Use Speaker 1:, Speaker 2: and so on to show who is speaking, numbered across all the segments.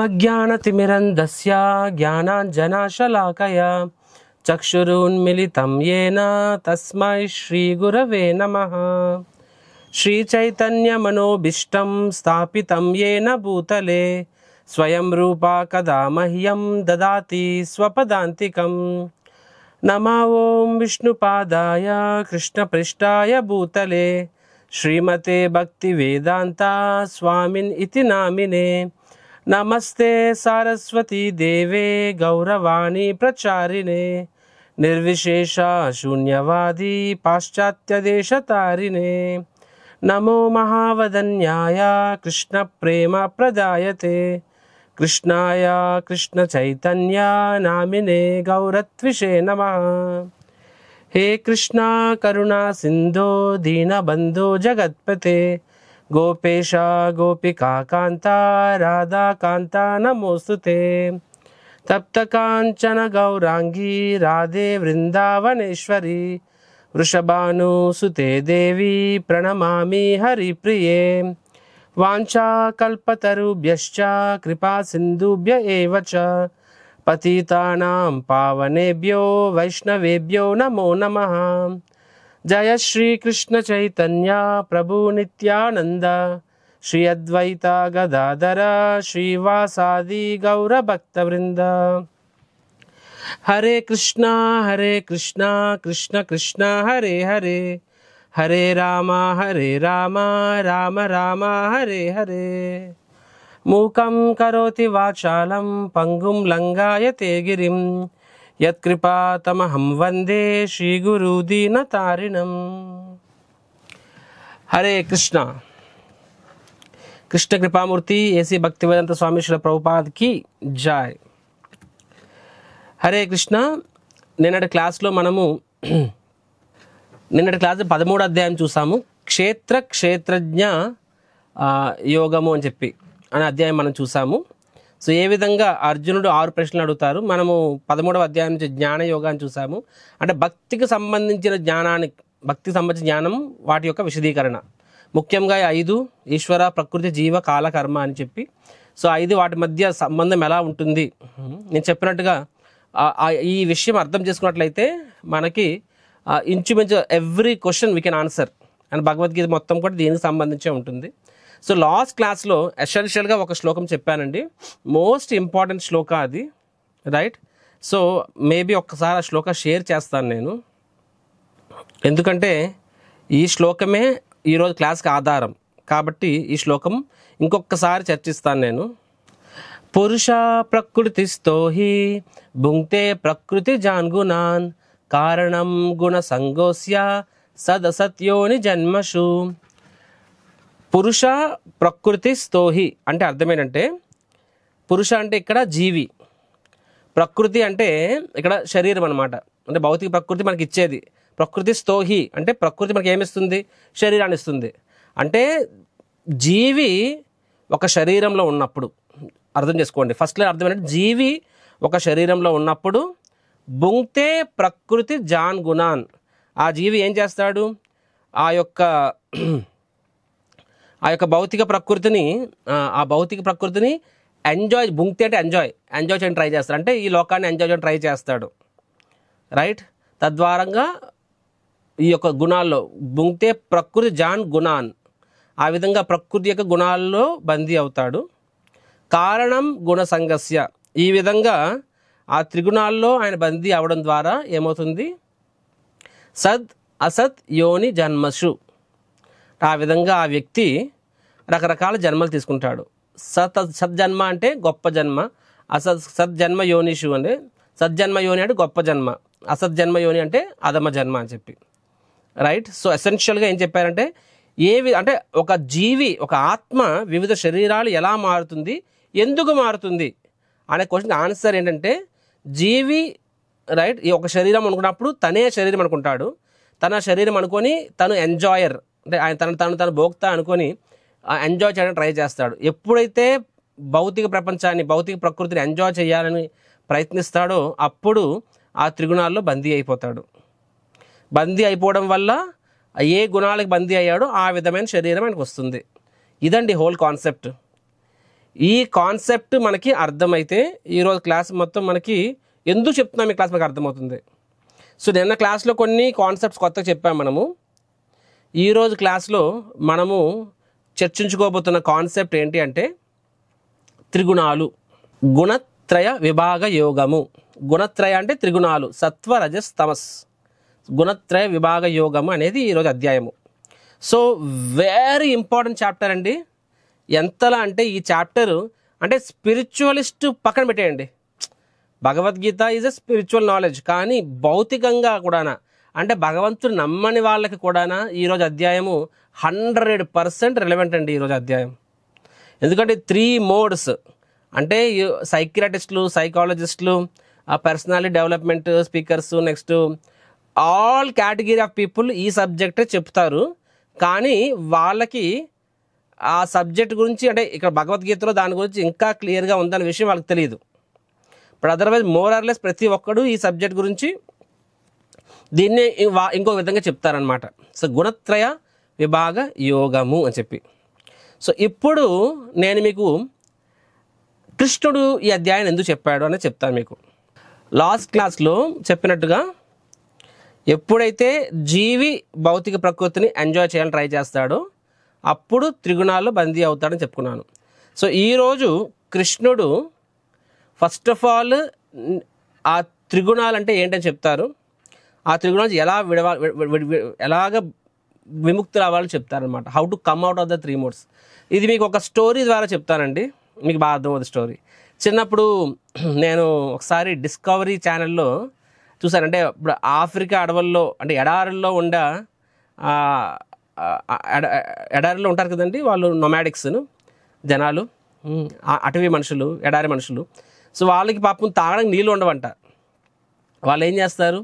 Speaker 1: ओमज्ञानतिमिरन्धस्य ज्ञानाञ्जनशलाकया चक्षुरुन्मिलितं येन तस्मै श्रीगुरवे नमः। श्रीचैतन्यमनोभीष्टं स्थापितं येन भूतले स्वयं रूपा कदा मह्यं ददाति स्वपदान्तिकं। नमो ॐ विष्णुपादाय कृष्णपृष्ठाय भूतले श्रीमते भक्तिवेदान्ता स्वामिन् इति नामिने। नमस्ते सारस्वती देवे गौरवाणी प्रचारिणे निर्विशेष शून्यवादी पाश्चात्यदेशतारिणे। नमो महावदन्याय कृष्णप्रेम प्रदायते कृष्णाय कृष्णचैतन्य नामिने गौरत्विषे नमः। हे कृष्णा करुणा सिंधो दीनबंधो जगत्पते गोपेश गोपिका कांता राधा कांता नमोस्तुते। तप्त कांचन गौरांगी राधे वृंदावनेश्वरी वृषभानुसुते देवी प्रणमामि हरिप्रिये। वाञ्छाकल्पतरुभ्यश्च कृपा सिन्धुभ्य एव च पतितानां पावनेभ्यो वैष्णवेभ्यो नमो नमः। जय श्री कृष्ण चैतन्य प्रभु नित्यानंद श्री अद्वैत गदाधर श्रीवासादि गौर भक्तवृंद। हरे कृष्णा कृष्ण कृष्ण हरे हरे हरे राम राम राम हरे हरे। मूकं करोति वाचालं पंगुं लंघायते गिरिं यत्कृपातमहं वंदे श्रीगुरुदीनतारिणम्। हरे कृष्णा। कृष्ण कृपामूर्ति ऐसी भक्तिवेदांत स्वामी श्री प्रभुपाद की जय। हरे कृष्ణ। నిన్నటి క్లాస్లో మనము 13వ అధ్యాయం చూసాము. క్షేత్రజ్ఞ యోగము అని చెప్పి అనే అధ్యాయం మనం చూసాము. సో ఏ విధంగా అర్జునుడు 6 ప్రశ్నలు అడుగుతారు. మనము 13వ అధ్యాయం నుంచి జ్ఞాన యోగాన్ని చూసాము. అంటే భక్తికి సంబంధించిన జ్ఞానం వాటి యొక్క విశదీకరణ. ముఖ్యంగా 5 ఈశ్వర ప్రకృతి జీవ కాల కర్మ అని చెప్పి. సో 5 వాటి మధ్య సంబంధం ఎలా ఉంటుంది. నేను చెప్పినట్టుగా ఈ విషయం అర్థం చేసుకున్నట్లయితే మనకి ఇంచుమించు every question we can answer. And Bhagavad Gita మొత్తం కూడా దీనికి సంబంధించే ఉంటుంది. సో లాస్ట్ క్లాస్లో ఎసెన్షియల్గా ఒక శ్లోకం చెప్పానండి. మోస్ట్ ఇంపార్టెంట్ శ్లోక అది, రైట్. సో మేబీ ఒక్కసారి ఆ శ్లోక షేర్ చేస్తాను నేను, ఎందుకంటే ఈ శ్లోకమే ఈరోజు క్లాస్కి ఆధారం కాబట్టి ఈ శ్లోకం ఇంకొకసారి చర్చిస్తాను నేను. పురుష ప్రకృతిస్థో హి భుంక్తే ప్రకృతి జాన్గుణాన్ కారణం గుణ సంగోస్య సదసత్యోని జన్మషు. పురుష ప్రకృతి స్థోహి అంటే అర్థం ఏంటంటే, పురుష అంటే ఇక్కడ జీవి, ప్రకృతి అంటే ఇక్కడ శరీరం అనమాట. అంటే భౌతిక ప్రకృతి మనకి ఇచ్చేది. ప్రకృతి స్థోహి అంటే ప్రకృతి మనకి ఏమిస్తుంది, శరీరాన్ని ఇస్తుంది. అంటే జీవి ఒక శరీరంలో ఉన్నప్పుడు అర్థం చేసుకోండి. ఫస్ట్లో అర్థం ఏంటంటే జీవి ఒక శరీరంలో ఉన్నప్పుడు భుంక్తే ప్రకృతి జాన్ గుణాన్, ఆ జీవి ఏం చేస్తాడు, ఆ యొక్క భౌతిక ప్రకృతిని ఎంజాయ్, భుంక్తే అంటే ఎంజాయ్ చేయడానికి ట్రై చేస్తాడు. అంటే ఈ లోకాన్ని ఎంజాయ్ చేయడానికి ట్రై చేస్తాడు, రైట్. తద్వారంగా ఈ యొక్క గుణాల్లో భుంక్తే ప్రకృతి జాన్ గుణాన్, ఆ విధంగా ప్రకృతి యొక్క గుణాల్లో బందీ అవుతాడు. కారణం గుణ సంగస్య, ఈ విధంగా ఆ త్రిగుణాల్లో ఆయన బందీ అవడం ద్వారా ఏమవుతుంది, సద్ అసత్ యోని జన్మషు, ఆ విధంగా ఆ వ్యక్తి రకరకాల జన్మలు తీసుకుంటాడు. సజ్జన్మ అంటే గొప్ప జన్మ, సజ్జన్మ యోనిషు అంటే సజ్జన్మ యోని అంటే గొప్ప జన్మ, అసజ్జన్మ యోని అంటే అధమ జన్మ అని చెప్పి, రైట్. సో ఎసెన్షియల్గా ఏం చెప్పారంటే అంటే ఒక జీవి, ఒక ఆత్మ వివిధ శరీరాలు ఎలా మారుతుంది, ఎందుకు మారుతుంది అనే క్వశ్చన్ ఆన్సర్ ఏంటంటే, జీవి రైట్ ఈ ఒక శరీరం అనుకున్నప్పుడు తనే శరీరం అనుకుంటాడు. తన శరీరం అనుకొని తను ఎంజాయర్, అంటే ఆయన తను భోక్త అనుకొని ఎంజాయ్ చేయడానికి ట్రై చేస్తాడు. ఎప్పుడైతే భౌతిక ప్రపంచాన్ని, భౌతిక ప్రకృతిని ఎంజాయ్ చేయాలని ప్రయత్నిస్తాడో అప్పుడు ఆ త్రిగుణాల్లో బందీ అయిపోతాడు. బందీ అయిపోవడం వల్ల ఏ గుణాలకు బందీ అయ్యాడో ఆ విధమైన శరీరం ఆయనకు వస్తుంది. ఇదండి హోల్ కాన్సెప్ట్. ఈ కాన్సెప్ట్ మనకి అర్థమైతే ఈరోజు క్లాస్ మొత్తం మనకి ఎందుకు చెప్తున్నాం ఈ క్లాస్ మనకు అర్థమవుతుంది. సో నిన్న క్లాస్లో కొన్ని కాన్సెప్ట్స్ కొత్తగా చెప్పాము మనము. ఈరోజు క్లాస్లో మనము చర్చించుకోబోతున్న కాన్సెప్ట్ ఏంటి అంటే త్రిగుణాలు, గుణత్రయ విభాగ యోగము. గుణత్రయ అంటే త్రిగుణాలు, సత్వ రజస్ తమస్, గుణత్రయ విభాగ యోగము అనేది ఈరోజు అధ్యాయము. సో వెరీ ఇంపార్టెంట్ చాప్టర్ అండి. ఎంతలా అంటే ఈ చాప్టర్ అంటే స్పిరిచువలిస్ట్ పక్కన పెట్టేయండి, Bhagavad Gita is a spiritual knowledge, కానీ భౌతికంగా కూడా అంటే భగవంతుడు నమ్మని వాళ్ళకి కూడా ఈరోజు అధ్యాయము 100% రిలవెంట్ అండి ఈరోజు అధ్యాయం. ఎందుకంటే 3 మోడ్స్ అంటే సైకియాట్రిస్టులు, సైకాలజిస్టులు, personality development speakers, next all category of people ఈ సబ్జెక్టే చెప్తారు. కానీ వాళ్ళకి ఆ సబ్జెక్ట్ గురించి అంటే ఇక్కడ భగవద్గీతలో దాని గురించి ఇంకా క్లియర్గా ఉందనే విషయం వాళ్ళకి తెలియదు. But otherwise more or less ప్రతి ఒక్కడు ఈ సబ్జెక్ట్ గురించి దీన్ని ఇంకో విధంగా చెప్తారనమాట. సో గుణత్రయ విభాగ యోగము అని చెప్పి. సో ఇప్పుడు నేను మీకు కృష్ణుడు ఈ అధ్యాయం ఎందుకు చెప్పాడు అనేది చెప్తాను మీకు. లాస్ట్ క్లాస్లో చెప్పినట్టుగా ఎప్పుడైతే జీవి భౌతిక ప్రకృతిని ఎంజాయ్ చేయాలని ట్రై చేస్తాడో అప్పుడు త్రిగుణాల్లో బందీ అవుతాడని చెప్పుకున్నాను. సో ఈరోజు కృష్ణుడు ఫస్ట్ ఆఫ్ ఆల్ ఆ త్రిగుణాలు అంటే ఏంటని చెప్తారు, ఆ త్రిగుణాలు ఎలాగ విముక్తులు అవ్వాలని చెప్తారనమాట. How to come out of the 3 modes. ఇది మీకు ఒక స్టోరీ ద్వారా చెప్తానండి, మీకు బాగా అర్థమవుతుంది స్టోరీ. చిన్నప్పుడు నేను ఒకసారి డిస్కవరీ ఛానల్లో చూసాను. అంటే ఇప్పుడు ఆఫ్రికా అడవుల్లో అంటే ఎడారుల్లో ఎడారిలో ఉంటారు కదండి వాళ్ళు, నొమాడిక్స్ జనాలు, అటవీ మనుషులు, ఎడారి మనుషులు. సో వాళ్ళకి పాపం తాగడానికి నీళ్ళు ఉండవంట. వాళ్ళు ఏం చేస్తారు,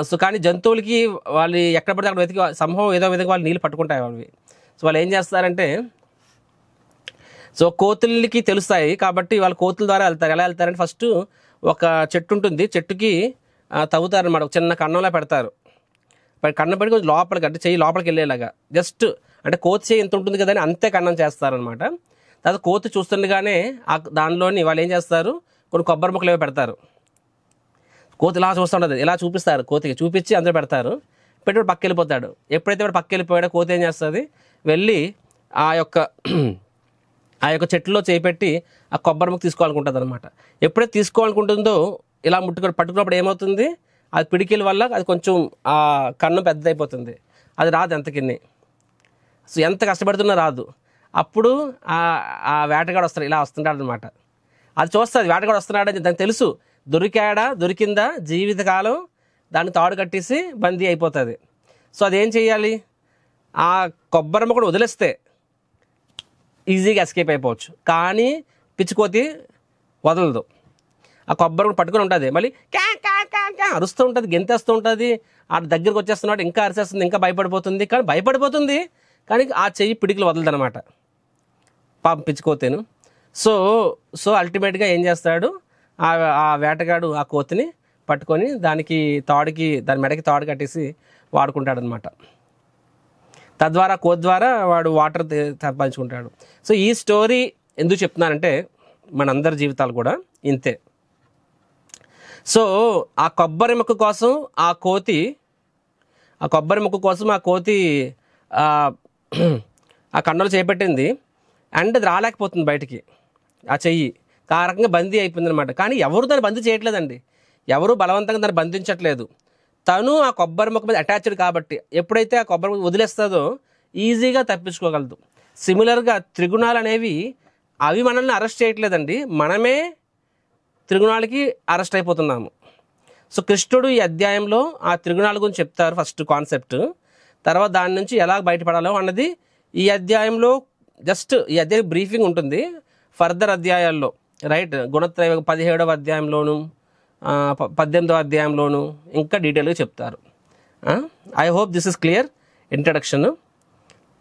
Speaker 1: సో కానీ జంతువులకి వాళ్ళు ఎక్కడ పడితే అక్కడ వెతికి సంభవం ఏదో విధంగా వాళ్ళు నీళ్ళు పట్టుకుంటాయి వాళ్ళవి. సో వాళ్ళు ఏం చేస్తారంటే, సో కోతులకి తెలుస్తాయి కాబట్టి వాళ్ళు కోతుల ద్వారా వెళ్తారు. ఎలా వెళ్తారంటే ఫస్ట్ ఒక చెట్టు ఉంటుంది, చెట్టుకి తవ్వుతారనమాట, ఒక చిన్న కన్నంలా పెడతారు. కన్నం పెట్టి కొంచెం లోపలికి అంటే చెయ్యి లోపలికి వెళ్ళేలాగా, జస్ట్ అంటే కోతి చెయ్యి ఎంత ఉంటుంది కదా అని అంతే కన్నం చేస్తారనమాట. తర్వాత కోతి చూస్తుండగానే దానిలోని వాళ్ళు ఏం చేస్తారు, కొన్ని కొబ్బరి ముక్కలు ఏవో పెడతారు. కోతి ఇలా చూస్తుంటుంది, ఇలా చూపిస్తారు, కోతికి చూపించి అందరూ పెడతారు. పెట్టి పక్క వెళ్ళిపోతాడు. ఎప్పుడైతే వాడు పక్క వెళ్ళిపోయాడో కోతి ఏం చేస్తుంది, వెళ్ళి ఆ యొక్క చెట్టులో చేపెట్టి ఆ కొబ్బరి ముక్క తీసుకోవాలనుకుంటుంది అనమాట. ఎప్పుడైతే తీసుకోవాలనుకుంటుందో ఇలా పట్టుకున్నప్పుడు ఏమవుతుంది, అది పిడికిల వల్ల అది కొంచెం ఆ కన్నం పెద్దదైపోతుంది, అది రాదు ఎంతకిన్ని. సో ఎంత కష్టపడుతున్నా రాదు. అప్పుడు ఆ వేటగాడు వస్తాడు, ఇలా వస్తున్నాడు అనమాట. అది చూస్తుంది వేటగాడు వస్తున్నాడని దానికి తెలుసు, దొరికిందా జీవితకాలం దాన్ని తాడు కట్టేసి బందీ అయిపోతుంది. సో అదేం చేయాలి, ఆ కొబ్బరి ముక్కను వదిలేస్తే ఈజీగా ఎస్కేప్ అయిపోవచ్చు. కానీ పిచ్చికోతి వదలదు, ఆ కొబ్బరి ముక్కను పట్టుకుని ఉంటుంది, మళ్ళీ క్యా క్యా క్యా క్యా అరుస్తూ ఉంటుంది, గెంతేస్తూ ఉంటుంది. ఆ దగ్గరికి వచ్చేస్తున్నాడు, ఇంకా అరిచేస్తుంది, ఇంకా భయపడిపోతుంది. కానీ భయపడిపోతుంది కానీ ఆ చెయ్యి పిడికిలు వదలదు అనమాట పాపం పిచ్చికోతేను. సో అల్టిమేట్గా ఏం చేస్తాడు, ఆ వేటగాడు ఆ కోతిని పట్టుకొని దాని మెడకి తాడు కట్టేసి వాడుకుంటాడనమాట. తద్వారా కోతి ద్వారా వాడు వాటర్ సంపాదించుకుంటాడు. సో ఈ స్టోరీ ఎందుకు చెప్తున్నానంటే మనందరి జీవితాలు కూడా ఇంతే. సో ఆ కొబ్బరి ముక్క కోసం ఆ కోతి ఆ కన్నులు చేపట్టింది అండ్ అది రాలేకపోతుంది బయటికి, ఆ చెయ్యి ఆ రకంగా బందీ అయిపోయింది అనమాట. కానీ ఎవరు దాన్ని బందీ చేయట్లేదండి, ఎవరు బలవంతంగా దాన్ని బంధించట్లేదు. తను ఆ కొబ్బరి ముక్క మీద అటాచ్డ్ కాబట్టి ఎప్పుడైతే ఆ కొబ్బరి ముక్క వదిలేస్తుందో ఈజీగా తప్పించుకోగలదు. సిమిలర్గా త్రిగుణాలు అనేవి అవి మనల్ని అరెస్ట్ చేయట్లేదండి, మనమే త్రిగుణాలకి అరెస్ట్ అయిపోతున్నాము. సో కృష్ణుడు ఈ అధ్యాయంలో ఆ త్రిగుణాల గురించి చెప్తారు, ఫస్ట్ కాన్సెప్ట్. తర్వాత దాని నుంచి ఎలా బయటపడాలో అన్నది ఈ అధ్యాయంలో జస్ట్ ఈ అధ్యాయం బ్రీఫింగ్ ఉంటుంది. ఫర్దర్ అధ్యాయాల్లో రైట్ గుణత్రయ 17వ అధ్యాయంలోను 18వ అధ్యాయంలోను ఇంకా డీటెయిల్గా చెప్తారు. I hope this is clear introduction.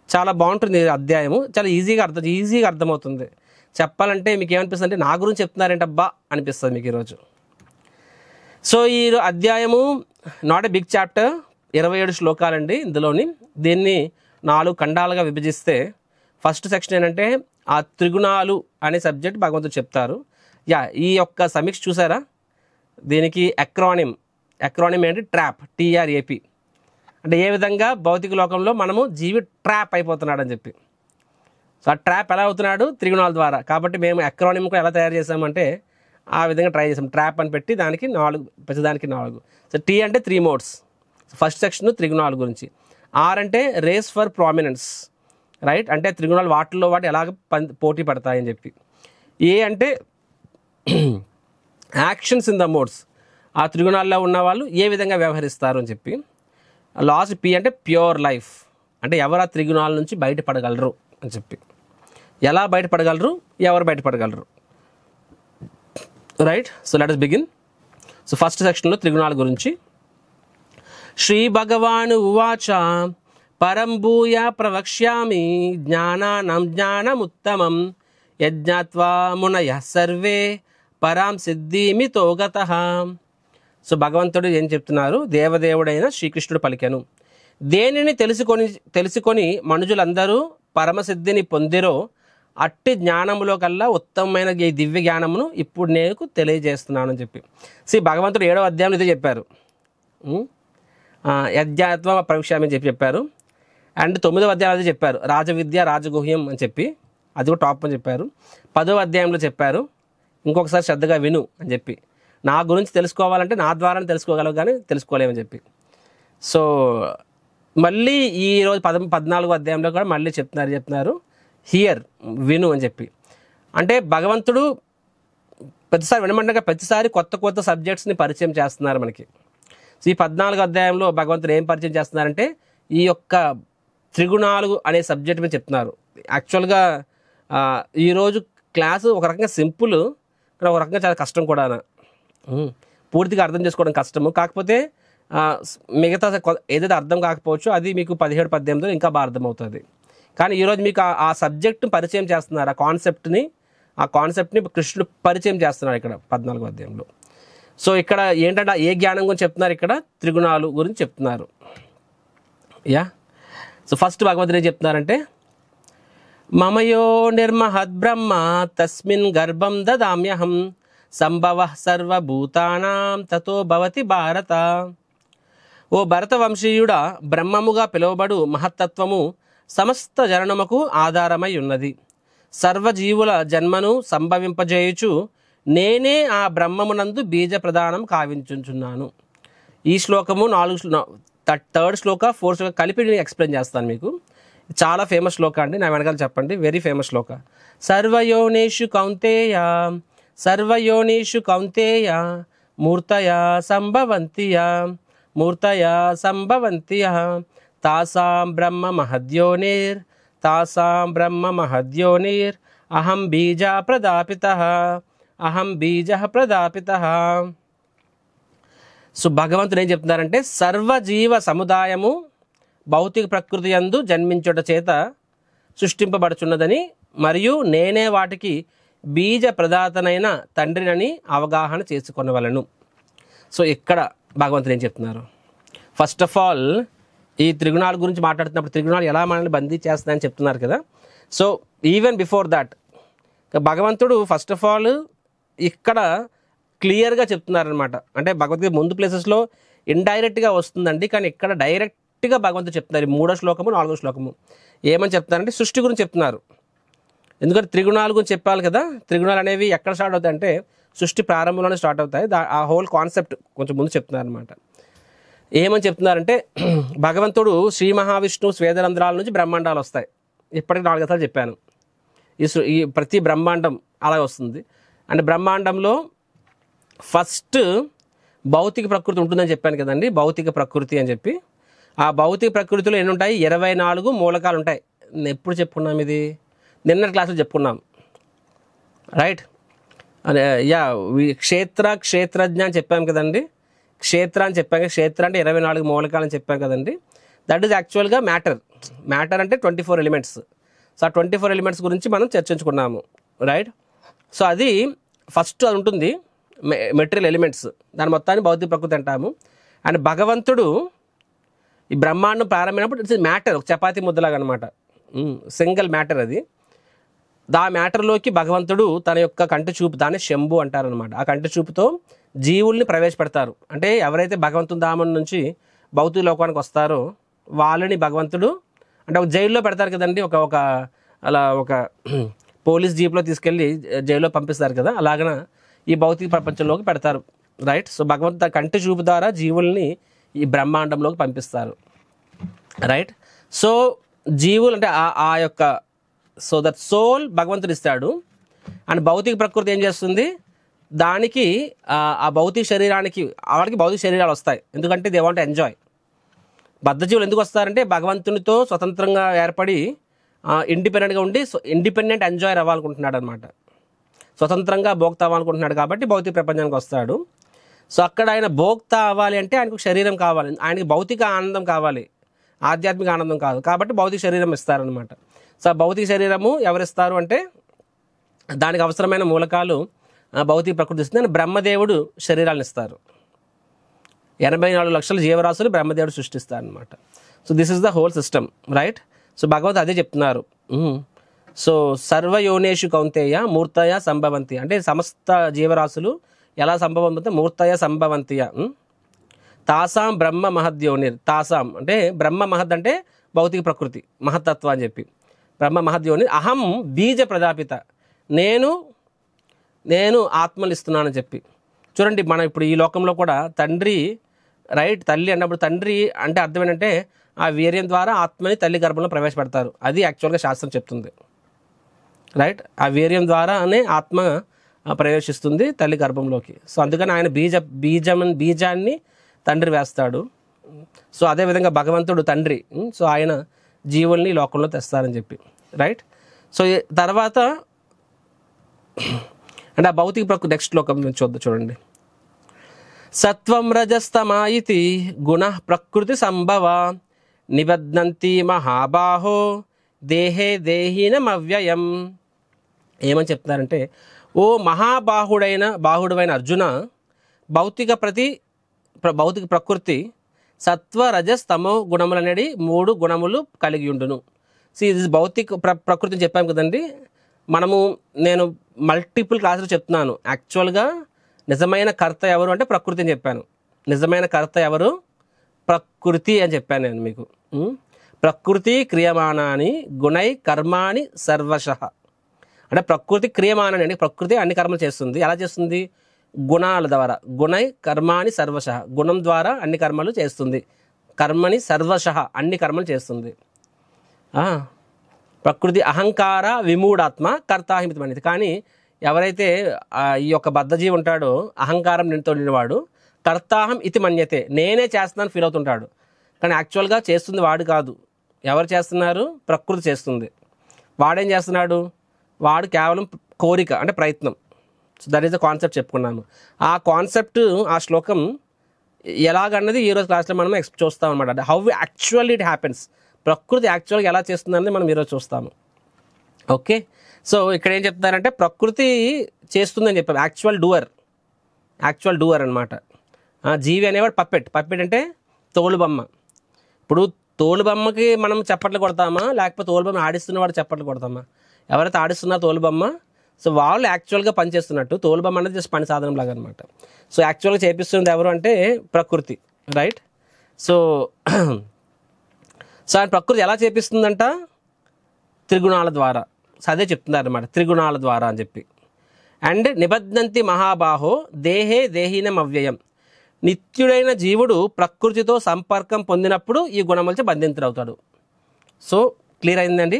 Speaker 1: చాలా బాగుంటుంది అధ్యాయము, చాలా ఈజీగా అర్థమవుతుంది. చెప్పాలంటే మీకు ఏమనిపిస్తుంది అంటే నా గురించి చెప్తున్నారేంటబ్బా అనిపిస్తుంది మీకు ఈరోజు. సో ఈ అధ్యాయము నాట్ ఏ బిగ్ చాప్టర్, 27 శ్లోకాలండి ఇందులోని. దీన్ని 4 ఖండాలుగా విభజిస్తే ఫస్ట్ సెక్షన్ ఏంటంటే ఆ త్రిగుణాలు అనే సబ్జెక్ట్ భగవంతుడు చెప్తారు. ఈ యొక్క సమీక్ష చూసారా, దీనికి ఎక్రానిమ్ ఏంటి, TRAP. అంటే ఏ విధంగా భౌతిక లోకంలో మనము జీవి ట్రాప్ అయిపోతున్నాడు అని చెప్పి. సో ఆ ట్రాప్ ఎలా అవుతున్నాడు, త్రిగుణాల ద్వారా. కాబట్టి మేము ఎక్రానిమ్ కూడా ఎలా తయారు చేసామంటే ఆ విధంగా ట్రై చేసాం. ట్రాప్ అని పెట్టి దానికి 4, ప్రతిదానికి 4. సో T అంటే 3 modes. ఫస్ట్ సెక్షన్ త్రిగుణాల గురించి. R అంటే రేస్ ఫర్ ప్రామినెన్స్, రైట్, అంటే త్రిగుణాలు వాటిల్లో ఎలాగ పోటీ పడతాయని చెప్పి. ఏ అంటే యాక్షన్స్ ఇన్ ద మోడ్స్, ఆ త్రిగుణాల్లో ఉన్న వాళ్ళు ఏ విధంగా వ్యవహరిస్తారు అని చెప్పి. లాస్ట్ P అంటే ప్యూర్ లైఫ్, అంటే ఎవరు ఆ త్రిగుణాల నుంచి బయటపడగలరు అని చెప్పి. ఎలా బయటపడగలరు, ఎవరు బయటపడగలరు, right. So let us begin. So first సెక్షన్లో త్రిగుణాల గురించి. శ్రీ భగవాను ఉవాచ పరం భూయ ప్రవక్ష్యామి జ్ఞానానం జ్ఞానముత్తమం యజ్ఞాత్వా మునయః సర్వే పరాం సిద్ధిమితో గతః. సో భగవంతుడు ఏం చెప్తున్నారు, దేవదేవుడైన శ్రీకృష్ణుడు పలికెను, దేనిని తెలుసుకొని మనుషులందరూ పరమసిద్ధిని పొందిరో అట్టి జ్ఞానములో కల్లా ఉత్తమమైన ఈ దివ్య జ్ఞానమును ఇప్పుడు నేను తెలియజేస్తున్నాను అని చెప్పి. భగవంతుడు 7వ అధ్యాయంలో ఇదే చెప్పారు, యజ్ఞాత్వ ప్రవిష్యామి అని చెప్పారు. అండ్ 9వ అధ్యాయం అదే చెప్పారు, రాజవిద్య రాజగుహ్యం అని చెప్పి, అది కూడా టాప్ అని చెప్పారు. 10వ అధ్యాయంలో చెప్పారు, ఇంకొకసారి శ్రద్ధగా విను అని చెప్పి, నా గురించి తెలుసుకోవాలంటే నా ద్వారా తెలుసుకోగలవు కానీ తెలుసుకోలేమని చెప్పి. సో మళ్ళీ ఈరోజు 14వ అధ్యాయంలో కూడా మళ్ళీ చెప్తున్నారు హియర్, విను అని చెప్పి. అంటే భగవంతుడు ప్రతిసారి వినమండగా ప్రతిసారి కొత్త సబ్జెక్ట్స్ని పరిచయం చేస్తున్నారు మనకి. సో ఈ 14వ అధ్యాయంలో భగవంతుడు ఏం పరిచయం చేస్తున్నారంటే ఈ యొక్క త్రిగుణాలు అనే సబ్జెక్ట్ మీద చెప్తున్నారు. యాక్చువల్గా ఈరోజు క్లాసు ఒక రకంగా సింపుల్, ఒక రకంగా చాలా కష్టం కూడా, పూర్తిగా అర్థం చేసుకోవడం కష్టము. కాకపోతే మిగతా ఏదైతే అర్థం కాకపోవచ్చు అది మీకు 17-18లో ఇంకా బాగా అర్థమవుతుంది. కానీ ఈరోజు మీకు ఆ సబ్జెక్ట్ని పరిచయం చేస్తున్నారు, ఆ కాన్సెప్ట్ని కృష్ణుడు పరిచయం చేస్తున్నారు ఇక్కడ 14వ అధ్యాయంలో. సో ఇక్కడ ఏంటంటే ఏ జ్ఞానం గురించి చెప్తున్నారు, ఇక్కడ త్రిగుణాలు గురించి చెప్తున్నారు. సో ఫస్ట్ భగవంతుడు ఏం చెప్తున్నారంటే మమయో నిర్మహద్ బ్రహ్మ తస్మిన్ గర్భం దదామ్యహం సంభవః సర్వభూతానాం తతో భవతి భారత. ఓ భరత వంశీయుడా, బ్రహ్మముగా పిలువబడు మహత్తత్వము సమస్త జననముకు ఆధారమై ఉన్నది. సర్వజీవుల జన్మను సంభవింపజేయుచు నేనే ఆ బ్రహ్మమునందు బీజ ప్రదానం కావించుచున్నాను. ఈ శ్లోకము 3rd శ్లోక 4th శ్లోక కలిపి నేను ఎక్స్ప్లెయిన్ చేస్తాను మీకు. చాలా ఫేమస్ శ్లోక అండి, నా వెనకాల చెప్పండి, వెరీ ఫేమస్ శ్లోక. సర్వయోనిషు కౌంతేయ మూర్తయా సంభవంతియ తాసాం బ్రహ్మ మహద్యోనిర్ అహం బీజ ప్రదాపితః. సో భగవంతుడు ఏం చెప్తున్నారంటే సర్వజీవ సముదాయము భౌతిక ప్రకృతి యందు జన్మించుట చేత సృష్టింపబడుచున్నదని మరియు నేనే వాటికి బీజ ప్రదాతనైన తండ్రినని అవగాహన చేసుకొనవలను. సో ఇక్కడ భగవంతుడు ఏం చెప్తున్నారు, ఫస్ట్ ఆఫ్ ఆల్ ఈ త్రిగుణాల గురించి మాట్లాడుతున్నప్పుడు త్రిగుణాలు ఎలా మనల్ని బందీ చేస్తాయని చెప్తున్నారు కదా. సో ఈవెన్ బిఫోర్ దాట్ భగవంతుడు ఫస్ట్ ఆఫ్ ఆల్ ఇక్కడ క్లియర్గా చెప్తున్నారనమాట. అంటే భగవద్గీత ముందు ప్లేసెస్లో ఇండైరెక్ట్గా వస్తుందండి, కానీ ఇక్కడ డైరెక్ట్గా భగవంతుడు చెప్తున్నారు. 3వ శ్లోకము 4వ శ్లోకము ఏమని చెప్తున్నారంటే సృష్టి గురించి చెప్తున్నారు. ఎందుకంటే త్రిగుణాల గురించి చెప్పాలి కదా. త్రిగుణాలు అనేవి ఎక్కడ స్టార్ట్ అవుతాయి అంటే సృష్టి ప్రారంభంలోనే స్టార్ట్ అవుతాయి. ఆ హోల్ కాన్సెప్ట్ కొంచెం ముందు చెప్తున్నారు అనమాట. ఏమని చెప్తున్నారంటే భగవంతుడు శ్రీ మహావిష్ణువు స్వేదరంధ్రాల నుంచి బ్రహ్మాండాలు వస్తాయి. ఇప్పటికి 4 సార్లు చెప్పాను. ఈ ప్రతి బ్రహ్మాండం అలా వస్తుంది. అంటే బ్రహ్మాండంలో ఫస్ట్ భౌతిక ప్రకృతి ఉంటుందని చెప్పాను కదండి, భౌతిక ప్రకృతి అని చెప్పి. ఆ భౌతిక ప్రకృతిలో ఎన్ని ఉంటాయి, 24 మూలకాలు ఉంటాయి. ఎప్పుడు చెప్పుకున్నాం ఇది, నిన్నటి క్లాసులో చెప్పుకున్నాం, రైట్. క్షేత్రజ్ఞ అని చెప్పాం కదండి, క్షేత్ర అని చెప్పాక క్షేత్ర అంటే 24 మూలకాలు అని చెప్పాం కదండి. దట్ ఈజ్ యాక్చువల్గా మ్యాటర్ అంటే 24 ఎలిమెంట్స్. సో ఆ 24 ఎలిమెంట్స్ గురించి మనం చర్చించుకున్నాము, రైట్. సో అది ఫస్ట్ అది ఉంటుంది, మెటీరియల్ ఎలిమెంట్స్, దాని మొత్తాన్ని భౌతిక ప్రకృతి అంటాము. అండ్ భగవంతుడు ఈ బ్రహ్మాండం ప్రారంభమైనప్పుడు ఇట్స్ మ్యాటర్, ఒక చపాతీ ముద్దలాగా అనమాట, సింగిల్ మ్యాటర్ అది. ఆ మ్యాటర్లోకి భగవంతుడు తన యొక్క కంటి చూపు, దాన్ని శంభు అంటారనమాట. ఆ కంటి చూపుతో జీవుల్ని ప్రవేశపెడతారు. అంటే ఎవరైతే భగవంతుని ధామం నుంచి భౌతిక లోకానికి వస్తారో వాళ్ళని భగవంతుడు అంటే ఒక జైల్లో పెడతారు కదండి, ఒక ఒక అలా ఒక పోలీస్ జీప్లో తీసుకెళ్ళి జైల్లో పంపిస్తారు కదా, అలాగన ఈ భౌతిక ప్రపంచంలోకి పెడతారు. రైట్. సో భగవంతు కంటి చూపు ద్వారా జీవుల్ని ఈ బ్రహ్మాండంలోకి పంపిస్తారు. రైట్. సో జీవులు అంటే ఆ యొక్క సో దట్ సోల్ భగవంతుడు ఇస్తాడు. అండ్ భౌతిక ప్రకృతి ఏం చేస్తుంది, దానికి ఆ భౌతిక శరీరానికి వాళ్ళకి భౌతిక శరీరాలు వస్తాయి. ఎందుకంటే దే వాంట్ ఎంజాయ్. బద్ధజీవులు ఎందుకు వస్తారంటే భగవంతునితో స్వతంత్రంగా ఏర్పడి ఇండిపెండెంట్గా ఉండి ఇండిపెండెంట్ ఎంజాయర్ అవ్వాలనుకుంటున్నాడు అనమాట. స్వతంత్రంగా భోక్త అవ్వాలనుకుంటున్నాడు కాబట్టి భౌతిక ప్రపంచానికి వస్తాడు. సో అక్కడ ఆయన భోక్త అవ్వాలి అంటే ఆయనకు శరీరం కావాలి, ఆయనకి భౌతిక ఆనందం కావాలి, ఆధ్యాత్మిక ఆనందం కాదు. కాబట్టి భౌతిక శరీరం ఇస్తారనమాట. సో భౌతిక శరీరము ఎవరిస్తారు అంటే దానికి అవసరమైన మూలకాలు భౌతిక ప్రకృతి ఇస్తుంది. బ్రహ్మదేవుడు శరీరాలను ఇస్తారు. 84 లక్షల జీవరాశులు బ్రహ్మదేవుడు సృష్టిస్తారనమాట. So this is the whole system. Right. So భగవంతుడు అదే చెప్తున్నారు. సో సర్వయోనేషు కౌంతేయ మూర్తయ సంభవంతి, అంటే సమస్త జీవరాశులు ఎలా సంభవంతి, మూర్తయ సంభవంతియ. తాసాం బ్రహ్మ మహద్యోనిర్, తాసాం అంటే బ్రహ్మ మహద్ అంటే భౌతిక ప్రకృతి మహత్తత్వం అని చెప్పి, బ్రహ్మ మహద్యోనిర్ అహం బీజ ప్రజాపిత, నేను ఆత్మలు ఇస్తున్నానని చెప్పి. చూడండి మనం ఇప్పుడు ఈ లోకంలో కూడా తండ్రి, రైట్, తల్లి అన్నప్పుడు తండ్రి అంటే అర్థం ఏంటంటే ఆ వీర్యం ద్వారా ఆత్మని తల్లి గర్భంలో ప్రవేశపెడతారు. అది యాక్చువల్గా శాస్త్రం చెప్తుంది. రైట్. ఆ వీర్యం ద్వారానే ఆత్మ ప్రవేశిస్తుంది తల్లి గర్భంలోకి. సో అందుకని ఆయన బీజాన్ని తండ్రి వేస్తాడు. సో అదేవిధంగా భగవంతుడు తండ్రి. సో ఆయన జీవుల్ని లోకంలో తెస్తారని చెప్పి. రైట్. సో తర్వాత అంటే ఆ భౌతిక ప్రకృతి నెక్స్ట్ లోకం చూడండి. సత్వం రజస్తమాయితి గుణ ప్రకృతి సంభవ నిబధ్నంతి మహాబాహో దేహే దేహీనమవ్యయం. ఏమని చెప్తున్నారంటే, ఓ బాహుడైన అర్జున, భౌతిక ప్రకృతి సత్వ రజస్ తమో గుణములు అనేది 3 గుణములు కలిగి ఉండును. ఇది భౌతిక ప్రకృతిని చెప్పాము కదండి. నేను మల్టిపుల్ క్లాసులు చెప్తున్నాను. యాక్చువల్గా నిజమైన కర్త ఎవరు అంటే ప్రకృతి అని చెప్పాను. నిజమైన కర్త ఎవరు? ప్రకృతి అని చెప్పాను నేను మీకు. ప్రకృతి క్రియమానాని గుణై కర్మాణి సర్వశః. అంటే ప్రకృతి క్రియమానాని అంటే ప్రకృతి అన్ని కర్మలు చేస్తుంది. ఎలా చేస్తుంది? గుణాల ద్వారా. గుణై కర్మాణి సర్వశః, గుణం ద్వారా అన్ని కర్మలు చేస్తుంది. కర్మని సర్వశః, అన్ని కర్మలు చేస్తుంది. ప్రకృతి అహంకార విమూఢాత్మ కర్తాహిమితం అనేది. కానీ ఎవరైతే ఈ యొక్క బద్ధజీవి ఉంటాడో, అహంకారం నిండినవాడు, కర్తాహం ఇతి మన్యతే, నేనే చేస్తున్నాను ఫీల్ అవుతుంటాడు. కానీ యాక్చువల్గా చేస్తుంది వాడు కాదు. ఎవరు చేస్తున్నారు? ప్రకృతి చేస్తుంది. వాడేం చేస్తున్నాడు? వాడు కేవలం కోరిక అంటే ప్రయత్నం. So that is the concept చెప్పుకున్నాము. ఆ కాన్సెప్ట్, ఆ శ్లోకం ఎలాగన్నది ఈరోజు క్లాస్లో మనం చూస్తాం అనమాట. How actually it happens. ప్రకృతి యాక్చువల్గా ఎలా చేస్తుందనేది మనం ఈరోజు చూస్తాము. ఓకే. సో ఇక్కడ ఏం చెప్తున్నారంటే ప్రకృతి చేస్తుందని చెప్పాము. యాక్చువల్ డూవర్ అనమాట. జీవి అనేవాడు పప్పెట్ అంటే తోలుబొమ్మ. ఇప్పుడు తోలుబొమ్మకి మనం చప్పట్లు కొడతామా, లేకపోతే తోలుబొమ్మ ఆడిస్తున్నవాడు చప్పట్లు కొడతామా? ఎవరైతే ఆడిస్తున్నా తోలుబొమ్మ, సో వాళ్ళు యాక్చువల్గా పనిచేస్తున్నట్టు. తోలుబొమ్మ అనేది జస్ట్ పని సాధనం లాగా అనమాట. సో యాక్చువల్గా చేపిస్తున్నది ఎవరు అంటే ప్రకృతి. రైట్. సో ఆయన ప్రకృతి ఎలా చేపిస్తుందంట? త్రిగుణాల ద్వారా. సో అదే చెప్తున్నారు అనమాట, త్రిగుణాల ద్వారా అని చెప్పి. అండ్ నిబధ్నంతి మహాబాహో దేహే దేహీనం అవ్యయం. నిత్యుడైన జీవుడు ప్రకృతితో సంపర్కం పొందినప్పుడు ఈ గుణములచే బంధితుడవుతాడు. సో క్లియర్ అయిందండి.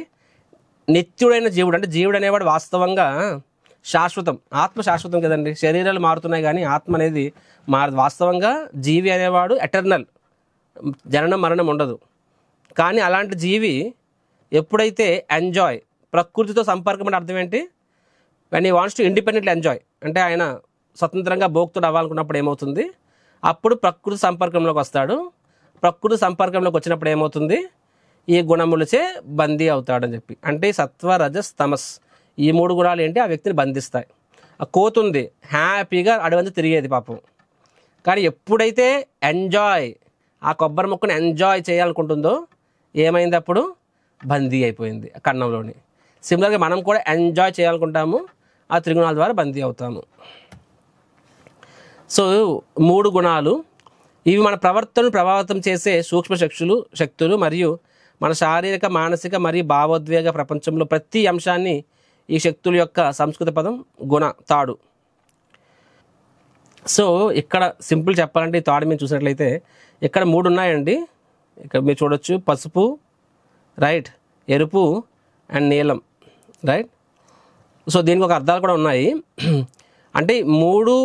Speaker 1: నిత్యుడైన జీవుడు అంటే జీవుడు అనేవాడు వాస్తవంగా శాశ్వతం. ఆత్మ శాశ్వతం కదండి. శరీరాలు మారుతున్నాయి కానీ ఆత్మ అనేది మారదు. వాస్తవంగా జీవి అనేవాడు ఎటర్నల్, జననం మరణం ఉండదు. కానీ అలాంటి జీవి ఎప్పుడైతే ఎంజాయ్, ప్రకృతితో సంపర్కం అంటే అర్థం ఏంటి? When he wants to independently enjoy, అంటే ఆయన స్వతంత్రంగా భోక్తుడు అవ్వాలనుకున్నప్పుడు ఏమవుతుంది? అప్పుడు ప్రకృతి సంపర్కంలోకి వస్తాడు. ప్రకృతి సంపర్కంలోకి వచ్చినప్పుడు ఏమవుతుంది? ఈ గుణములచే బందీ అవుతాడని చెప్పి. అంటే సత్వ రజస్ తమస్, ఈ 3 గుణాలు ఏంటి? ఆ వ్యక్తిని బంధిస్తాయి. ఆ కోతుంది హ్యాపీగా అడవంతా తిరిగేది పాపం. కానీ ఎప్పుడైతే ఎంజాయ్, ఆ కొబ్బరి ముక్కను ఎంజాయ్ చేయాలనుకుంటుందో ఏమైంది? అప్పుడు బందీ అయిపోయింది కన్నంలోని. సిమిలర్గా మనం కూడా ఎంజాయ్ చేయాలనుకుంటాము, ఆ త్రిగుణాల ద్వారా బందీ అవుతాము. సో 3 గుణాలు ఇవి మన ప్రవర్తనను ప్రభావితం చేసే సూక్ష్మ శక్తులు మరియు మన శారీరక, మానసిక మరియు భావోద్వేగ ప్రపంచంలో ప్రతి అంశాన్ని ఈ శక్తుల యొక్క సంస్కృత పదం గుణ, తాడు. సో ఇక్కడ సింపుల్ చెప్పాలంటే ఈ తాడు మేము చూసినట్లయితే ఇక్కడ 3 ఉన్నాయండి. ఇక్కడ మీరు చూడొచ్చు, పసుపు, రైట్, ఎరుపు అండ్ నీలం, రైట్. సో దీనికి ఒక అర్థాలు కూడా ఉన్నాయి. అంటే 3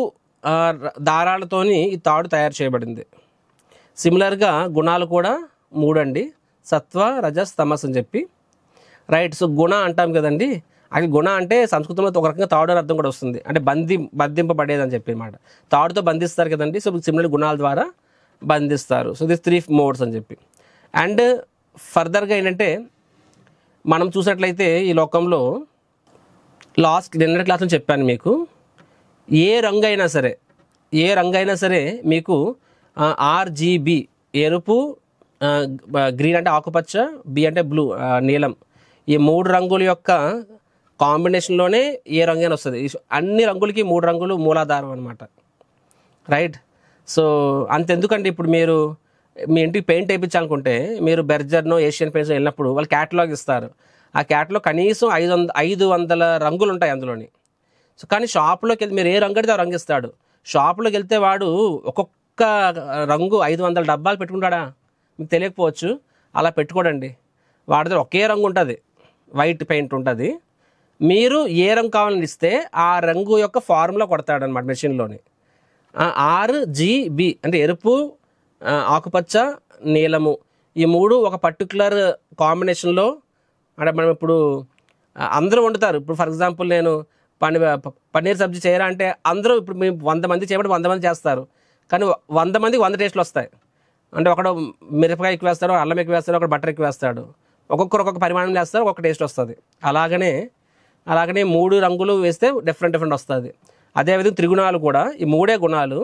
Speaker 1: దారాలతోని ఈ తాడు తయారు చేయబడింది. సిమిలర్గా గుణాలు కూడా 3 అండి, సత్వ, రజస్, తమస్ అని చెప్పి, రైట్. సో గుణ అంటాం కదండి, అది గుణ అంటే సంస్కృతంలో ఒక రకంగా తాడు అని అర్థం కూడా వస్తుంది, అంటే బంధింపబడేది అని చెప్పి అనమాట. తాడుతో బంధిస్తారు కదండి, సో సిమిలర్ గుణాల ద్వారా బంధిస్తారు. సో దిస్ 3 మోడ్స్ అని చెప్పి. అండ్ ఫర్దర్గా ఏంటంటే మనం చూసినట్లయితే ఈ లోకంలో నిన్నటి క్లాస్లో చెప్పాను మీకు, ఏ రంగు అయినా సరే మీకు RGB, ఎరుపు, గ్రీన్ అంటే ఆకుపచ్చ, బి అంటే బ్లూ, నీలం, ఈ 3 రంగుల యొక్క కాంబినేషన్లోనే ఏ రంగు అయినా వస్తుంది. అన్ని రంగులకి 3 రంగులు మూలాధారం అనమాట, రైట్. సో అంతెందుకంటే ఇప్పుడు మీరు మీ ఇంటికి పెయింట్ వేయించాలనుకుంటే మీరు బెర్జర్నో, ఏషియన్ పెయింట్స్ వెళ్ళినప్పుడు వాళ్ళు క్యాటలాగ్ ఇస్తారు. ఆ క్యాటలాగ్ కనీసం 500 రంగులు ఉంటాయి అందులోని. సో కానీ షాప్లోకి వెళ్తే మీరు ఏ రంగు అడితే ఆ రంగు ఇస్తాడు. షాప్లోకి వెళ్తే వాడు ఒక్కొక్క రంగు 500 డబ్బాలు పెట్టుకుంటాడా, మీకు తెలియకపోవచ్చు. అలా పెట్టుకోడండి, వాడి దగ్గర ఒకే రంగు ఉంటుంది, వైట్ పెయింట్ ఉంటుంది. మీరు ఏ రంగు కావాలని ఇస్తే ఆ రంగు యొక్క ఫార్ములా కొడతాడనమాట మెషిన్లోని. RGB అంటే ఎరుపు, ఆకుపచ్చ, నీలము, ఈ 3 ఒక పర్టికులర్ కాంబినేషన్లో. అంటే మనం ఇప్పుడు అందరూ వండుతారు. ఇప్పుడు ఫర్ ఎగ్జాంపుల్ నేను పన్నీర్ సబ్జీ చేయరా అంటే అందరూ ఇప్పుడు మేము 100 మంది చేయబట్టి 100 మంది చేస్తారు, కానీ 100 మందికి 100 టేస్ట్లు వస్తాయి. అంటే ఒకడు మిరపకాయ ఎక్కువ వేస్తాడు, అల్లం ఎక్కువ వేస్తాడు, ఒకడు బటర్ ఎక్కువ వేస్తాడు, ఒక్కొక్కరు ఒక్కొక్క పరిమాణం వేస్తారు, ఒక్కొక్క టేస్ట్ వస్తుంది. అలాగనే 3 రంగులు వేస్తే డిఫరెంట్ వస్తుంది. అదేవిధంగా త్రిగుణాలు కూడా ఈ 3 గుణాలు,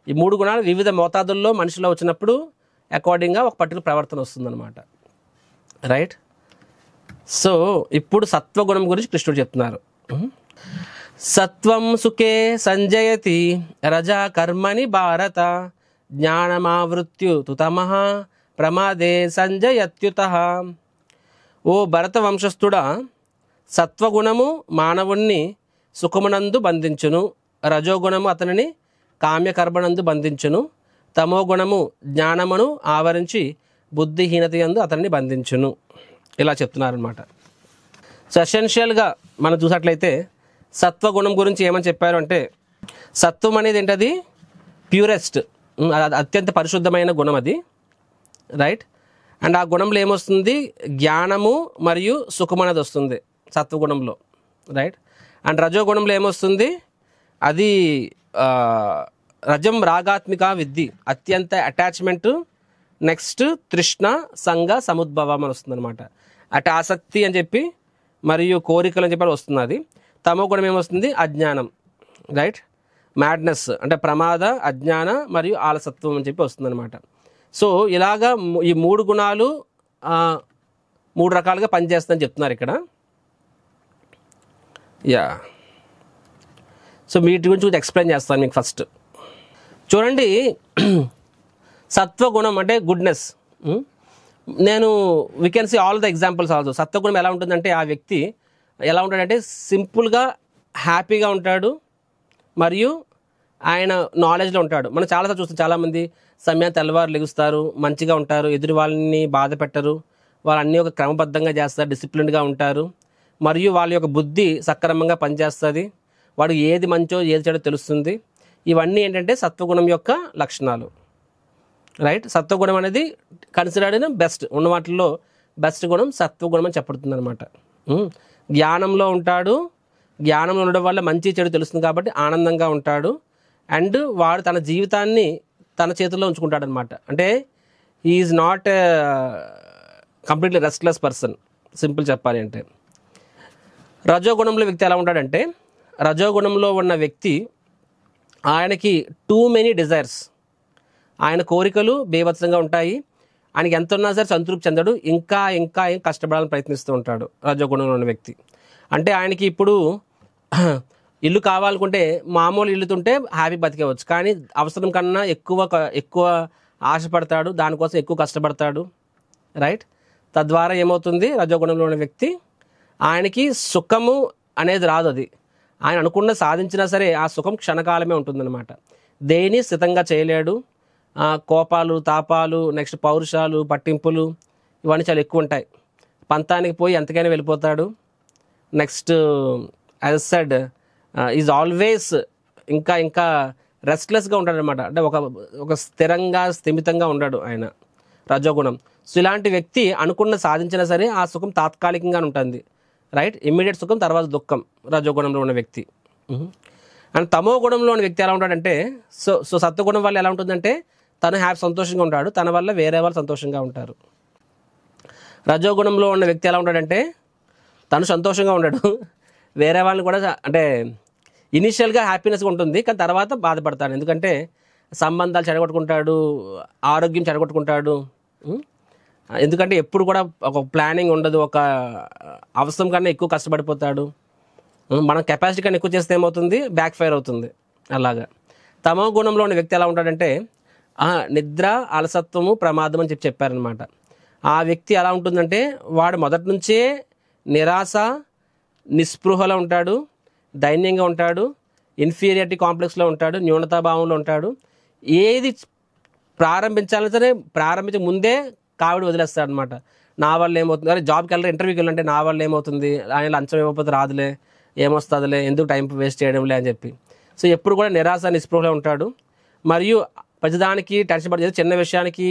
Speaker 1: ఈ 3 గుణాలు వివిధ మోతాదుల్లో మనిషిలో వచ్చినప్పుడు అకార్డింగ్గా ఒక పర్టికులర్ ప్రవర్తన వస్తుందన్నమాట, రైట్. సో ఇప్పుడు సత్వగుణం గురించి కృష్ణుడు చెప్తున్నారు. సత్వం సుఖే సంజయతి రజా కర్మని భారత జ్ఞానమావృత్యు తుతమః ప్రమాదే సంజయత్యుతః. ఓ భరత వంశస్థుడా, సత్వగుణము మానవుణ్ణి సుఖమునందు బంధించును, రజోగుణము అతనిని కామ్యకర్మనందు బంధించును, తమోగుణము జ్ఞానమును ఆవరించి బుద్ధిహీనతయందు అతనిని బంధించును. ఇలా చెప్తున్నారనమాట. సో ఎసెన్షియల్గా మనం చూసినట్లయితే సత్వగుణం గురించి ఏమని చెప్పారు అంటే, సత్వం అనేది ఏంటది, ప్యూరెస్ట్, అత్యంత పరిశుద్ధమైన గుణం అది, రైట్. అండ్ ఆ గుణంలో ఏమొస్తుంది, జ్ఞానము మరియు సుఖం అనేది వస్తుంది సత్వగుణంలో, రైట్. అండ్ రజోగుణంలో ఏమొస్తుంది, అది రజం రాగాత్మిక విద్ధి, అత్యంత అటాచ్మెంట్, నెక్స్ట్ తృష్ణ, సంగ, సముద్భవం అని వస్తుంది అనమాట. అంటే ఆసక్తి అని చెప్పి మరియు కోరికలు అని చెప్పి వస్తుంది. అది తమో గుణం ఏమొస్తుంది, అజ్ఞానం, రైట్, మ్యాడ్నెస్ అంటే ప్రమాద, అజ్ఞాన మరియు ఆలసత్వం అని చెప్పి వస్తుంది అనమాట. సో ఇలాగా ఈ 3 గుణాలు 3 రకాలుగా పనిచేస్తుందని చెప్తున్నారు ఇక్కడ. యా, సో వీటి గురించి ఎక్స్ప్లెయిన్ చేస్తాను మీకు. ఫస్ట్ చూడండి, సత్వగుణం అంటే గుడ్నెస్. నేను we can see all the examples also. సత్వగుణం ఎలా ఉంటుందంటే ఆ వ్యక్తి ఎలా ఉంటాడంటే సింపుల్గా హ్యాపీగా ఉంటాడు మరియు ఆయన నాలెడ్జ్లో ఉంటాడు. మనం చాలాసార్లు చూస్తాం, చాలామంది సమయాన్ని తెల్లవారు లెగుస్తారు, మంచిగా ఉంటారు, ఎదురు వాళ్ళని బాధ పెట్టరు, వాళ్ళు అన్నీ ఒక క్రమబద్ధంగా చేస్తారు, డిసిప్లిన్డ్గా ఉంటారు, మరియు వాళ్ళ యొక్క బుద్ధి సక్రమంగా పనిచేస్తుంది, వాడు ఏది మంచో ఏది చెడో తెలుస్తుంది. ఇవన్నీ ఏంటంటే సత్వగుణం యొక్క లక్షణాలు, రైట్. సత్వగుణం అనేది కన్సిడర్డ్ బెస్ట్, ఉన్న వాటిల్లో బెస్ట్ గుణం సత్వగుణం అని చెప్పబడుతుంది అనమాట. జ్ఞానంలో ఉంటాడు, జ్ఞానంలో ఉండడం వల్ల మంచి చెడు తెలుస్తుంది కాబట్టి ఆనందంగా ఉంటాడు. అండ్ వాడు తన జీవితాన్ని తన చేతుల్లో ఉంచుకుంటాడు అనమాట. అంటే he is not completely restless person, simple చెప్పాలి అంటే. రజోగుణంలో వ్యక్తి ఎలా ఉంటాడంటే, రజోగుణంలో ఉన్న వ్యక్తి ఆయనకి టూ మెనీ డిజైర్స్, ఆయన కోరికలు బీభత్సంగా ఉంటాయి, ఆయనకి ఎంత ఉన్నా సరే సంతృప్తి చెందడు, ఇంకా ఇంకా ఏం కష్టపడాలని ప్రయత్నిస్తూ ఉంటాడు రజోగుణంలో ఉన్న వ్యక్తి. అంటే ఆయనకి ఇప్పుడు ఇల్లు కావాలనుకుంటే మామూలు ఇల్లుతుంటే హ్యాపీ బతికేవచ్చు, కానీ అవసరం కన్నా ఎక్కువ ఆశపడతాడు, దానికోసం ఎక్కువ కష్టపడతాడు, రైట్. తద్వారా ఏమవుతుంది, రజోగుణంలో ఉన్న వ్యక్తి ఆయనకి సుఖము అనేది రాదు. అది ఆయన అనుకున్న సాధించినా సరే ఆ సుఖం క్షణకాలమే ఉంటుందన్నమాట. దేని స్థితంగా చేయలేడు. కోపాలు, తాపాలు, నెక్స్ట్ పౌరుషాలు, పట్టింపులు ఇవన్నీ చాలా ఎక్కువ ఉంటాయి. పంతానికి పోయి ఎంతకైనా వెళ్ళిపోతాడు. Next as said is always ఇంకా రెస్ట్లెస్గా ఉంటాడు అనమాట. అంటే ఒక స్థిరంగా స్థిమితంగా ఉన్నాడు ఆయన, రజోగుణం. సో ఇలాంటి వ్యక్తి అనుకున్న సాధించినా సరే ఆ సుఖం తాత్కాలికంగా ఉంటుంది, రైట్. ఇమ్మీడియట్ సుఖం, తర్వాత దుఃఖం రజోగుణంలో ఉన్న వ్యక్తి. అండ్ తమో గుణంలో ఉన్న వ్యక్తి ఎలా ఉంటాడంటే, సో సత్వగుణం వల్ల ఎలా ఉంటుందంటే తను సంతోషంగా ఉంటాడు, తన వల్ల వేరే వాళ్ళు సంతోషంగా ఉంటారు. రజోగుణంలో ఉన్న వ్యక్తి ఎలా ఉంటాడంటే తను సంతోషంగా ఉండడు, వేరే వాళ్ళని కూడా అంటే ఇనీషియల్గా హ్యాపీనెస్గా ఉంటుంది, కానీ తర్వాత బాధపడతాడు. ఎందుకంటే సంబంధాలు చెడగొట్టుకుంటాడు, ఆరోగ్యం చెడగొట్టుకుంటాడు. ఎందుకంటే ఎప్పుడు కూడా ఒక ప్లానింగ్ ఉండదు, ఒక అవసరం కన్నా ఎక్కువ కష్టపడిపోతాడు. మనం కెపాసిటీ కన్నా ఎక్కువ చేస్తే ఏమవుతుంది, బ్యాక్ ఫైర్ అవుతుంది. అలాగా తమో గుణంలో ఉన్న వ్యక్తి ఎలా ఉంటాడంటే నిద్ర, అలసత్వము, ప్రమాదం అని చెప్పారనమాట. ఆ వ్యక్తి ఎలా ఉంటుందంటే వాడు మొదటి నుంచే నిరాశ, నిస్పృహలో ఉంటాడు, దైన్యంగా ఉంటాడు, ఇన్ఫీరియారిటీ కాంప్లెక్స్లో ఉంటాడు, న్యూనతాభావంలో ఉంటాడు. ఏది ప్రారంభించాలని సరే ప్రారంభించే ముందే కావిడి వదిలేస్తాడు అనమాట. నా వల్ల ఏమవుతుంది, అరే జాబ్కి వెళ్ళారు, ఇంటర్వ్యూకి వెళ్ళంటే నా వల్ల ఏమవుతుంది, ఆయన లంచం ఇవ్వకపోతే రాదులే, ఏమొస్తుందిలే, ఎందుకు టైం వేస్ట్ చేయడంలే అని చెప్పి. సో ఎప్పుడు కూడా నిరాశ, నిస్పృహలో ఉంటాడు. మరియు ప్రతిదానికి టెన్షన్ పడి చిన్న విషయానికి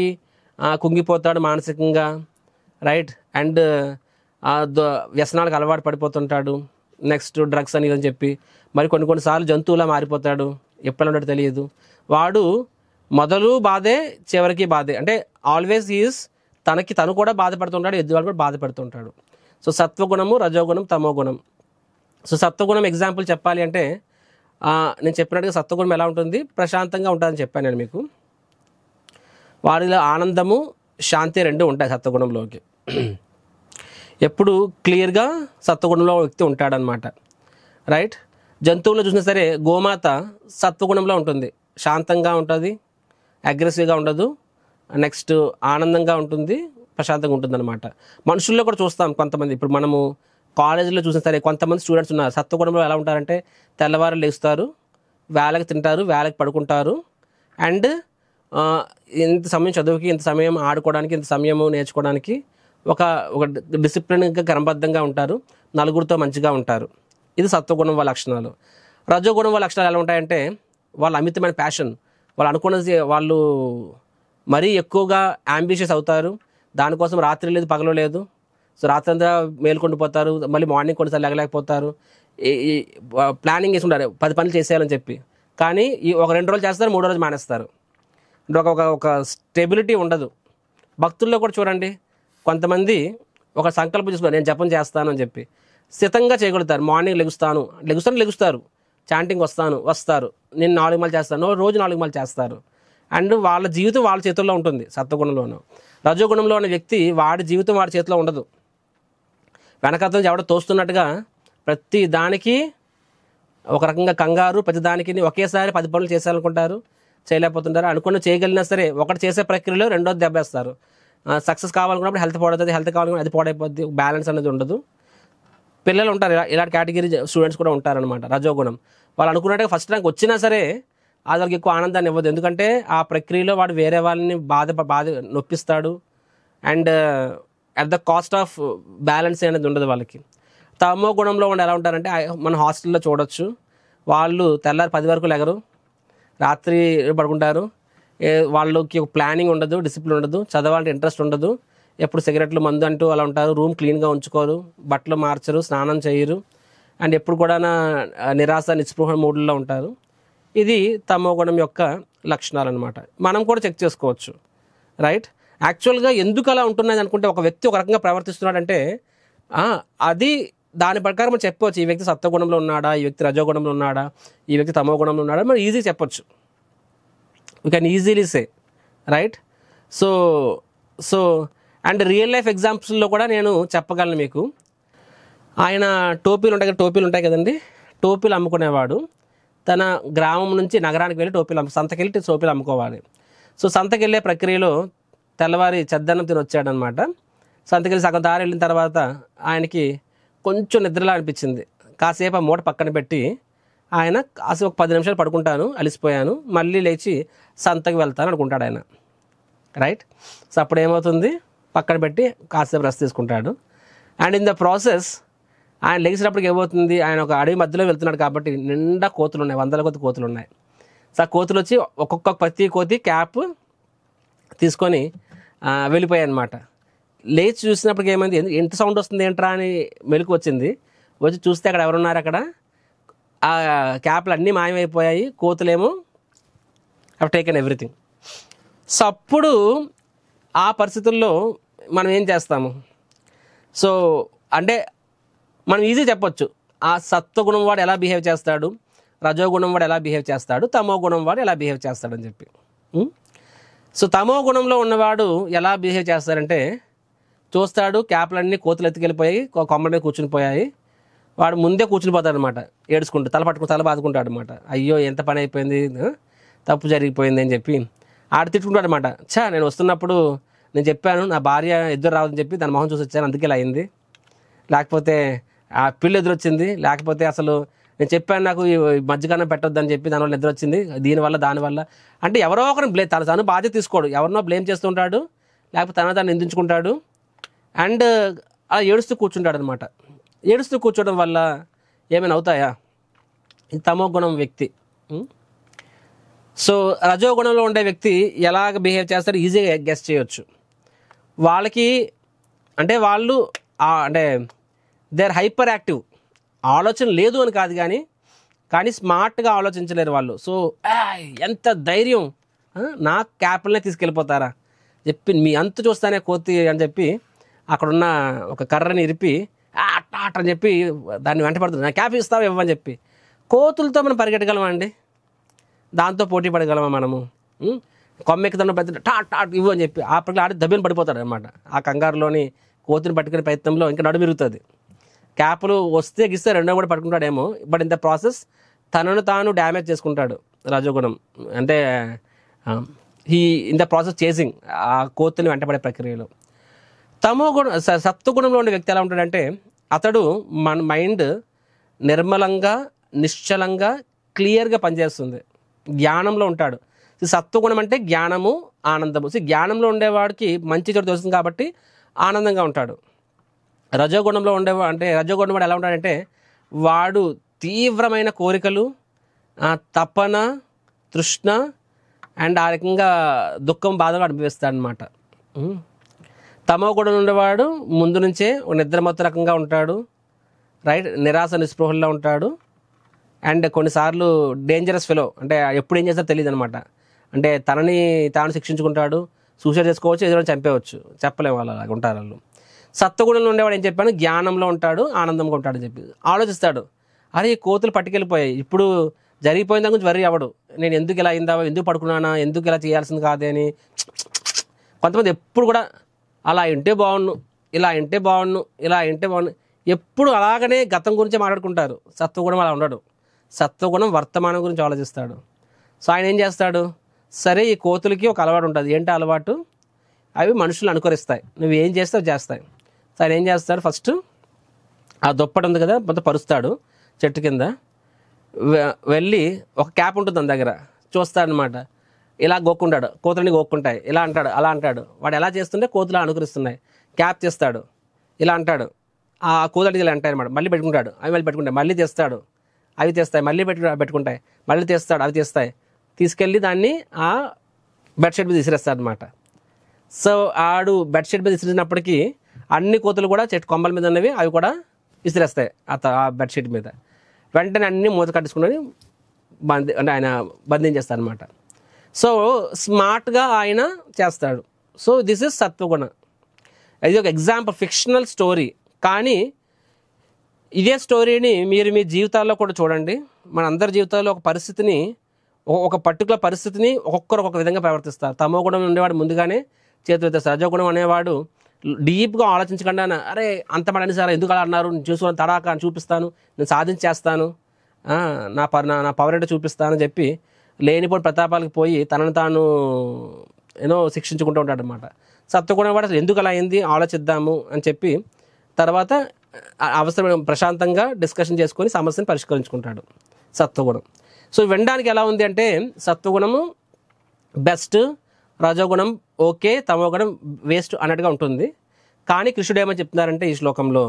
Speaker 1: కుంగిపోతాడు మానసికంగా, రైట్. అండ్ వ్యసనాలకు అలవాటు పడిపోతుంటాడు. నెక్స్ట్ డ్రగ్స్ అని ఇదని చెప్పి మరి కొన్నిసార్లు జంతువులా మారిపోతాడు, ఎప్పుడు ఉంటాడో తెలియదు. వాడు మొదలు బాధే, చివరికి బాధే. అంటే ఆల్వేస్ ఈజ్ తను కూడా బాధపడుతుంటాడు, ఎదురువాడు కూడా బాధపడుతుంటాడు. సో సత్వగుణము, రజోగుణం, తమో గుణం. సో సత్వగుణం ఎగ్జాంపుల్ చెప్పాలి అంటే నేను చెప్పినట్టుగా సత్వగుణం ఎలా ఉంటుంది, ప్రశాంతంగా ఉంటుందని చెప్పాను నేను మీకు. వారిలో ఆనందము, శాంతి రెండు ఉంటాయి సత్వగుణంలోకి. ఎప్పుడు క్లియర్గా సత్వగుణంలో వ్యక్తి ఉంటాడనమాట, రైట్. జంతువుల్లో చూసినా సరే గోమాత సత్వగుణంలో ఉంటుంది, శాంతంగా ఉంటుంది, అగ్రెసివ్గా ఉండదు, నెక్స్ట్ ఆనందంగా ఉంటుంది, ప్రశాంతంగా ఉంటుంది అనమాట. మనుషుల్లో కూడా చూస్తాం కొంతమంది. ఇప్పుడు మనము కాలేజీలో చూసినా సరే కొంతమంది స్టూడెంట్స్ ఉన్నారు సత్వగుణంలో ఎలా ఉంటారంటే తెల్లవారు లేస్తారు, వేళకి తింటారు, వేళకి పడుకుంటారు, అండ్ ఇంత సమయం చదువుకి, ఇంత సమయం ఆడుకోవడానికి, ఇంత సమయం నేర్చుకోవడానికి ఒక డిసిప్లిన్గా క్రమబద్ధంగా ఉంటారు, నలుగురితో మంచిగా ఉంటారు. ఇది సత్వగుణం వాళ్ళ లక్షణాలు. రజోగుణం వాళ్ళ లక్షణాలు ఎలా ఉంటాయంటే వాళ్ళ అమితమైన ప్యాషన్, వాళ్ళు అనుకున్నది వాళ్ళు మరీ ఎక్కువగా అంబిషియస్ అవుతారు, దానికోసం రాత్రి లేదు పగలు లేదు. సో రాత్రి అంతా మేల్కొండిపోతారు, మళ్ళీ మార్నింగ్ కొన్నిసార్లు లేగలేకపోతారు. ఈ ప్లానింగ్ చేసుకుంటారు 10 పనులు చేసేయాలని చెప్పి, కానీ ఒక 2 రోజులు చేస్తారు, 3వ రోజు మానేస్తారు. అంటే ఒక స్టెబిలిటీ ఉండదు. భక్తుల్లో కూడా చూడండి, కొంతమంది ఒక సంకల్పం చేసుకున్నారు నేను జపం చేస్తాను అని చెప్పి స్థితంగా చేయగలుగుతారు. మార్నింగ్ లెగుస్తారు, చాంటింగ్ వస్తారు, నేను 4 మాలు చేస్తాను, రోజు 4 మాలు చేస్తారు. అండ్ వాళ్ళ జీవితం వాళ్ళ చేతుల్లో ఉంటుంది సత్వగుణంలోనూ. రజోగుణంలో ఉన్న వ్యక్తి వాడి జీవితం వాడి చేతిలో ఉండదు, వెనకతను ఎవడో తోస్తున్నట్టుగా ప్రతి దానికి ఒక రకంగా కంగారు, ప్రతి దానికి ఒకేసారి 10 పనులు చేసేయాలనుకుంటారు, చేయలేకపోతుంటారు. అనుకున్న చేయగలిగినా సరే ఒకటి చేసే ప్రక్రియలో రెండోది దెబ్బేస్తారు. సక్సెస్ కావాలనుకున్నప్పుడు హెల్త్ పాడవుతుంది, హెల్త్ కావాలనుకున్నప్పుడు అది పాడైపోద్ది, బ్యాలెన్స్ అనేది ఉండదు. పిల్లలు ఉంటారు, ఇలాంటి కేటగిరీ స్టూడెంట్స్ కూడా ఉంటారనమాట. రజోగుణం వాళ్ళు అనుకున్నట్టుగా ఫస్ట్ ర్యాంక్ వచ్చినా సరే అది వాళ్ళకి ఎక్కువ ఆనందాన్ని ఇవ్వదు, ఎందుకంటే ఆ ప్రక్రియలో వాడు వేరే వాళ్ళని బాధ నొప్పిస్తాడు, and at the cost of balance అనేది ఉండదు వాళ్ళకి. తమో గుణంలో ఉండి ఎలా ఉంటారంటే మన హాస్టల్లో చూడొచ్చు, వాళ్ళు తెల్లారి 10 వరకు లెగరు, రాత్రి పడుకుంటారు. వాళ్ళకి ఒక ప్లానింగ్ ఉండదు, డిసిప్లిన్ ఉండదు, చదవాలంటే ఇంట్రెస్ట్ ఉండదు, ఎప్పుడు సిగరెట్లు, మందు అంటూ అలా ఉంటారు, రూమ్ క్లీన్గా ఉంచుకోరు, బట్టలు మార్చరు, స్నానం చేయరు, అండ్ ఎప్పుడు కూడా నిరాశ, నిస్పృహ మూడుల్లో ఉంటారు. ఇది తమో గుణం యొక్క లక్షణాలు అనమాట. మనం కూడా చెక్ చేసుకోవచ్చు, రైట్. యాక్చువల్గా ఎందుకు అలా ఉంటున్నది అనుకుంటే ఒక వ్యక్తి ఒక రకంగా ప్రవర్తిస్తున్నాడంటే అది దాని ప్రకారం మనం చెప్పవచ్చు, ఈ వ్యక్తి సత్వగుణంలో ఉన్నాడా, ఈ వ్యక్తి రజోగుణంలో ఉన్నాడా, ఈ వ్యక్తి తమో గుణంలో ఉన్నాడా, మనం ఈజీ చెప్పొచ్చు. We can easily say, right. So and real life ఎగ్జాంపుల్స్లో కూడా నేను చెప్పగలను మీకు. ఆయన టోపీలు ఉంటాయి కదండి, టోపీలు అమ్ముకునేవాడు. తన గ్రామం నుంచి నగరానికి వెళ్ళి సంతకెళ్ళి టోపీలు అమ్ముకోవాలి. సో సంతకి వెళ్ళే ప్రక్రియలో తెల్లవారి చెద్దన్నం తిని వచ్చాడనమాట. సంతకెళ్ళి సగం దారి వెళ్ళిన తర్వాత ఆయనకి కొంచెం నిద్రలా అనిపించింది. కాసేపు ఆ మూట పక్కన పెట్టి ఆయన కాసేపు ఒక 10 నిమిషాలు పడుకుంటాను, అలిసిపోయాను, మళ్ళీ లేచి సంతకి వెళ్తాను అనుకుంటాడు ఆయన. రైట్. సో అప్పుడు ఏమవుతుంది, పక్కన పెట్టి కాసేపు రెస్ట్ తీసుకుంటాడు. అండ్ ఇన్ ద ప్రాసెస్ ఆయన లేచినప్పటికి ఏమవుతుంది, ఆయన ఒక అడవి మధ్యలో వెళ్తున్నాడు కాబట్టి నిండా కోతులు ఉన్నాయి, వందల కొద్ది కోతులు ఉన్నాయి. సో ఆ కోతులు వచ్చి ప్రతి కోతి క్యాప్ తీసుకొని వెళ్ళిపోయాయి అనమాట. లేచి చూసినప్పటికి ఏమైంది, ఎంత సౌండ్ వస్తుంది ఏంట్రా అని మెలకు వచ్చింది. వచ్చి చూస్తే అక్కడ ఎవరున్నారు, అక్కడ ఆ క్యాప్లు అన్నీ మాయమైపోయాయి, కోతులేమో హ్యావ్ టేకెన్ ఎవ్రీథింగ్. సో అప్పుడు ఆ పరిస్థితుల్లో మనం ఏం చేస్తాము? సో అంటే మనం ఈజీ చెప్పొచ్చు, ఆ సత్వగుణం వాడు ఎలా బిహేవ్ చేస్తాడు, రజోగుణం వాడు ఎలా బిహేవ్ చేస్తాడు, తమో గుణం వాడు ఎలా బిహేవ్ చేస్తాడని చెప్పి. సో తమో గుణంలో ఉన్నవాడు ఎలా బిహేవ్ చేస్తాడంటే, చూస్తాడు క్యాప్లన్నీ కోతులు ఎత్తుకెళ్ళిపోయాయి, కొమ్మల మీద కూర్చుని పోయాయి, వాడు ముందే కూర్చుని పోతాడు అనమాట, ఏడుచుకుంటూ తల బాదుకుంటాడు అనమాట. అయ్యో ఎంత పని అయిపోయింది, తప్పు జరిగిపోయింది అని చెప్పి ఆడు తిట్టుకుంటాడు అనమాట. నేను వస్తున్నప్పుడు నేను చెప్పాను నా భార్య ఎదురు రావద్దని చెప్పి దాని మొహం చూసి వచ్చాను, అందుకే ఇలా అయింది, లేకపోతే ఆ పిల్లి ఎదురొచ్చింది, లేకపోతే అసలు నేను చెప్పాను నాకు ఈ మధ్యకాలం పెట్టొద్దని చెప్పి దానివల్ల నిద్ర వచ్చింది, దానివల్ల అంటే ఎవరో ఒకరిని తను బాధ్యత తీసుకోడు, ఎవరినో బ్లేమ్ చేస్తుంటాడు, లేకపోతే తను నిందించుకుంటాడు. అండ్ అలా ఏడుస్తూ కూర్చుంటాడు అనమాట. ఏడుస్తూ కూర్చోవడం వల్ల ఏమైనా అవుతాయా? ఇది తమో గుణం వ్యక్తి. సో రజోగుణంలో ఉండే వ్యక్తి ఎలాగ బిహేవ్ చేస్తారో ఈజీగా గెస్ చేయొచ్చు. వాళ్ళకి అంటే వాళ్ళు అంటే దే ఆర్ హైపర్ యాక్టివ్, ఆలోచన లేదు అని కాదు కానీ స్మార్ట్గా ఆలోచించలేరు వాళ్ళు. సో ఎంత ధైర్యం, నా క్యాపిల్నే తీసుకెళ్ళిపోతారా చెప్పి మీ అంత చూస్తానే కోతి అని చెప్పి అక్కడున్న ఒక కర్రని ఇరిపి అట్ట అని చెప్పి దాన్ని వెంట పడుతుంది, నా క్యాప్ ఇస్తావా ఇవ్వని చెప్పి. కోతులతో మనం పరిగెట్టగలమా అండి? దాంతో పోటీ పడగలమా మనము? కొమ్మెక్కుతున్న పెద్ద టాట్ ఇవ్వు అని చెప్పి అప్పటికి ఆడి దెబ్బని పడిపోతాడు అనమాట. ఆ కంగారులోని కోతిని పట్టుకునే ప్రయత్నంలో ఇంకా నడుమిరుగుతుంది. క్యాపులు వస్తే గిస్తే రెండో కూడా పట్టుకుంటాడేమో, బట్ ఇన్ ద ప్రాసెస్ తనను తాను డ్యామేజ్ చేసుకుంటాడు రజోగుణం. అంటే ఇన్ ద ప్రాసెస్ చేసింగ్ ఆ కోతిని వెంటబడే ప్రక్రియలో. సత్వగుణంలో ఉండే వ్యక్తి ఎలా ఉంటాడంటే, అతడు మన మైండ్ నిర్మలంగా నిశ్చలంగా క్లియర్గా పనిచేస్తుంది, జ్ఞానంలో ఉంటాడు. సత్వగుణం అంటే జ్ఞానము ఆనందము. జ్ఞానంలో ఉండేవాడికి మంచి చెడు తెలుస్తుంది కాబట్టి ఆనందంగా ఉంటాడు. రజోగుణంలో రజోగుణం వాడు ఎలా ఉంటాడంటే, వాడు తీవ్రమైన కోరికలు, తపన, తృష్ణ అండ్ ఆ రకంగా దుఃఖం బాధగా అనుభవిస్తాడు అనమాట. తమో గుణం ఉండేవాడు ముందు నుంచే నిద్రమత్తు రకంగా ఉంటాడు, రైట్, నిరాశ నిస్పృహల్లో ఉంటాడు. అండ్ కొన్నిసార్లు డేంజరస్ ఫెలో, అంటే ఎప్పుడు ఏం చేస్తారో తెలియదు అనమాట. అంటే తనని తాను శిక్షించుకుంటాడు, సూసైడ్ చేసుకోవచ్చు, ఏదో చంపేవచ్చు, చెప్పలేము, వాళ్ళు అలాగ ఉంటారు వాళ్ళు. సత్వగుణంలో ఉండేవాడు ఏం చెప్పాను, జ్ఞానంలో ఉంటాడు, ఆనందంగా ఉంటాడు అని చెప్పి ఆలోచిస్తాడు. అరే ఈ కోతులు పట్టుకెళ్ళిపోయాయి, ఇప్పుడు జరిగిపోయిన దాని గురించి వరి అవ్వడు, నేను ఎందుకు ఇలా అయిందా, ఎందుకు పడుకున్నానా, ఎందుకు ఇలా చేయాల్సింది కాదే అని. కొంతమంది ఎప్పుడు కూడా అలా ఇంటే బాగుండు, ఇలా ఇంటే బాగుండు, ఇలా ఇంటే బాగుండు, ఎప్పుడు అలాగనే గతం గురించే మాట్లాడుకుంటారు. సత్వగుణం అలా ఉండడు. సత్వగుణం వర్తమానం గురించి ఆలోచిస్తాడు. సో ఆయన ఏం చేస్తాడు, సరే ఈ కోతులకి ఒక అలవాటు ఉంటుంది, ఏంటి అలవాటు, అవి మనుషులు అనుకరిస్తాయి, నువ్వు ఏం చేస్తావు చేస్తాయి. సో ఆయన ఏం చేస్తాడు, ఫస్ట్ ఆ దుప్పటి ఉంది కదా మొత్తం పరుస్తాడు చెట్టు కింద, వెళ్ళి ఒక క్యాప్ ఉంటుంది దాని దగ్గర, చూస్తాడనమాట. ఇలా గోక్కుంటాడు, కోతులని గోక్కుంటాయి, ఇలా అంటాడు, అలా అంటాడు. వాడు ఎలా చేస్తుంటే కోతులు అనుకరిస్తున్నాయి. క్యాప్ తీస్తాడు, ఇలా అంటాడు, ఆ కోతులు ఇలా అంటాయి అనమాట. మళ్ళీ పెట్టుకుంటాడు, అవి మళ్ళీ పెట్టుకుంటాయి, మళ్ళీ తెస్తాడు, అవి తెస్తాయి, మళ్ళీ పెట్టుకుంటాయి, మళ్ళీ తెస్తాడు, అవి తెస్తాయి. తీసుకెళ్ళి దాన్ని ఆ బెడ్షీట్ మీద విసిరేస్తాడు అనమాట. సో ఆడు బెడ్షీట్ మీద విసిరినప్పటికీ అన్ని కోతులు కూడా చెట్టు కొమ్మల మీద ఉన్నవి అవి కూడా విసిరేస్తాయి ఆ బెడ్షీట్ మీద. వెంటనే అన్ని మూత కట్టించుకుని అంటే ఆయన బంధించేస్తాడు అనమాట. సో స్మార్ట్గా ఆయన చేస్తాడు. సో దిస్ ఇస్ సత్వగుణ. ఇది ఒక ఎగ్జాంపుల్, ఫిక్షనల్ స్టోరీ. కానీ ఇదే స్టోరీని మీరు మీ జీవితాల్లో కూడా చూడండి. మన అందరి జీవితాల్లో ఒక పరిస్థితిని, ఒక పర్టికులర్ పరిస్థితిని ఒక్కొక్కరు ఒక విధంగా ప్రవర్తిస్తారు. తమో గుణం ఉండేవాడు ముందుగానే చేతులు ఎత్తేస్తారు. రజోగుణం అనేవాడు డీప్గా ఆలోచించకుండా అరే అంత పడని సార్ ఎందుకు అలా అన్నారు, నేను చూసుకొని తడాక అని చూపిస్తాను, నేను సాధించేస్తాను, నా పవర్ ఏంటో చూపిస్తాను అని చెప్పి లేనిపోయిన ప్రతాపాలకు పోయి తనను తాను శిక్షించుకుంటూ ఉంటాడు అనమాట. సత్వగుణం వాడు అసలు ఎందుకు అలా అయింది ఆలోచిద్దాము అని చెప్పి తర్వాత అవసరమైన ప్రశాంతంగా డిస్కషన్ చేసుకొని సమస్యను పరిష్కరించుకుంటాడు సత్వగుణం. సో వినడానికి ఎలా ఉంది అంటే సత్వగుణము బెస్ట్, రజోగుణం ఓకే, తమోగుణం వేస్ట్ అన్నట్టుగా ఉంటుంది. కానీ కృష్ణుడు ఏమని చెప్తున్నారంటే ఈ శ్లోకంలో,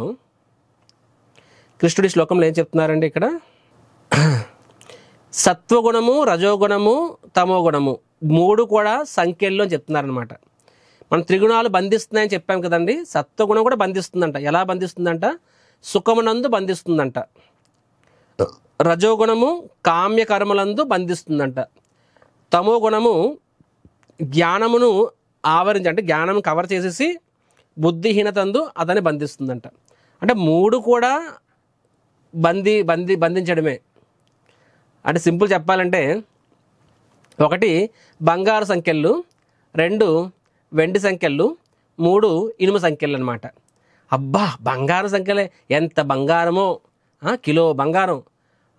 Speaker 1: ఏం చెప్తున్నారంటే ఇక్కడ సత్వగుణము, రజోగుణము, తమోగుణము 3 కూడా సంఖ్యల్లో చెప్తున్నారనమాట. మనం త్రిగుణాలు బంధిస్తున్నాయని చెప్పాం కదండి. సత్వగుణం కూడా బంధిస్తుందంట. ఎలా బంధిస్తుందంట? సుఖమునందు బంధిస్తుందంట. రజోగుణము కామ్యకర్మలందు బంధిస్తుందంట. తమోగుణము జ్ఞానమును అంటే జ్ఞానం కవర్ చేసేసి బుద్ధిహీనతందు అతన్ని బంధిస్తుందంట. అంటే 3 కూడా బంధించడమే. అంటే సింపుల్ చెప్పాలంటే 1 బంగారు సంఖ్యలు, 2 వెండి సంఖ్యలు, 3 ఇనుము సంఖ్యలు అనమాట. అబ్బా బంగారు సంఖ్యలే, ఎంత బంగారమో, కిలో బంగారం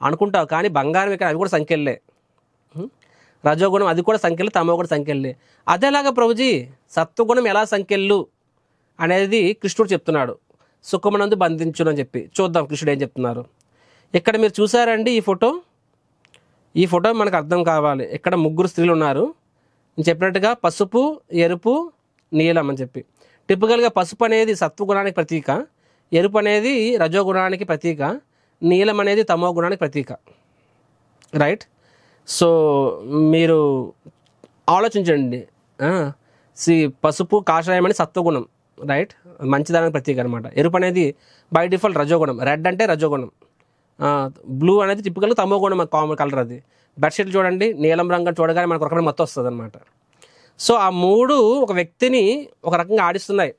Speaker 1: అనుకుంటావు, కానీ బంగారం ఇక్కడ అవి కూడా సంఖ్యలే. రజోగుణం అది కూడా సంఖ్యలు, తమో కూడా సంఖ్యలే. అదేలాగా ప్రభుజీ సత్వగుణం ఎలా సంఖ్యలు అనేది కృష్ణుడు చెప్తున్నాడు. సుఖమునందు బంధించును అని చెప్పి చూద్దాం కృష్ణుడు ఏం చెప్తున్నారు. ఇక్కడ మీరు చూసారండి ఈ ఫోటో మనకు అర్థం కావాలి. ఇక్కడ 3 స్త్రీలు ఉన్నారు. నేను చెప్పినట్టుగా పసుపు, ఎరుపు, నీలం అని చెప్పి. టిపికల్గా పసుపు అనేది సత్వగుణానికి ప్రతీక, ఎరుపు అనేది రజోగుణానికి ప్రతీక, నీలం అనేది తమో గుణానికి ప్రతీక. రైట్. సో మీరు ఆలోచించండి. పసుపు కాషాయం అని సత్వగుణం, రైట్, మంచిదానికి ప్రతీక అనమాట. ఎరుపు అనేది బై డిఫాల్ట్ రజోగుణం, రెడ్ అంటే రజోగుణం, బ్లూ అనేది టిపికల్గా తమో గుణం, కామన్ కలర్ అది. బెడ్షీట్లు చూడండి, నీలం రంగు చూడగానే మనకు ఒక రకమైన మొత్తం వస్తుంది అనమాట. సో ఆ 3 ఒక వ్యక్తిని ఒక రకంగా ఆడిస్తున్నాయి.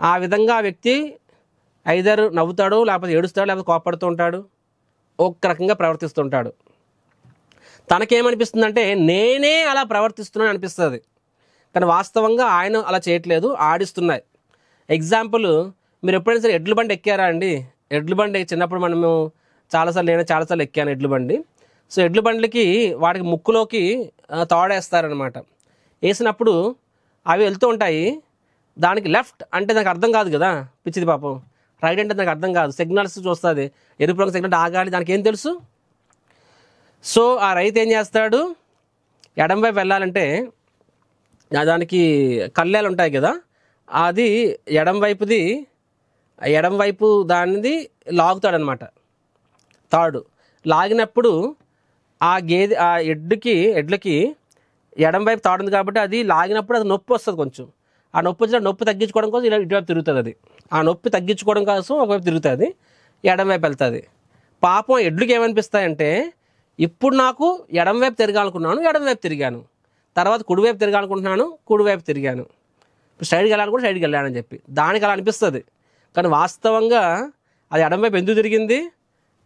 Speaker 1: ఆ విధంగా ఆ వ్యక్తి ఐదర్ నవ్వుతాడు, లేకపోతే ఏడుస్తాడు, లేకపోతే కోపడుతూ ఉంటాడు, ఒక రకంగా ప్రవర్తిస్తుంటాడు. తనకేమనిపిస్తుందంటే నేనే అలా ప్రవర్తిస్తున్నాను అనిపిస్తుంది, కానీ వాస్తవంగా ఆయన అలా చేయట్లేదు, ఆడిస్తున్నాయి. ఎగ్జాంపుల్, మీరు ఎప్పుడైనా సరే ఎడ్ల బండి ఎక్కారా అండి? ఎడ్ల బండి చిన్నప్పుడు నేను చాలాసార్లు ఎక్కాను ఎడ్ల బండి. సో ఎడ్ల బండ్లకి వాటికి ముక్కులోకి తాడేస్తారనమాట. వేసినప్పుడు అవి వెళ్తూ ఉంటాయి. దానికి లెఫ్ట్ అంటే నాకు అర్థం కాదు కదా, పిచ్చిది పాపం. రైట్ అంటే నాకు అర్థం కాదు, సిగ్నల్స్ చూస్తుంది, ఎరుపు రంగు సిగ్నల్ ఆగాలి, దానికి ఏం తెలుసు. సో ఆ రైతు ఏం చేస్తాడు, ఎడం వైపు వెళ్ళాలంటే దానికి కళ్ళేలు ఉంటాయి కదా, అది ఎడం వైపు దానిది లాగుతాడనమాట. తాడు లాగినప్పుడు ఆ ఎడ్లకి ఎడం వైపు తాడుంది కాబట్టి అది లాగినప్పుడు అది నొప్పి వస్తుంది కొంచెం. ఆ నొప్పి వచ్చిన నొప్పి తగ్గించుకోవడం కోసం ఇలా ఇటువైపు తిరుగుతుంది. అది ఆ నొప్పి తగ్గించుకోవడం కోసం ఒకవైపు తిరుగుతుంది, ఎడం వైపు వెళ్తుంది. పాపం ఎడ్లకి ఏమనిపిస్తాయంటే, ఇప్పుడు నాకు ఎడం వైపు తిరగాలనుకున్నాను, ఎడం వైపు తిరిగాను, తర్వాత కుడివైపు తిరగాలనుకుంటున్నాను, కుడివైపు తిరిగాను, ఇప్పుడు సైడ్కి వెళ్ళాలని సైడ్కి వెళ్ళానని చెప్పి దానికి అలా అనిపిస్తుంది. కానీ వాస్తవంగా అది ఎడం వైపు ఎందుకు తిరిగింది,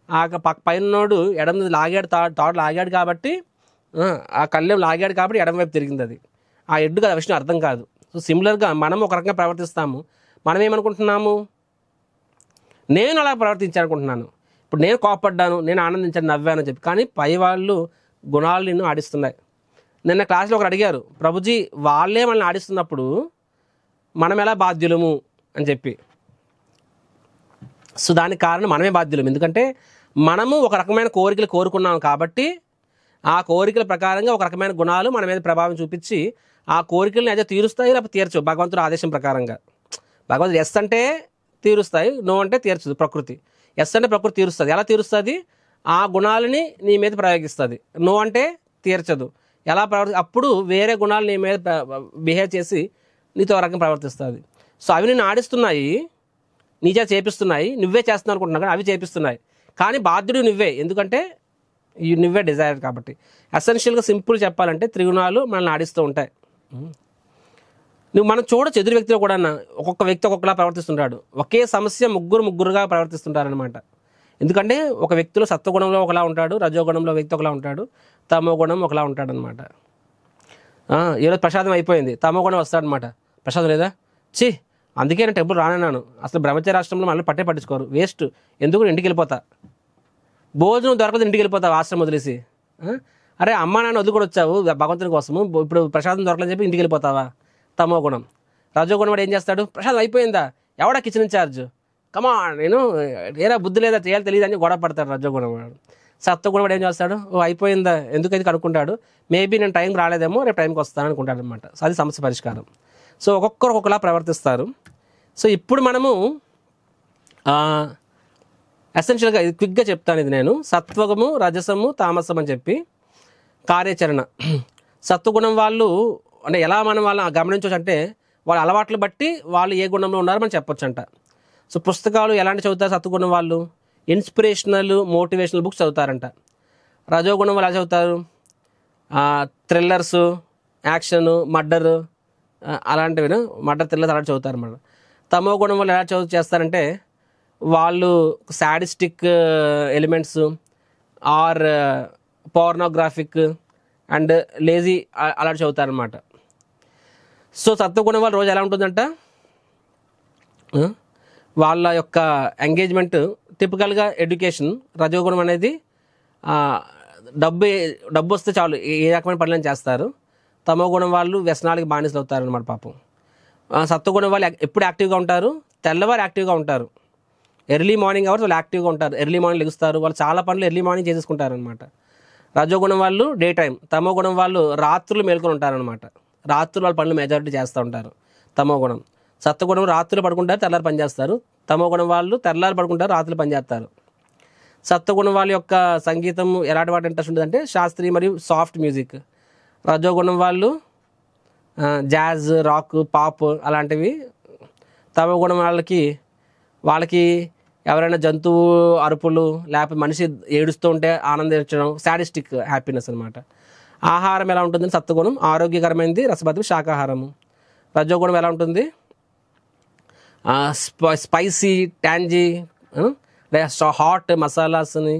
Speaker 1: ఆ పైనోడు ఎడం లాగాడు, తాడు లాగాడు కాబట్టి, ఆ కళ్ళెం లాగాడు కాబట్టి ఎడం వైపు తిరిగింది. అది ఆ ఎడ్డుకి ఆ విషయం అర్థం కాదు. సో సిమిలర్గా మనం ఒక రకంగా ప్రవర్తిస్తాము. మనం ఏమనుకుంటున్నాము, నేను అలా ప్రవర్తించాలనుకుంటున్నాను, ఇప్పుడు నేను కోపడ్డాను, నేను ఆనందించాను, నవ్వాను అని చెప్పి. కానీ పై వాళ్ళు గుణాలు నిన్ను ఆడిస్తున్నాయి. నిన్న క్లాస్లో ఒకరు అడిగారు, ప్రభుజీ వాళ్ళే మనల్ని ఆడిస్తున్నప్పుడు మనం ఎలా బాధ్యులము అని చెప్పి. సో దానికి కారణం మనమే బాధ్యులము. ఎందుకంటే మనము ఒక రకమైన కోరికలు కోరుకున్నాం కాబట్టి ఆ కోరికల ప్రకారంగా ఒక రకమైన గుణాలు మన మీద ప్రభావం చూపించి ఆ కోరికలను అయితే తీరుస్తాయి, లేకపోతే తీర్చవు భగవంతుడు ఆదేశం ప్రకారంగా. భగవంతుడు ఎస్ అంటే తీరుస్తాయి, నో అంటే తీర్చదు ప్రకృతి. ఎస్ అంటే ప్రకృతి తీరుస్తుంది. ఎలా తీరుస్తుంది, ఆ గుణాలని నీ మీద ప్రయోగిస్తుంది. నో అంటే తీర్చదు. ఎలా అప్పుడు వేరే గుణాలు నీ మీద బిహేవ్ చేసి నీతో ఒక రకంగా ప్రవర్తిస్తుంది. సో అవి నిన్ను ఆడిస్తున్నాయి, నీచే చేపిస్తున్నాయి, నువ్వే చేస్తున్నావు అనుకుంటున్నావు, కానీ అవి చేపిస్తున్నాయి. కానీ బాధ్యుడు నువ్వే, ఎందుకంటే నువ్వే డిజైర్ కాబట్టి. ఎసెన్షియల్గా సింపుల్ చెప్పాలంటే త్రిగుణాలు మనల్ని ఆడిస్తూ ఉంటాయి. మనం చూడొచ్చు ఎదురు వ్యక్తిలో కూడా, ఒక్కొక్క వ్యక్తి ఒక్కొక్కలా ప్రవర్తిస్తుంటాడు. ఒకే సమస్య ముగ్గురుగా ప్రవర్తిస్తుంటారనమాట. ఎందుకంటే ఒక వ్యక్తిలో సత్వగుణంలో ఒకలా ఉంటాడు, రజోగుణంలో వ్యక్తి ఒకలా ఉంటాడు, తమో గుణం ఒకలా ఉంటాడు అనమాట. ఈరోజు ప్రసాదం అయిపోయింది, తమో గుణం వస్తాడనమాట. ప్రసాదం లేదా, ఛీ అందుకే నేను టెంపుల్ రానన్నాను. అసలు బ్రహ్మచర్యాశ్రమంలో మళ్ళీ పట్టించుకోరు, వేస్ట్. ఎందుకు ఇంటికి వెళ్ళిపోతా, భోజనం దొరకదు, ఇంటికి వెళ్ళిపోతావు ఆశ్రమం వదిలేసి. అరే అమ్మా నాన్న వదిలి కూడా వచ్చావు భగవంతుని కోసము, ఇప్పుడు ప్రసాదం దొరకలని చెప్పి ఇంటికి వెళ్ళిపోతావా? తమో గుణం. రజోగుణం వాడు ఏం చేస్తాడు, ప్రసాదం అయిపోయిందా, ఎవడా కిచెన్ ఇన్ఛార్జ్, కమా నేను ఏరా బుద్ధి లేదా, చేయాలి తెలియదు అని గొడవ పడతాడు రజోగుణం వాడు. సత్వగుణం వాడు ఏం చేస్తాడు, ఓ అయిపోయిందా ఎందుకైతే కనుక్కుంటాడు, మేబీ నేను టైంకి రాలేదేమో రేపు టైంకి వస్తాను అనుకుంటాడు అనమాట. సో అది సమస్య పరిష్కారం. సో ఒక్కొక్కరు ఒక్కొక్కలా ప్రవర్తిస్తారు. సో ఇప్పుడు మనము ఎసెన్షియల్గా ఇది క్విక్గా చెప్తాను. ఇది నేను సత్వగుము, రజసము, తామసం అని చెప్పి కార్యాచరణ. సత్వగుణం వాళ్ళు అంటే ఎలా మనం వాళ్ళని గమనించవచ్చు అంటే వాళ్ళ అలవాట్లు బట్టి వాళ్ళు ఏ గుణంలో ఉన్నారో మనం చెప్పొచ్చు అంట. సో పుస్తకాలు ఎలాంటి చదువుతారు సత్వగుణం వాళ్ళు, ఇన్స్పిరేషనల్ మోటివేషనల్ బుక్స్ చదువుతారంట. రజోగుణం వాళ్ళు ఎలా చదువుతారు, థ్రిల్లర్స్, యాక్షన్, మర్డర్ అలాంటివి, మర్డర్ థ్రిల్లర్స్ అలాంటి చదువుతారు అన్నమాట. తమో గుణం వాళ్ళు ఎలా చేస్తారంటే వాళ్ళు sadistic elements or pornographic and lazy అలాంటి చదువుతారనమాట. సో సత్వగుణం వాళ్ళు రోజు ఎలా ఉంటుందంట, వాళ్ళ యొక్క ఎంగేజ్మెంట్ టిపికల్గా ఎడ్యుకేషన్. రజోగుణం అనేది డబ్బు వస్తే చాలు ఏ రకమైన పనులను చేస్తారు. తమో గుణం వాళ్ళు వ్యసనాలకి బానిసలు అవుతారు అనమాట పాపం. సత్వగుణం వాళ్ళు ఎప్పుడు యాక్టివ్గా ఉంటారు, తెల్లవారు యాక్టివ్గా ఉంటారు, ఎర్లీ మార్నింగ్ అవర్స్ వాళ్ళు యాక్టివ్గా ఉంటారు, ఎర్లీ మార్నింగ్ లెగుస్తారు, వాళ్ళు చాలా పనులు ఎర్లీ మార్నింగ్ చేసేసుకుంటారు అనమాట. రజోగుణం వాళ్ళు డే టైం, తమో గుణం వాళ్ళు రాత్రులు మేల్కొని ఉంటారనమాట, రాత్రులు వాళ్ళ పనులు మెజారిటీ చేస్తూ ఉంటారు తమో గుణం. సత్వగుణం రాత్రులు పడుకుంటారు, తెల్లారి పని చేస్తారు. తమో గుణం వాళ్ళు తెల్లారి పడుకుంటారు, రాత్రులు పని చేస్తారు. సత్వగుణం వాళ్ళ యొక్క సంగీతం ఎలాంటి వాటి ఇంట్రెస్ట్ ఉంటుందంటే శాస్త్రీయ మరియు సాఫ్ట్ మ్యూజిక్. రజోగుణం వాళ్ళు జాజ్, రాక్, పాప్ అలాంటివి. తమో గుణం వాళ్ళకి ఎవరైనా జంతువు అరుపులు లేకపోతే మనిషి ఏడుస్తూ ఉంటే ఆనందించడం, సాడిస్టిక్ హ్యాపీనెస్ అనమాట. ఆహారం ఎలా ఉంటుందని సత్వగుణం ఆరోగ్యకరమైనది, రసభద్రం శాకాహారము. రజోగుణం ఎలా ఉంటుంది, స్పైసీ, ట్యాంజీ, హాట్ మసాలాస్ని,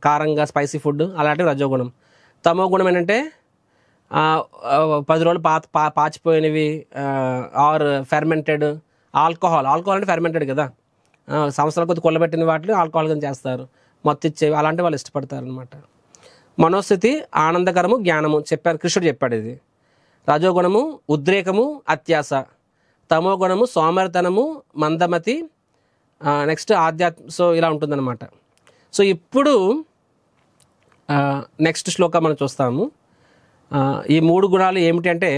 Speaker 1: కారంగా స్పైసీ ఫుడ్ అలాంటివి రజోగుణం. తమో గుణం ఏంటంటే 10 రోజులు పాచిపోయినవి ఆర్ ఫెర్మెంటెడ్ ఆల్కహాల్ అంటే ఫెర్మెంటెడ్ కదా, సంవత్సరాల కొద్ది కొల్లబెట్టిన వాటిని ఆల్కహాల్ కింద చేస్తారు, మత్తు ఇచ్చేవి అలాంటి వాళ్ళు ఇష్టపడతారు అనమాట. మనోస్థితి ఆనందకరము, జ్ఞానము చెప్పారు, కృష్ణుడు చెప్పాడు ఇది. రజోగుణము ఉద్రేకము, అత్యాస. తమో గుణము సోమరితనము, మందమతి, నెక్స్ట్ సో ఇలా ఉంటుందన్నమాట. సో ఇప్పుడు నెక్స్ట్ శ్లోకం మనం చూస్తాము. ఈ 3 గుణాలు ఏమిటి అంటే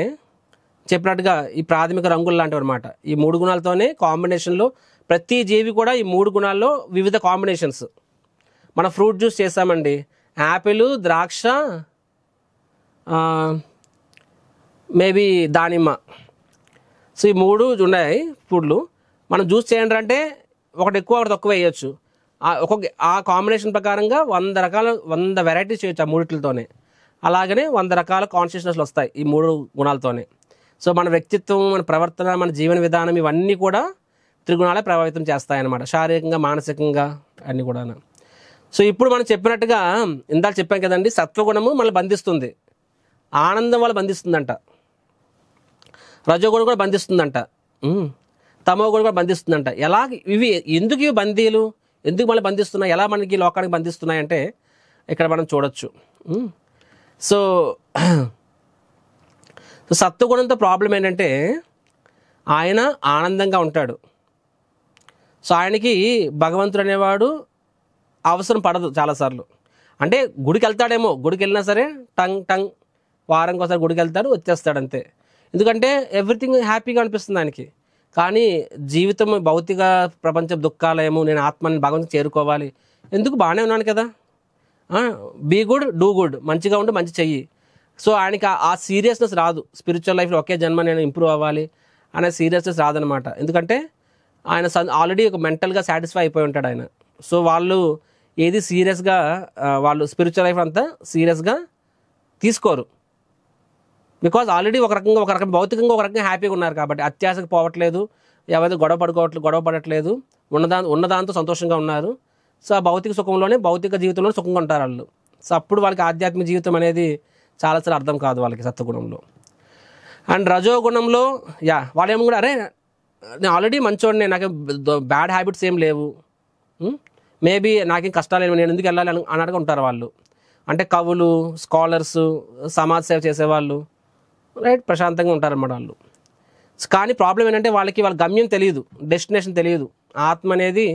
Speaker 1: చెప్పినట్టుగా ఈ ప్రాథమిక రంగులు లాంటివి అనమాట. ఈ 3 గుణాలతోనే కాంబినేషన్లో ప్రతి జీవి కూడా ఈ 3 గుణాల్లో వివిధ కాంబినేషన్స్. మన ఫ్రూట్ జ్యూస్ చేస్తామండి, యాపిల్, ద్రాక్ష, మేబీ దానిమ్మ. సో ఈ 3 ఉన్నాయి ఫ్రూట్లు. మనం జ్యూస్ చేయండి అంటే ఒకటి ఎక్కువ ఒకటి తక్కువ వేయచ్చు. ఆ కాంబినేషన్ ప్రకారంగా 100 వెరైటీస్ చేయొచ్చు ఆ 3 అలాగనే 100 రకాల కాన్షియస్నెస్లు వస్తాయి ఈ 3 గుణాలతోనే. సో మన వ్యక్తిత్వం, మన ప్రవర్తన, మన జీవన విధానం ఇవన్నీ కూడా త్రిగుణాలే ప్రభావితం చేస్తాయన్నమాట, శారీరకంగా, మానసికంగా అన్నీ కూడా. సో ఇప్పుడు మనం చెప్పినట్టుగా ఇందాక చెప్పాం కదండి, సత్వగుణము మనల్ని బంధిస్తుంది, ఆనందం వల్ల బంధిస్తుందంట. రజోగుణం కూడా బంధిస్తుందంట, తమో గుణం కూడా బంధిస్తుందంట. ఎందుకు ఇవి బందీలు, ఎందుకు మనల్ని బంధిస్తున్నాయి, ఎలా మనకి లోకానికి బంధిస్తున్నాయి అంటే ఇక్కడ మనం చూడొచ్చు. సో సత్వగుణంతో ప్రాబ్లం ఏంటంటే ఆయన ఆనందంగా ఉంటాడు. సో ఆయనకి భగవంతుడు అనేవాడు అవసరం పడదు చాలాసార్లు. అంటే గుడికి వెళ్తాడేమో, గుడికి వెళ్ళినా సరే టంగ్ వారంకి ఒకసారి గుడికి వెళ్తాడు, వచ్చేస్తాడు అంతే. ఎందుకంటే ఎవ్రీథింగ్ హ్యాపీగా అనిపిస్తుంది ఆయనకి. కానీ జీవితం భౌతిక ప్రపంచం దుఃఖాలయము, నేను ఆత్మని భగవంతుని చేరుకోవాలి, ఎందుకు బాగానే ఉన్నాను కదా, బీ గుడ్ డూ గుడ్, మంచిగా ఉండి మంచి చెయ్యి. సో ఆయనకి ఆ సీరియస్నెస్ రాదు. స్పిరిచువల్ లైఫ్లో ఒకే జన్మ నేను ఇంప్రూవ్ అవ్వాలి అనే సీరియస్నెస్ రాదనమాట. ఎందుకంటే ఆయన ఆల్రెడీ ఒక మెంటల్గా సాటిస్ఫై అయిపోయి ఉంటాడు ఆయన. సో వాళ్ళు ఏది సీరియస్గా వాళ్ళు స్పిరిచువల్ లైఫ్ అంతా సీరియస్గా తీసుకోరు. బికాజ్ ఆల్రెడీ ఒక రకం భౌతికంగా ఒక రకంగా హ్యాపీగా ఉన్నారు కాబట్టి అత్యాశకు పోవట్లేదు, ఎవరైతే గొడవ పడట్లేదు, ఉన్నదాంతో సంతోషంగా ఉన్నారు. సో ఆ భౌతిక సుఖంలోనే, భౌతిక జీవితంలో సుఖంగా ఉంటారు వాళ్ళు. సో అప్పుడు వాళ్ళకి ఆధ్యాత్మిక జీవితం అనేది చాలాసార్లు అర్థం కాదు వాళ్ళకి సత్వగుణంలో. అండ్ రజోగుణంలో వాళ్ళు ఏమో కూడా అరే నేను ఆల్రెడీ మంచోడిని, నాకు బ్యాడ్ హ్యాబిట్స్ ఏం లేవు, మేబీ నాకేం కష్టాలు ఏమి, నేను ఎందుకు వెళ్ళాలి అన్నట్టుగా ఉంటారు వాళ్ళు. అంటే కవులు, స్కాలర్స్, సమాజ సేవ చేసేవాళ్ళు రైట్ ప్రశాంతంగా ఉంటారన్నమాట వాళ్ళు. కానీ ప్రాబ్లం ఏంటంటే వాళ్ళ గమ్యం తెలియదు, డెస్టినేషన్ తెలియదు. ఆత్మ అనేది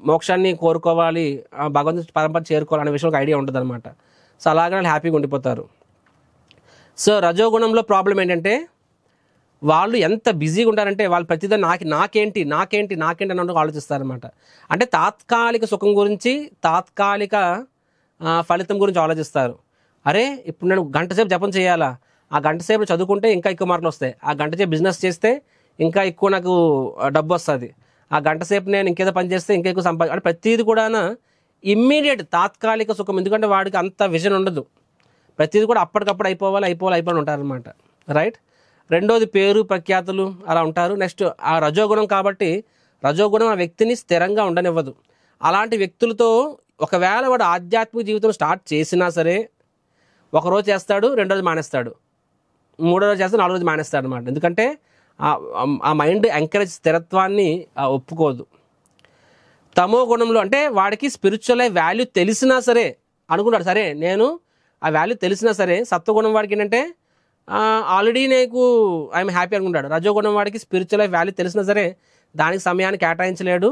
Speaker 1: మోక్షాన్ని కోరుకోవాలి, భగవంతుని పరంపర చేరుకోవాలి అనే విషయంలో ఐడియా ఉంటుంది అనమాట. సో అలాగే వాళ్ళు హ్యాపీగా ఉండిపోతారు. సో రజోగుణంలో ప్రాబ్లం ఏంటంటే వాళ్ళు ఎంత బిజీగా ఉంటారంటే వాళ్ళు ప్రతిదీ నాకేంటి అన్నట్టు ఆలోచిస్తారనమాట. అంటే తాత్కాలిక సుఖం గురించి, తాత్కాలిక ఫలితం గురించి ఆలోచిస్తారు. అరే ఇప్పుడు నేను గంట సేపు జపం చేయాలా, ఆ గంట సేపు చదువుకుంటే ఇంకా ఎక్కువ మార్కులు వస్తాయి, ఆ గంట సేపు బిజినెస్ చేస్తే ఇంకా ఎక్కువ నాకు డబ్బు వస్తుంది, ఆ గంట సేపు నేను ఇంకేదో పని చేస్తే ఇంకా ఎక్కువ అంటే ప్రతిదీ కూడా ఇమ్మీడియట్ తాత్కాలిక సుఖం. ఎందుకంటే వాడికి అంత విజన్ ఉండదు, ప్రతిదీ కూడా అప్పటికప్పుడు అయిపోవాలి ఉంటారనమాట. రైట్. రెండోది పేరు ప్రఖ్యాతులు అలా ఉంటారు. నెక్స్ట్ ఆ రజోగుణం కాబట్టి రజోగుణం ఆ వ్యక్తిని స్థిరంగా ఉండనివ్వదు. అలాంటి వ్యక్తులతో ఒకవేళ వాడు ఆధ్యాత్మిక జీవితం స్టార్ట్ చేసినా సరే ఒకరోజు చేస్తాడు, రెండో రోజు మానేస్తాడు, మూడో రోజు చేస్తాడు, నాలుగో రోజు మానేస్తాడు అనమాట. ఎందుకంటే ఆ మైండ్ ఎంకరేజ్ స్థిరత్వాన్ని ఒప్పుకోదు. తమో గుణంలో అంటే వాడికి స్పిరిచువల్ వాల్యూ తెలిసినా సరే అనుకుంటాడు, సరే నేను ఆ వాల్యూ తెలిసినా సరే. సత్వగుణం వాడికి ఏంటంటే ఆల్రెడీ నీకు ఐఎమ్ హ్యాపీ అనుకుంటాడు. రజోగుణం వాడికి స్పిరిచువల్ వాల్యూ తెలిసినా సరే దానికి సమయాన్ని కేటాయించలేడు,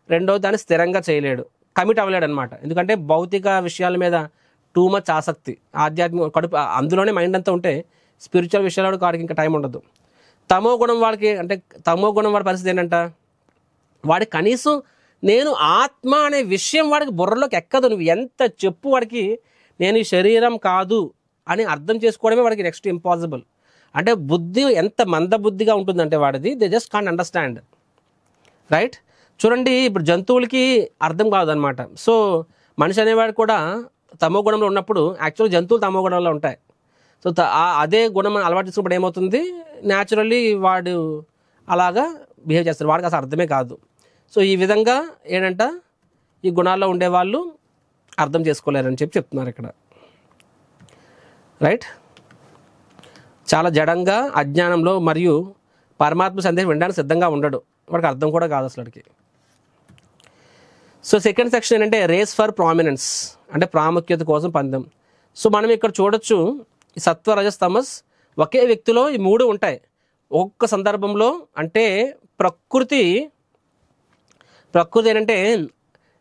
Speaker 1: రెండోది దాన్ని స్థిరంగా చేయలేడు, కమిట్ అవ్వలేడు అనమాట. ఎందుకంటే భౌతిక విషయాల మీద టూ మచ్ ఆసక్తి, ఆధ్యాత్మిక కడుపు అందులోనే మైండ్ అంతా ఉంటే స్పిరిచువల్ విషయాలు వాడికి ఇంకా టైం ఉండదు. తమో గుణం వాడికి అంటే తమో గుణం వాడి పరిస్థితి ఏంటంట, వాడి కనీసం నేను ఆత్మ అనే విషయం వాడికి బుర్రలోకి ఎక్కదు. నువ్వు ఎంత చెప్పు వాడికి నేను ఈ శరీరం కాదు అని అర్థం చేసుకోవడమే వాడికి నెక్స్ట్ ఇంపాసిబుల్. అంటే బుద్ధి ఎంత మందబుద్ధిగా ఉంటుందంటే వాడిది, they just can't understand. Right. చూడండి ఇప్పుడు జంతువులకి అర్థం కాదనమాట. సో మనిషి అనేవాడు కూడా తమో గుణంలో ఉన్నప్పుడు యాక్చువల్గా జంతువులు తమో గుణంలో ఉంటాయి. సో అదే గుణం అలవాటు చేసుకున్నప్పుడు ఏమవుతుంది, న్యాచురల్లీ వాడు అలాగా బిహేవ్ చేస్తారు, వాడికి అసలు అర్థమే కాదు. సో ఈ విధంగా ఏంటంట ఈ గుణాల్లో ఉండేవాళ్ళు అర్థం చేసుకోలేరని చెప్తున్నారు ఇక్కడ. రైట్. చాలా జడంగా అజ్ఞానంలో మరియు పరమాత్మ సందేశం వినడానికి సిద్ధంగా ఉండడు, వాడికి అర్థం కూడా కాదు అసలుకి. సో సెకండ్ సెక్షన్ ఏంటంటే రేస్ ఫర్ ప్రామినెన్స్, అంటే ప్రాముఖ్యత కోసం పందెం. సో మనం ఇక్కడ చూడొచ్చు ఈ సత్వ రజస్ తమస్ ఒకే వ్యక్తిలో ఈ మూడు ఉంటాయి. ఒక్కొక్క సందర్భంలో అంటే ప్రకృతి ఏంటంటే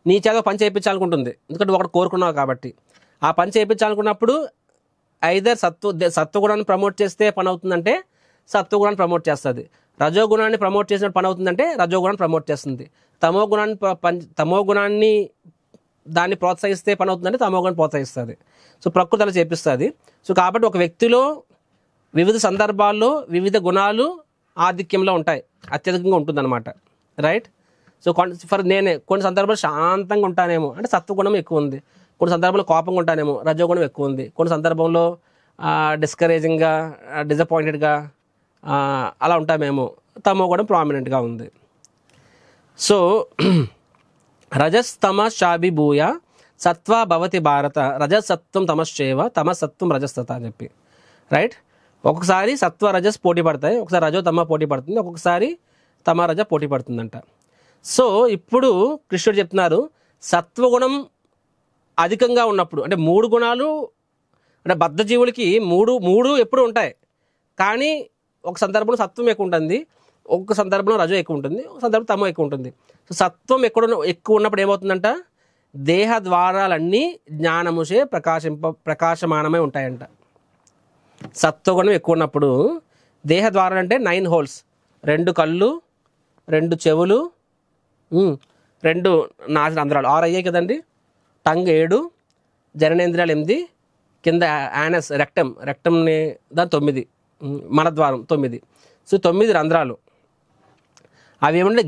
Speaker 1: నీ చేత పని చేయించాలనుకుంటుంది, ఎందుకంటే ఒకటి కోరుకున్నావు కాబట్టి. ఆ పని చేయించాలనుకున్నప్పుడు ఐదర్ సత్వగుణాన్ని ప్రమోట్ చేస్తే పని అవుతుందంటే సత్వగుణాన్ని ప్రమోట్ చేస్తుంది, రజోగుణాన్ని ప్రమోట్ చేసినట్టు పని అవుతుందంటే రజోగుణాన్ని ప్రమోట్ చేస్తుంది, తమో గుణాన్ని దాన్ని ప్రోత్సహిస్తే పని అవుతుందంటే తమో గుణాన్ని ప్రోత్సహిస్తుంది. సో ప్రకృతి అలా చేపిస్తుంది. సో కాబట్టి ఒక వ్యక్తిలో వివిధ సందర్భాల్లో వివిధ గుణాలు ఆధిక్యంలో ఉంటాయి, అత్యధికంగా ఉంటుందన్నమాట. రైట్. సో నేనే కొన్ని సందర్భాలు శాంతంగా ఉంటానేమో అంటే సత్వగుణం ఎక్కువ ఉంది, కొన్ని సందర్భంలో కోపంగా ఉంటానేమో రజోగుణం ఎక్కువ ఉంది, కొన్ని సందర్భంలో డిస్కరేజింగ్గా డిసప్పాయింటెడ్గా అలా ఉంటామేమో తమో గుణం ప్రామినెంట్గా ఉంది. సో రజస్తమ శాభిభూయ సత్వ భవతి భారత రజసత్వం తమశ్చేవ తమసత్వం రజస్తత అని చెప్పి. రైట్. ఒక్కొక్కసారి సత్వ రజస్ పోటీ పడతాయి, ఒకసారి రజో తమ పోటీ పడుతుంది, ఒక్కొక్కసారి తమ రజ పోటీ పడుతుందంట. సో ఇప్పుడు కృష్ణుడు చెప్తున్నారు సత్వగుణం అధికంగా ఉన్నప్పుడు అంటే మూడు గుణాలు అంటే బద్ధజీవులకి మూడు ఎప్పుడు ఉంటాయి, కానీ ఒక సందర్భంలో సత్వం ఎక్కువ ఉంటుంది, ఒక్క సందర్భంలో రజో ఎక్కువ ఉంటుంది, ఒక సందర్భం తమో ఎక్కువ ఉంటుంది. సో సత్వం ఎక్కువ ఉన్నప్పుడు ఏమవుతుందంట, దేహ ద్వారాలన్నీ జ్ఞానముచే ప్రకాశమానమై ఉంటాయంట. సత్వగుణం ఎక్కువ ఉన్నప్పుడు దేహ ద్వారాలు అంటే 9 holes, 2 కళ్ళు, 2 చెవులు, 2 నాసి రంధ్రాలు 6 అయ్యాయి కదండి, టంగ్ 7, జననేంద్రియాలు 8, కింద యానస్ రెక్టమ్ని దాని 9, మలద్వారం 9. సో 9 రంధ్రాలు. అవి ఏమంటే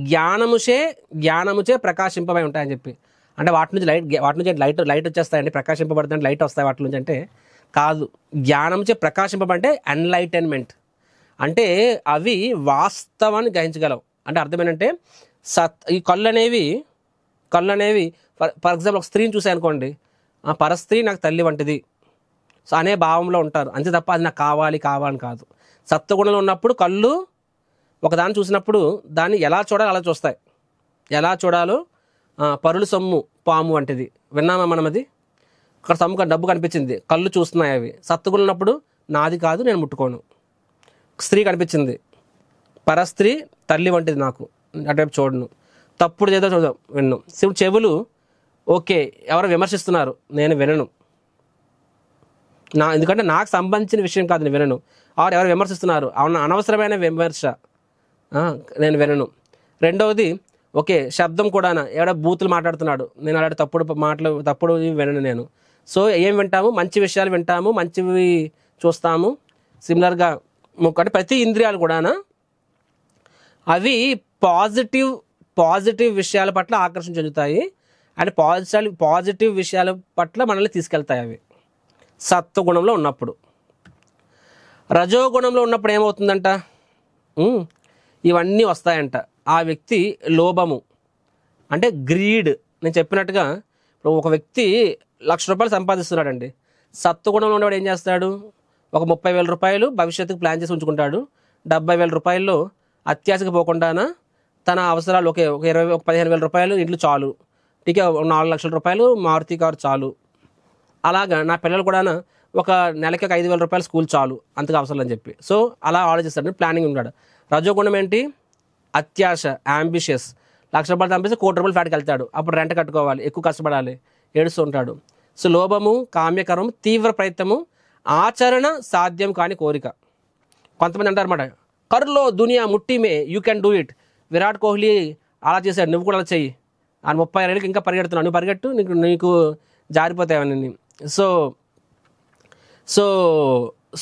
Speaker 1: జ్ఞానముచే ప్రకాశింపబై ఉంటాయని చెప్పి. అంటే వాటి నుంచి లైట్ వచ్చేస్తాయండి, ప్రకాశింపబడుతుంది లైట్ వస్తాయి వాటి నుంచి అంటే కాదు, జ్ఞానంచే ప్రకాశింపబడి ఎన్లైటన్మెంట్ అంటే అవి వాస్తవాన్ని గ్రహించగలవు. అంటే అర్థం ఏంటంటే ఈ కళ్ళు అనేవి ఫర్ ఎగ్జాంపుల్ ఒక స్త్రీని చూసాయి అనుకోండి, ఆ పరస్త్రీ నాకు తల్లి వంటిది సో అనే భావంలో ఉంటారు అంతే తప్ప అది నాకు కావాలి కాదు. సత్వగుణంలో ఉన్నప్పుడు కళ్ళు ఒకదాన్ని చూసినప్పుడు దాన్ని ఎలా చూడాలో అలా చూస్తాయి. ఎలా చూడాలో పరుల సొమ్ము పాము వంటిది. విన్నామా మనం అది? అక్కడ సొమ్ము డబ్బు కనిపించింది, కళ్ళు చూస్తున్నాయి అవి. సత్తుగుణం ఉన్నప్పుడు నాది కాదు, నేను ముట్టుకోను. స్త్రీ కనిపించింది, పరస్త్రీ తల్లి వంటిది, నాకు అటువైపు చూడను. తప్పుడు ఏదో చూద్దాం విన్ను. చెవులు ఓకే, ఎవరు విమర్శిస్తున్నారు, నేను వినను. ఎందుకంటే నాకు సంబంధించిన విషయం కాదు, నేను వినను. ఎవరు విమర్శిస్తున్నారు, అనవసరమైన విమర్శ, నేను వినను. రెండవది ఓకే, శబ్దం కూడా ఎవడో బూతులు మాట్లాడుతున్నాడు, నేను అలాంటి తప్పుడు వినను నేను. సో ఏం వింటాము? మంచి విషయాలు వింటాము, మంచివి చూస్తాము. సిమిలర్గా అంటే ప్రతి ఇంద్రియాలు కూడా అవి పాజిటివ్ విషయాల పట్ల ఆకర్షణ చెందుతాయి అండ్ పాజిటివ్ విషయాల పట్ల మనల్ని తీసుకెళ్తాయి అవి సత్వగుణంలో ఉన్నప్పుడు. రజోగుణంలో ఉన్నప్పుడు ఏమవుతుందంట? ఇవన్నీ వస్తాయంట. ఆ వ్యక్తి లోభము అంటే గ్రీడ్. నేను చెప్పినట్టుగా ఇప్పుడు ఒక వ్యక్తి ₹1,00,000 సంపాదిస్తున్నాడండి. సత్వగుణంలో ఉన్నవాడు ఏం చేస్తాడు? ఒక ₹30,000 భవిష్యత్తుకు ప్లాన్ చేసి ఉంచుకుంటాడు. ₹70,000 అత్యాశకు పోకుండా తన అవసరాలు ఒక 15,000 ఇంట్లో చాలు, టీకే ₹4,00,000 మారుతి కారు చాలు, అలాగా నా పిల్లలు కూడా ఒక నెలకి ఒక ₹5,000 స్కూల్ చాలు, అంతగా అవసరం అని చెప్పి. సో అలా ఆలోచిస్తాడు, ప్లానింగ్ ఉన్నాడు. రజోగుణం ఏంటి? అత్యాశ, అంబిషియస్. ₹1,00,000 సంపాదిస్తే ₹1,00,00,000 ఫ్లాట్కి వెళ్తాడు, అప్పుడు రెంట్ కట్టుకోవాలి, ఎక్కువ కష్టపడాలి, ఏడుస్తూ ఉంటాడు. సో లోభము, కామ్యకరము, తీవ్ర ప్రయత్నము, ఆచరణ సాధ్యం కాని కోరిక. కొంతమంది అంటారు అన్నమాట, కర్లో దునియా ముట్టిమే, you can do it. Virat Kohli అలా చేశాడు, నువ్వు కూడా అలా చెయ్యి. ఆ 30 ఏళ్ళకి ఇంకా పరిగెడుతున్నావు, నువ్వు పరిగెట్టు, నీకు జారిపోతాయి అవన్నీ. సో సో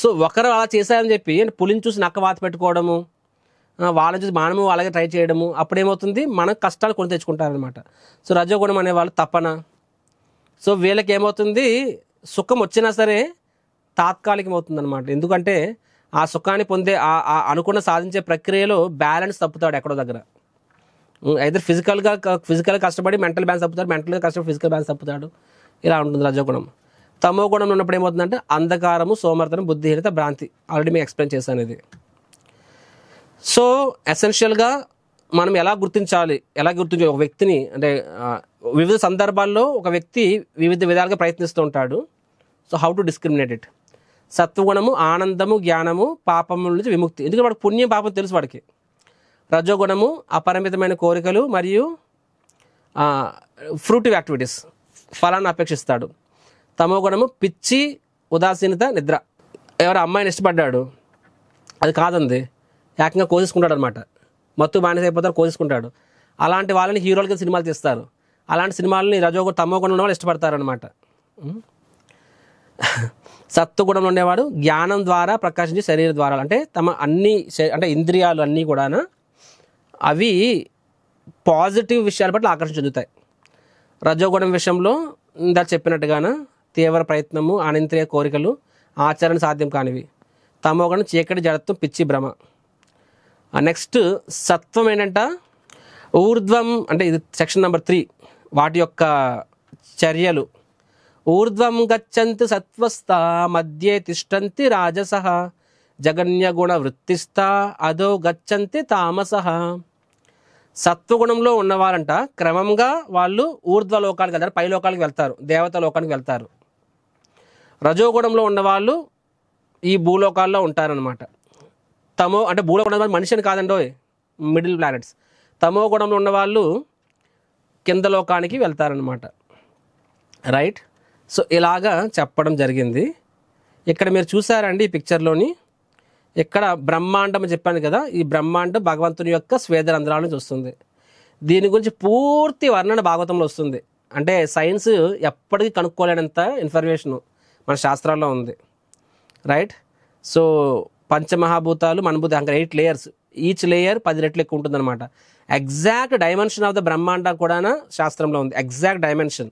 Speaker 1: సో ఒకరు అలా చేశారని చెప్పి పులిని చూసి నక్క వాత పెట్టుకోవడము, వాళ్ళని చూసి మనము అలాగే ట్రై చేయడము, అప్పుడేమవుతుంది? మనకు కష్టాలు కొని తెచ్చుకుంటారనమాట. సో రజోగుణం అనేవాళ్ళు తపన. సో వీళ్ళకి ఏమవుతుంది? సుఖం వచ్చినా సరే తాత్కాలికం అవుతుందన్నమాట. ఎందుకంటే ఆ సుఖాన్ని పొందే అనుకున్న సాధించే ప్రక్రియలో బ్యాలెన్స్ తప్పుతాడు ఎక్కడో దగ్గర. అయితే ఫిజికల్గా కష్టపడి మెంటల్ బ్యాలెన్స్ తప్పుతాడు, మెంటల్గా కష్టపడి ఫిజికల్ బ్యాలెన్స్ తప్పుతాడు. ఇలా ఉంటుంది రజోగుణం. తమో గుణం ఉన్నప్పుడు ఏమవుతుందంటే అంధకారము, సోమర్థనం, బుద్ధిహీనత, భ్రాంతి. ఆల్రెడీ మీకు ఎక్స్ప్లెయిన్ చేశాను ఇది. సో ఎసెన్షియల్గా మనం ఎలా గుర్తించాలి ఒక వ్యక్తిని అంటే వివిధ సందర్భాల్లో ఒక వ్యక్తి వివిధ విధాలుగా ప్రయత్నిస్తూ ఉంటాడు. So how to discriminate it? సత్వగుణము ఆనందము, జ్ఞానము, పాపము నుంచి విముక్తి. ఎందుకంటే వాడికి పుణ్యం పాపం తెలుసు వాడికి. రజోగుణము అపరిమితమైన కోరికలు మరియు ఫ్రూటివ్ యాక్టివిటీస్, ఫలాన్ని అపేక్షిస్తాడు. తమో గుణము పిచ్చి, ఉదాసీనత, నిద్ర. ఎవరు అమ్మాయిని ఇష్టపడ్డాడు, అది కాదంది, ఏకంగా కోసేసుకుంటాడు అనమాట. మత్తు బానిస అయిపోతారు, కోసేసుకుంటాడు. అలాంటి వాళ్ళని హీరోలకి సినిమాలు తీస్తారు. అలాంటి సినిమాలని తమో గుణంలో ఉన్న వాళ్ళు ఇష్టపడతారనమాట. సత్వగుణంలో ఉండేవాడు జ్ఞానం ద్వారా ప్రకాశించే శరీర ద్వారా, అంటే అంటే ఇంద్రియాలు అన్నీ కూడా అవి పాజిటివ్ విషయాల పట్ల ఆకర్షణ చెందుతాయి. రజోగుణం విషయంలో ఇందా చెప్పినట్టుగాన తీవ్ర ప్రయత్నము, అనింద్రియ కోరికలు, ఆచరణ సాధ్యం కానివి. తమోగుణం చీకటి, జడత్వం, పిచ్చి, భ్రమ. నెక్స్ట్ సత్వం ఏంటంట? ఊర్ధ్వం, అంటే ఇది సెక్షన్ నెంబర్ 3, వాటి యొక్క చర్యలు. ఊర్ధ్వం గచ్చంతి సత్వస్థ, మధ్యే తిష్టంతి రాజసః, జగన్యగుణ వృత్తిస్థ, అధో గచ్చంతి తామసః. సత్వగుణంలో ఉన్నవారంట క్రమంగా వాళ్ళు ఊర్ధ్వ లోకానికి వెళ్తారు, పై లోకానికి వెళ్తారు, దేవత లోకానికి వెళ్తారు. రజోగుణంలో ఉన్నవాళ్ళు ఈ భూలోకాల్లో ఉంటారనమాట. అంటే భూలోకం మనిషిని కాదండో, మిడిల్ ప్లానెట్స్. తమో గుణంలో ఉన్నవాళ్ళు కింద లోకానికి వెళ్తారనమాట. రైట్? సో ఇలాగా చెప్పడం జరిగింది. ఇక్కడ మీరు చూసారండి ఈ పిక్చర్లోని, ఇక్కడ బ్రహ్మాండం చెప్పాను కదా, ఈ బ్రహ్మాండం భగవంతుని యొక్క స్వేదరంధ్రాలను చూస్తుంది. దీని గురించి పూర్తి వర్ణన భాగవతంలో వస్తుంది. అంటే సైన్స్ ఎప్పటికీ కనుక్కోలేనంత ఇన్ఫర్మేషన్ మన శాస్త్రాల్లో ఉంది. రైట్? సో పంచమహాభూతాలు, మనభూతి, అక్కడ 8 లేయర్స్, ఈచ్ లేయర్ 10 రెట్లు ఎక్కువ ఉంటుందన్నమాట. ఎగ్జాక్ట్ డైమెన్షన్ ఆఫ్ ద బ్రహ్మాండం కూడా శాస్త్రంలో ఉంది, ఎగ్జాక్ట్ డైమెన్షన్.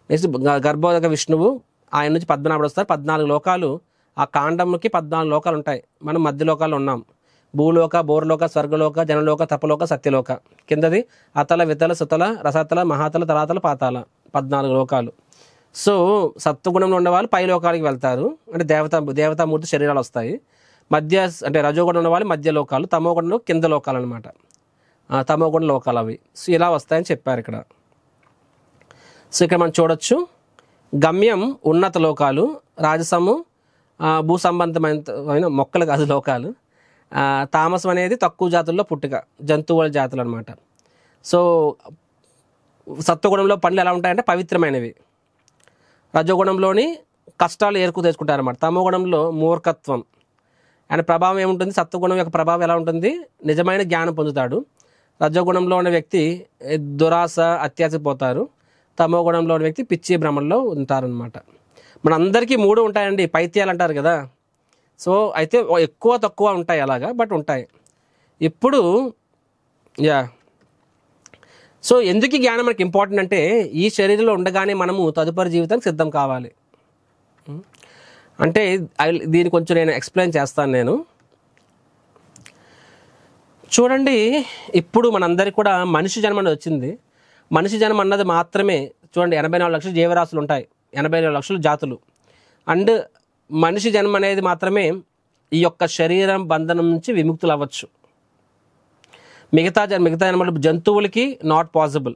Speaker 1: నెక్స్ట్ గర్భోదక విష్ణువు, ఆయన నుంచి 14 వస్తారు. 14 లోకాలు, ఆ కాండంకి 14 లోకాలు ఉంటాయి. మనం మధ్య లోకాల్లో ఉన్నాం. భూలోక, బోర్లోక, స్వర్గలోక, జనలోక, తపలోక, సత్యలోక. కిందది అతల, వితల, సుతల, రసతల, మహాతల, తలాతల, పాతాల, 14 లోకాలు. సో సత్వగుణంలో ఉండేవాళ్ళు పై లోకాలకి వెళ్తారు, అంటే దేవతామూర్తి శరీరాలు వస్తాయి. మధ్య అంటే రజోగుణం ఉన్న వాళ్ళు మధ్య లోకాలు, తమో గుణంలో కింద లోకాలు అనమాట. తమో గుణ లోకాలు అవి. సో ఇలా వస్తాయని చెప్పారు ఇక్కడ. సో ఇక్కడ మనం చూడొచ్చు, గమ్యం ఉన్నత లోకాలు, రాజసము భూ సంబంధమైన మొక్కలు కాదు లోకాలు, తామసం అనేది తక్కువ జాతుల్లో పుట్టుక, జంతువుల జాతులు అనమాట. సో సత్వగుణంలో పనులు ఎలా ఉంటాయంటే పవిత్రమైనవి, రజోగుణంలోని కష్టాలు ఏరుకు తెచ్చుకుంటారన్నమాట, తమో గుణంలో మూర్ఖత్వం అండ్ ప్రభావం ఏముంటుంది, సత్వగుణం యొక్క ప్రభావం ఎలా ఉంటుంది, నిజమైన జ్ఞానం పొందుతాడు. రజోగుణంలో ఉన్న వ్యక్తి దురాశ అత్యాశకి పోతారు, తమో గుణంలో ఉన్న వ్యక్తి పిచ్చి భ్రమంలో ఉంటారనమాట. మనందరికీ 3 ఉంటాయండి, పైత్యాలు అంటారు కదా. సో అయితే ఎక్కువ తక్కువ ఉంటాయి అలాగా, బట్ ఉంటాయి. ఇప్పుడు సో ఎందుకు ఈ జ్ఞానం మనకి ఇంపార్టెంట్ అంటే, ఈ శరీరంలో ఉండగానే మనము తదుపరి జీవితానికి సిద్ధం కావాలి. అంటే దీన్ని కొంచెం నేను ఎక్స్ప్లెయిన్ చేస్తాను నేను. చూడండి, ఇప్పుడు మనందరికీ కూడా మనిషి జన్మ అనేది వచ్చింది. మనిషి జన్మ అన్నది మాత్రమే చూడండి 84 లక్షల జీవరాశులు ఉంటాయి, 84 లక్షల జాతులు. అండ్ మనిషి జన్మ అనేది మాత్రమే ఈ యొక్క శరీరం బంధనం నుంచి విముక్తులు అవ్వచ్చు. మిగతా జన్మలు జంతువులకి నాట్ పాసిబుల్.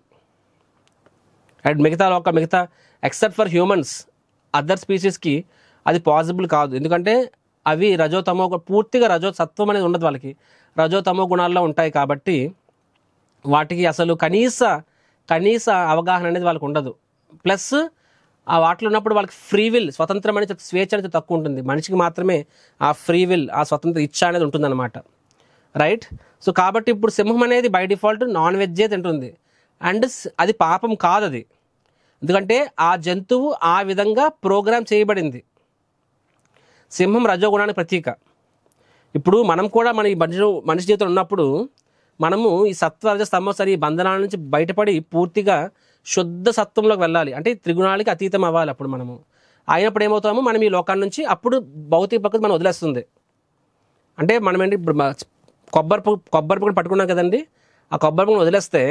Speaker 1: అండ్ మిగతా ఎక్సెప్ట్ ఫర్ హ్యూమన్స్, అదర్ స్పీసీస్కి అది పాసిబుల్ కాదు. ఎందుకంటే అవి రజోతమో పూర్తిగా సత్వం అనేది ఉండదు వాళ్ళకి, రజోతమో గుణాల్లో ఉంటాయి కాబట్టి వాటికి అసలు కనీస అవగాహన అనేది వాళ్ళకి ఉండదు. ప్లస్ ఆ వాటిలో ఉన్నప్పుడు వాళ్ళకి ఫ్రీ విల్, స్వతంత్రం అనేది స్వేచ్ఛ అనేది తక్కువ ఉంటుంది. మనిషికి మాత్రమే ఆ ఫ్రీ విల్, ఆ స్వతంత్ర ఇచ్చ అనేది ఉంటుందన్నమాట. రైట్. సో కాబట్టి ఇప్పుడు సింహం అనేది బై డిఫాల్ట్ నాన్ వెజ్జే తింటుంది. అండ్ అది పాపం కాదు అది, ఎందుకంటే ఆ జంతువు ఆ విధంగా ప్రోగ్రామ్ చేయబడింది. సింహం రజోగుణానికి ప్రతీక. ఇప్పుడు మనం కూడా మన ఈ మనిషి జీవితంలో ఉన్నప్పుడు మనము ఈ సత్వరజ తమోసరి ఈ బంధనాల నుంచి బయటపడి పూర్తిగా శుద్ధ సత్వంలోకి వెళ్ళాలి. అంటే త్రిగుణాలకి అతీతం అవ్వాలి. అప్పుడు మనము అయినప్పుడు ఏమవుతాము, మనం ఈ లోకాల నుంచి అప్పుడు భౌతిక ప్రకృతి మనం వదిలేస్తుంది. అంటే మనం ఏంటి, ఇప్పుడు కొబ్బరి పొడి పట్టుకున్నాం కదండి, ఆ కొబ్బరి పొడిని వదిలేస్తే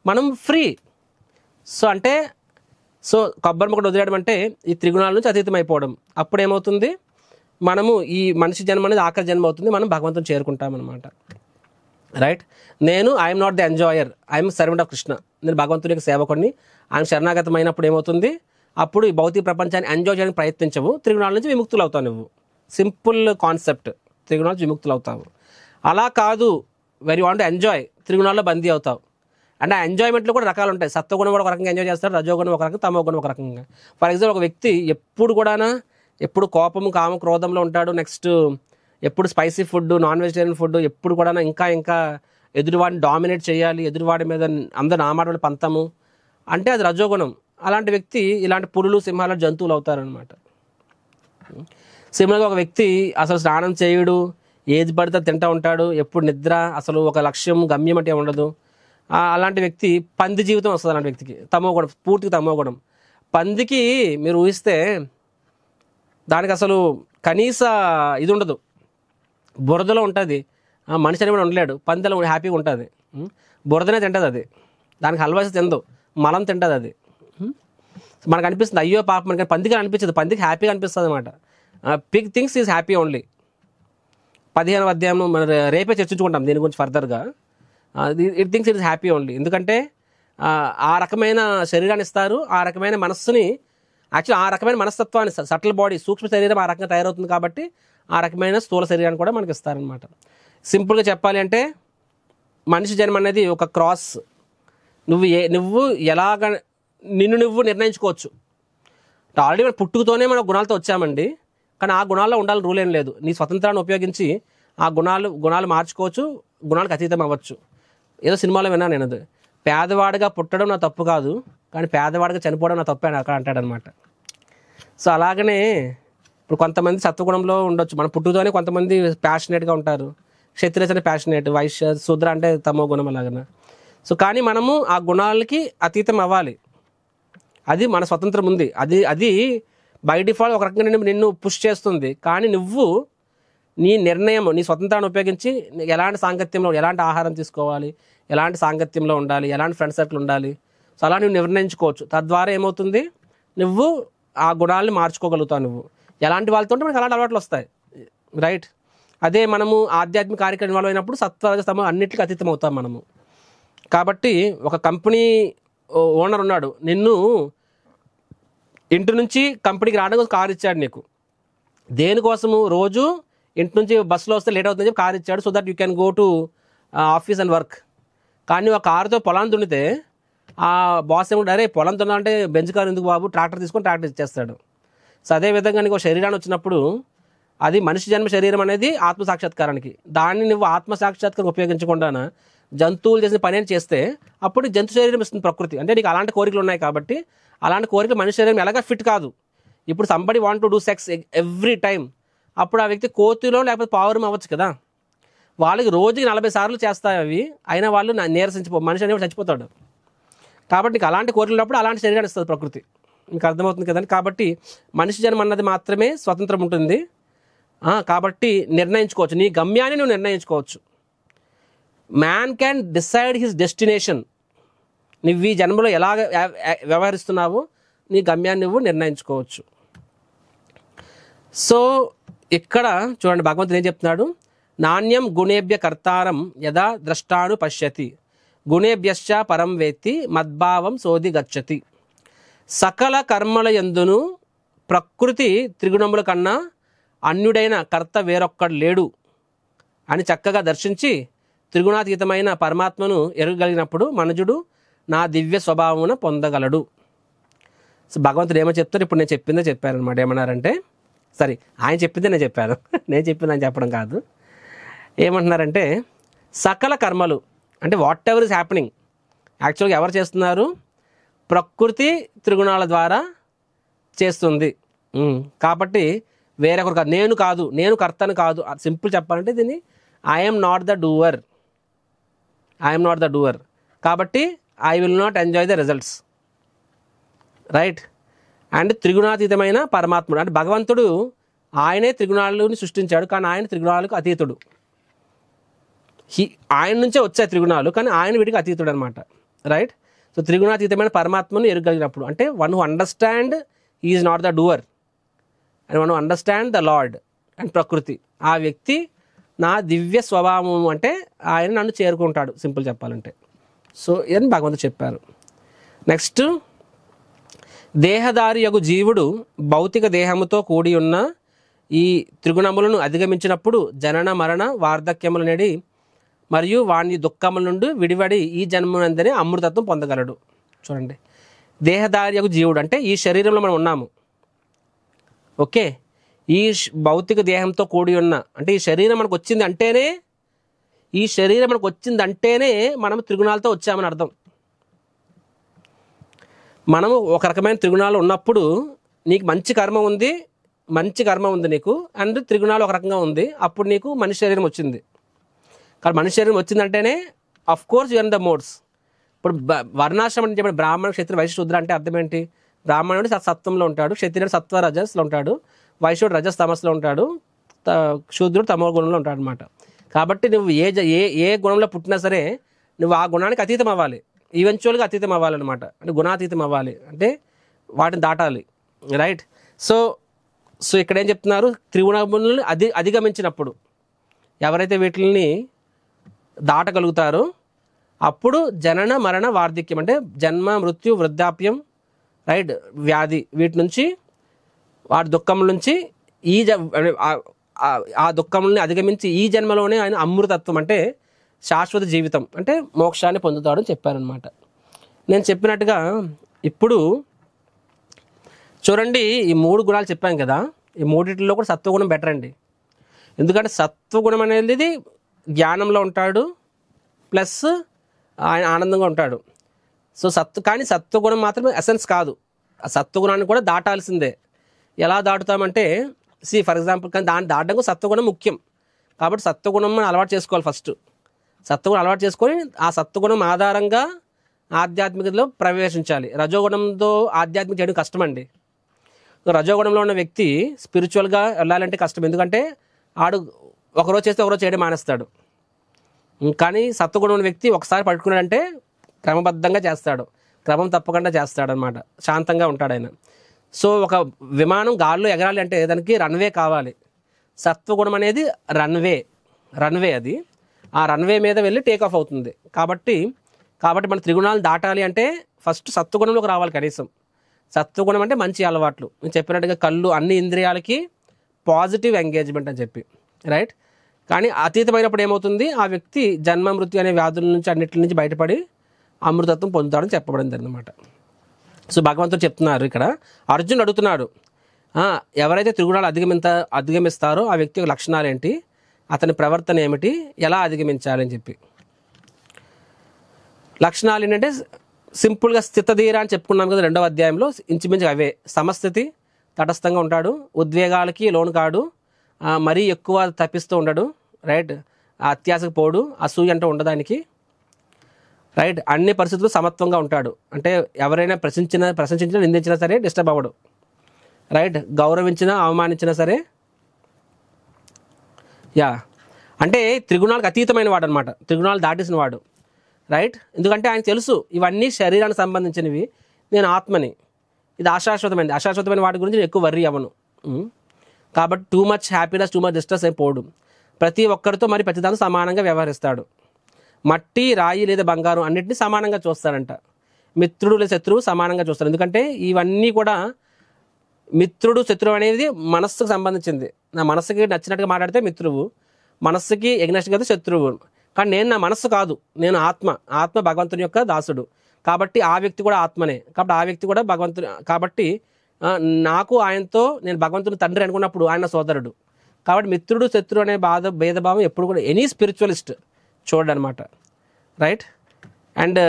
Speaker 1: మనం ఫ్రీ. సో కొబ్బరి పొడి వదిలేయడం అంటే ఈ త్రిగుణాల నుంచి అతీతం అయిపోవడం. అప్పుడు ఏమవుతుంది, మనము ఈ మనిషి జన్మ అనేది ఆఖరి జన్మ అవుతుంది, మనం భగవంతుని చేరుకుంటాం అనమాట. రైట్. నేను I'm not the enjoyer, I'm servant of Krishna. నేను భగవంతుని యొక్క సేవకుడిని. ఆయన శరణాగతం అయినప్పుడు ఏమవుతుంది, అప్పుడు ఈ భౌతిక ప్రపంచాన్ని ఎంజాయ్ చేయడానికి ప్రయత్నించవు, త్రిగుణాల నుంచి విముక్తులు అవుతావు నువ్వు. సింపుల్ కాన్సెప్ట్, త్రిగుణాల నుంచి విముక్తులు అవుతావు. అలా కాదు, వెరీ వాంట్ ఎంజాయ్, త్రిగుణాల్లో బందీ అవుతావు. అంటే ఆ ఎంజాయ్మెంట్లో కూడా రకాలు ఉంటాయి. సత్వగుణం కూడా ఒక రకంగా ఎంజాయ్ చేస్తారు, రజోగుణం ఒక రకంగా, తమో గుణం ఒక రకంగా. ఫర్ ఎగ్జాంపుల్, ఒక వ్యక్తి ఎప్పుడు కోపము కామ క్రోధంలో ఉంటాడు. నెక్స్ట్ ఎప్పుడు spicy food, non vegetarian food, ఎప్పుడు కూడా ఇంకా ఎదురువాడిని డామినేట్ చేయాలి, ఎదురువాడి మీద అందరు నామాటలు పంతము, అంటే అది రజోగుణం. అలాంటి వ్యక్తి ఇలాంటి పులులు, సింహాల జంతువులు అవుతారనమాట. సిమిలర్గా ఒక వ్యక్తి అసలు స్నానం చేయుడు, ఏది పడితే తింటూ ఉంటాడు, ఎప్పుడు నిద్ర, అసలు ఒక లక్ష్యం గమ్యం అంటే ఉండదు. అలాంటి వ్యక్తి పంది జీవితం వస్తుంది. అలాంటి వ్యక్తికి తమోగుణం, పూర్తిగా తమోగుణం. పందికి మీరు ఊహిస్తే దానికి అసలు కనీస ఇది ఉండదు, బురదలో ఉంటుంది. మనిషి అని కూడా ఉండలేడు, పందిలో హ్యాపీగా ఉంటుంది. బురదనే తింటుంది అది, దానికి హల్వాసి తిందు, మలం తింటుంది అది. మనకు అనిపిస్తుంది అయ్యో పాప, మనకి పందికి అనిపించదు, పందికి హ్యాపీగా అనిపిస్తుంది అనమాట. Pig things is happy only. 15వ అధ్యాయం మనం రేపే చర్చించుకుంటాం దీని గురించి ఫర్దర్గా. It things it is happy only. ఎందుకంటే ఆ రకమైన శరీరాన్ని ఇస్తారు, ఆ రకమైన మనస్సుని, యాక్చువల్లీ ఆ రకమైన మనస్తత్వాన్ని, సటిల్ బాడీ, సూక్ష్మ శరీరం ఆ రకంగా తయారవుతుంది కాబట్టి ఆ రకమైన స్థూల శరీరాన్ని కూడా మనకి ఇస్తారనమాట. సింపుల్గా చెప్పాలి అంటే మనిషి జన్మ అనేది ఒక క్రాస్. నువ్వు ఎలాగ నువ్వు నిర్ణయించుకోవచ్చు. ఆల్రెడీ మన పుట్టుకతోనే మన గుణాలతో వచ్చామండి, కానీ ఆ గుణాల్లో ఉండాలని రూల్ ఏం లేదు. నీ స్వతంత్రాన్ని ఉపయోగించి ఆ గుణాలు మార్చుకోవచ్చు, గుణాలకు అతీతం అవ్వచ్చు. ఏదో సినిమాలో విన్నాను నేను, అది పేదవాడిగా పుట్టడం నా తప్పు కాదు, కానీ పేదవాడిగా చనిపోవడం నా తప్పు అని అక్కడ అంటాడనమాట. సో అలాగనే ఇప్పుడు కొంతమంది సత్వగుణంలో ఉండొచ్చు, మన పుట్టుకతోనే కొంతమంది ప్యాషనేట్గా ఉంటారు. క్షత్రియస్ అంటే ప్యాషనేట్, వైశ్య, శూద్ర అంటే తమో గుణం అలాగన. సో కానీ మనము ఆ గుణాలకి అతీతం అవ్వాలి, అది మన స్వతంత్రం ఉంది. అది బై డిఫాల్ట్ ఒక రకంగా నిన్ను పుష్ చేస్తుంది. కానీ నువ్వు నీ నిర్ణయం, నీ స్వతంత్రాన్ని ఉపయోగించి ఎలాంటి సాంగత్యంలో, ఎలాంటి ఆహారం తీసుకోవాలి, ఎలాంటి సాంగత్యంలో ఉండాలి, ఎలాంటి ఫ్రెండ్ సర్కిల్ ఉండాలి, సో అలా నువ్వు నిర్ణయించుకోవచ్చు. తద్వారా ఏమవుతుంది, నువ్వు ఆ గుణాలని మార్చుకోగలుగుతావు. నువ్వు ఎలాంటి వాళ్ళతో ఉంటే మనకు అలాంటి అలవాట్లు వస్తాయి. రైట్. అదే మనము ఆధ్యాత్మిక కార్యక్రమం ఇన్వాల్వ్ అయినప్పుడు సత్వరజస్తమం అన్నిటికీ అతీతం అవుతాం మనము. కాబట్టి ఒక కంపెనీ ఓనర్ ఉన్నాడు, నిన్ను ఇంటి నుంచి కంపెనీకి రావడం కోసం కారు ఇచ్చాడు నీకు. దేనికోసము? రోజు ఇంటి నుంచి బస్సులో వస్తే లేట్ అవుతుందని చెప్పి కారు ఇచ్చాడు, so that you can go to office and work. కానీ ఒక కారుతో పొలాన్ని దున్నితే ఆ బాస్ ఏమంటే, అరే పొలం దున్నాలంటే బెంచ్ కారు ఎందుకు బాబు, ట్రాక్టర్ తీసుకొని ట్రాక్టర్ ఇచ్చేస్తాడు. సో అదేవిధంగా నీకు శరీరాన్ని వచ్చినప్పుడు అది మనిషి జన్మ శరీరం అనేది ఆత్మ సాక్షాత్కారానికి, దాన్ని నువ్వు ఆత్మ సాక్షాత్కారం ఉపయోగించకుండా జంతువులు చేసిన పని అని చేస్తే అప్పుడు జంతు శరీరం ఇస్తుంది ప్రకృతి. అంటే నీకు అలాంటి కోరికలు ఉన్నాయి కాబట్టి అలాంటి కోరికలు మనిషి శరీరం ఎలాగా ఫిట్ కాదు. ఇప్పుడు somebody want to do sex every time, అప్పుడు ఆ వ్యక్తి కోతిలో లేకపోతే పావురం అవ్వచ్చు కదా. వాళ్ళకి రోజుకి 40 సార్లు చేస్తాయి అవి, అయినా వాళ్ళు మనిషి అనేవి చచ్చిపోతాడు. కాబట్టి నీకు అలాంటి కోరికలు ఉన్నప్పుడు అలాంటి శరీరాన్ని ఇస్తుంది ప్రకృతి. మీకు అర్థమవుతుంది కదండి. కాబట్టి మనిషి జన్మ అన్నది మాత్రమే స్వతంత్రం ఉంటుంది. కాబట్టి నిర్ణయించుకోవచ్చు, నీ గమ్యాన్ని నువ్వు నిర్ణయించుకోవచ్చు. Man can decide his destination. నువ్వు ఈ జన్మలో ఎలా వ్యవహరిస్తున్నావో నీ గమ్యాన్ని నువ్వు నిర్ణయించుకోవచ్చు. సో ఇక్కడ చూడండి భగవంతుడు ఏం చెప్తున్నాడు, నాణ్యం గుణేభ్య కర్తారం యదా ద్రష్టాను పశ్యతి గుణేభ్యశ్చ పరం వేత్తి మద్భావం సోది గచ్చతి. సకల కర్మల యందును ప్రకృతి త్రిగుణముల కన్నా అన్యుడైన కర్త వేరొక్కడు లేడు అని చక్కగా దర్శించి త్రిగుణాతీతమైన పరమాత్మను ఎరగగలిగినప్పుడు మనుజుడు నా దివ్య స్వభావమున పొందగలడు. సో భగవంతుడు ఏమో చెప్తారు, ఇప్పుడు నేను చెప్పిందే చెప్పారనమాట. ఏమన్నారంటే, సరే ఆయన చెప్పిందే నేను చెప్పాను, నేను చెప్పింది ఆయన చెప్పడం కాదు. ఏమంటున్నారంటే సకల కర్మలు అంటే వాట్ ఎవర్ ఇస్ హ్యాపెనింగ్ యాక్చువల్గా ఎవరు చేస్తున్నారు? ప్రకృతి త్రిగుణాల ద్వారా చేస్తుంది. కాబట్టి వేరొకరు కాదు, నేను కాదు, నేను కర్తను కాదు. సింపుల్ చెప్పాలంటే దీన్ని I'm not the doer, I'm not the doer. కాబట్టి I will not enjoy the results, right. And త్రిగుణాతీతమైన పరమాత్ముడు అంటే భగవంతుడు, ఆయనే త్రిగుణాలను సృష్టించాడు, కానీ ఆయన త్రిగుణాలకు అతీతుడు. ఆయన నుంచే వచ్చాయి త్రిగుణాలు, కానీ ఆయన వీటికి అతీతుడు అనమాట, రైట్. సో త్రిగుణాతీతమైన పరమాత్మను ఎరగలిగినప్పుడు అంటే one who understand he is not the doer and one who understand the lord and ప్రకృతి, ఆ వ్యక్తి నా దివ్య స్వభావం అంటే ఆయన నన్ను చేరుకుంటాడు, సింపుల్ చెప్పాలంటే. సో అని భగవంతుడు చెప్పారు. నెక్స్ట్, దేహదారి యగు జీవుడు భౌతిక దేహముతో కూడి ఉన్న ఈ త్రిగుణములను అధిగమించినప్పుడు జనన మరణ వార్ధక్యములు నేడి మరియు వాణి దుఃఖముల నుండి విడివడి ఈ జన్మనందనే అమృతత్వం పొందగలడు. చూడండి, దేహదార్యకు జీవుడు అంటే ఈ శరీరంలో మనం ఉన్నాము, ఓకే. ఈ భౌతిక దేహంతో కూడి ఉన్న అంటే ఈ శరీరం మనకు వచ్చింది అంటేనే, ఈ శరీరం మనకు వచ్చింది అంటేనే మనం త్రిగుణాలతో వచ్చామని అర్థం. మనము ఒక రకమైన త్రిగుణాలు ఉన్నప్పుడు నీకు మంచి కర్మ ఉంది, మంచి కర్మ ఉంది నీకు, అండ్ త్రిగుణాలు ఒక రకంగా ఉంది, అప్పుడు నీకు మనిషి శరీరం వచ్చింది. కానీ మనిషి శరీరం వచ్చిందంటేనే of course you are in the modes. ఇప్పుడు వర్ణాశ్రమం అంటే చెప్పండి, బ్రాహ్మణ క్షత్రియ వైశ్య శూద్ర అంటే అర్థం ఏంటి? బ్రాహ్మణుడు సత్వంలో ఉంటాడు, క్షత్రియుడు సత్వ రజస్లో ఉంటాడు, వైశ్యుడు రజస్ తమస్లో ఉంటాడు, శూద్రుడు తమో గుణంలో ఉంటాడు అనమాట. కాబట్టి నువ్వు ఏ గుణంలో పుట్టినా సరే నువ్వు ఆ గుణానికి అతీతం అవ్వాలి, ఈవెన్చువల్గా అతీతం అవ్వాలన్నమాట. అంటే గుణాతీతం అవ్వాలి అంటే వాటిని దాటాలి, రైట్. సో ఇక్కడ ఏం చెప్తున్నారు, త్రిగుణములను అధిగమించినప్పుడు ఎవరైతే వీటిని దాటగలుగుతారో అప్పుడు జనన మరణ వార్ధక్యం అంటే జన్మ మృత్యు వృద్ధాప్యం, రైట్, వ్యాధి, వీటి నుంచి వాటి దుఃఖం నుంచి ఆ దుఃఖములని అధిగమించి ఈ జన్మలోనే ఆయన అమృతత్వం అంటే శాశ్వత జీవితం అంటే మోక్షాన్ని పొందుతాడని చెప్పారనమాట. నేను చెప్పినట్టుగా ఇప్పుడు చూడండి, ఈ 3 గుణాలు చెప్పాం కదా, ఈ మూడిట్లో కూడా సత్వగుణం బెటర్ అండి. ఎందుకంటే సత్వగుణం అనేది జ్ఞానంలో ఉంటాడు, ప్లస్ ఆయన ఆనందంగా ఉంటాడు. సో కానీ సత్వగుణం మాత్రమే ఎసెన్స్ కాదు, ఆ సత్వగుణాన్ని కూడా దాటాల్సిందే. ఎలా దాటుతామంటే ఫర్ ఎగ్జాంపుల్, కానీ దాన్ని దాటడానికి సత్వగుణం ముఖ్యం. కాబట్టి సత్వగుణం మనం అలవాటు చేసుకోవాలి. ఫస్ట్ సత్వగుణం అలవాటు చేసుకొని ఆ సత్వగుణం ఆధారంగా ఆధ్యాత్మికతలో ప్రవేశించాలి. రజోగుణంతో ఆధ్యాత్మిక చేయడం కష్టమండి. రజోగుణంలో ఉన్న వ్యక్తి స్పిరిచువల్గా వెళ్ళాలంటే కష్టం, ఎందుకంటే ఆడు ఒకరోజు చేస్తే ఒకరోజు చేయడం మానేస్తాడు. కానీ సత్వగుణం ఉన్న వ్యక్తి ఒకసారి పట్టుకున్నాడంటే క్రమబద్ధంగా చేస్తాడు, క్రమం తప్పకుండా చేస్తాడు అనమాట, శాంతంగా ఉంటాడు ఆయన. సో ఒక విమానం గాల్లో ఎగరాలి అంటే దానికి రన్వే కావాలి. సత్వగుణం అనేది రన్వే అది. ఆ రన్వే మీద వెళ్ళి టేక్ ఆఫ్ అవుతుంది. కాబట్టి మన త్రిగుణాలు దాటాలి అంటే ఫస్ట్ సత్వగుణంలోకి రావాలి కనీసం. సత్వగుణం అంటే మంచి అలవాట్లు, నేను చెప్పినట్టుగా కళ్ళు అన్ని ఇంద్రియాలకి పాజిటివ్ ఎంగేజ్మెంట్ అని చెప్పి, రైట్. కానీ అతీతమైనప్పుడు ఏమవుతుంది, ఆ వ్యక్తి జన్మ మృత్యు అనే వ్యాధుల నుంచి అన్నిటి నుంచి బయటపడి అమృతత్వం పొందుతాడని చెప్పబడింది అన్నమాట. సో భగవంతుడు చెప్తున్నారు ఇక్కడ, అర్జునుడు అడుగుతున్నాడు, ఎవరైతే త్రిగుణాలు అధిగమిస్తారో ఆ వ్యక్తి యొక్క లక్షణాలు ఏంటి, అతని ప్రవర్తన ఏమిటి, ఎలా అధిగమించాలి అని చెప్పి. లక్షణాలు ఏంటంటే సింపుల్గా స్థితధీర అని చెప్పుకున్నాం కదా 2వ అధ్యాయంలో, ఇంచుమించు అవే. సమస్థితి, తటస్థంగా ఉంటాడు, ఉద్వేగాలకి లోను కాడు, మరీ ఎక్కువ తప్పిస్తూ ఉండడు, రైట్. అత్యాశకు పోడు, అసూయ అంటే ఉండదానికి, రైట్. అన్ని పరిస్థితులు సమత్వంగా ఉంటాడు, అంటే ఎవరైనా ప్రశంసించినా నిందించినా సరే డిస్టర్బ్ అవ్వడు, రైట్. గౌరవించినా అవమానించినా సరే, అంటే త్రిగుణాలకు అతీతమైన వాడు అనమాట, త్రిగుణాలు దాటేసిన వాడు, రైట్. ఎందుకంటే ఆయన తెలుసు ఇవన్నీ శరీరానికి సంబంధించినవి, నేను ఆత్మని, ఇది అశాశ్వతమైన వాటి గురించి ఎక్కువ వర్రీ అవ్వను. కాబట్టి too much happiness, too much distress అయిపోడు. ప్రతి ఒక్కరితో మరి ప్రతిదాన్ని సమానంగా వ్యవహరిస్తాడు. మట్టి, రాయి లేదా బంగారం అన్నింటినీ సమానంగా చూస్తాడంట. మిత్రుడు లేదా శత్రువు సమానంగా చూస్తాడు. ఎందుకంటే ఇవన్నీ కూడా మిత్రుడు శత్రువు అనేది మనస్సుకు సంబంధించింది. నా మనస్సుకి నచ్చినట్టుగా మాట్లాడితే మిత్రువు, మనస్సుకి ఎగ్నెస్ట్గా అయితే శత్రువు. కానీ నేను నా మనస్సు కాదు, నేను ఆత్మ భగవంతుని యొక్క దాసుడు. కాబట్టి ఆ వ్యక్తి కూడా ఆత్మనే, కాబట్టి ఆ వ్యక్తి కూడా భగవంతుని. కాబట్టి నాకు ఆయనతో నేను భగవంతుని తండ్రి అనుకున్నప్పుడు ఆయన సోదరుడు. కాబట్టి మిత్రుడు శత్రువు అనే భేదభావం ఎప్పుడు కూడా ఎనీ స్పిరిచువలిస్ట్ చూడనమాట, రైట్. అండ్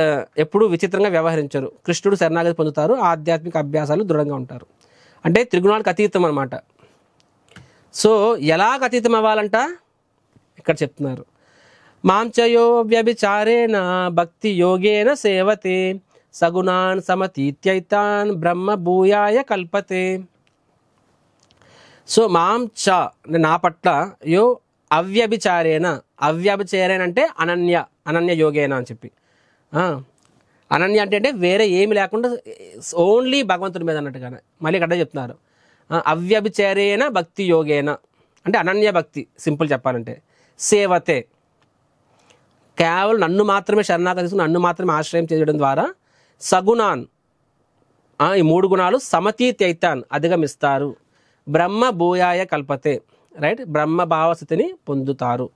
Speaker 1: ఎప్పుడు విచిత్రంగా వ్యవహరించరు. కృష్ణుడు శరణాగతి పొందుతారు, ఆధ్యాత్మిక అభ్యాసాలు దృఢంగా ఉంటారు. అంటే త్రిగుణాలకు అతీతం అనమాట. సో ఎలాగ అతీతం అవ్వాలంట ఇక్కడ చెప్తున్నారు. మాంచయో వ్యభిచారేణ భక్తి యోగేన సేవతే సగుణాన్ సమతీత్యైతాన్ బ్రహ్మ భూయాయ కల్పతే. సో మాంచ నా పట్ల యో అవ్యభిచారేణ అంటే అనన్య యోగేన అని చెప్పి. అనన్య అంటే వేరే ఏమి లేకుండా ఓన్లీ భగవంతుడి మీద అన్నట్టుగానే మళ్ళీ ఇక్కడ చెప్తున్నారు. అవ్యభిచారేణ భక్తి యోగేన అంటే అనన్య భక్తి, సింపుల్ చెప్పాలంటే. సేవతే కేవలం నన్ను మాత్రమే శరణాగతి తీసుకుని నన్ను మాత్రమే ఆశ్రయం చేయడం ద్వారా సగుణాన్ ఈ 3 గుణాలు సమతీత్యైతాన్ అధిగమిస్తారు. బ్రహ్మ భూయాయ కల్పతే, రైట్. బ్రహ్మభావ స్థితిని పొందుతారు.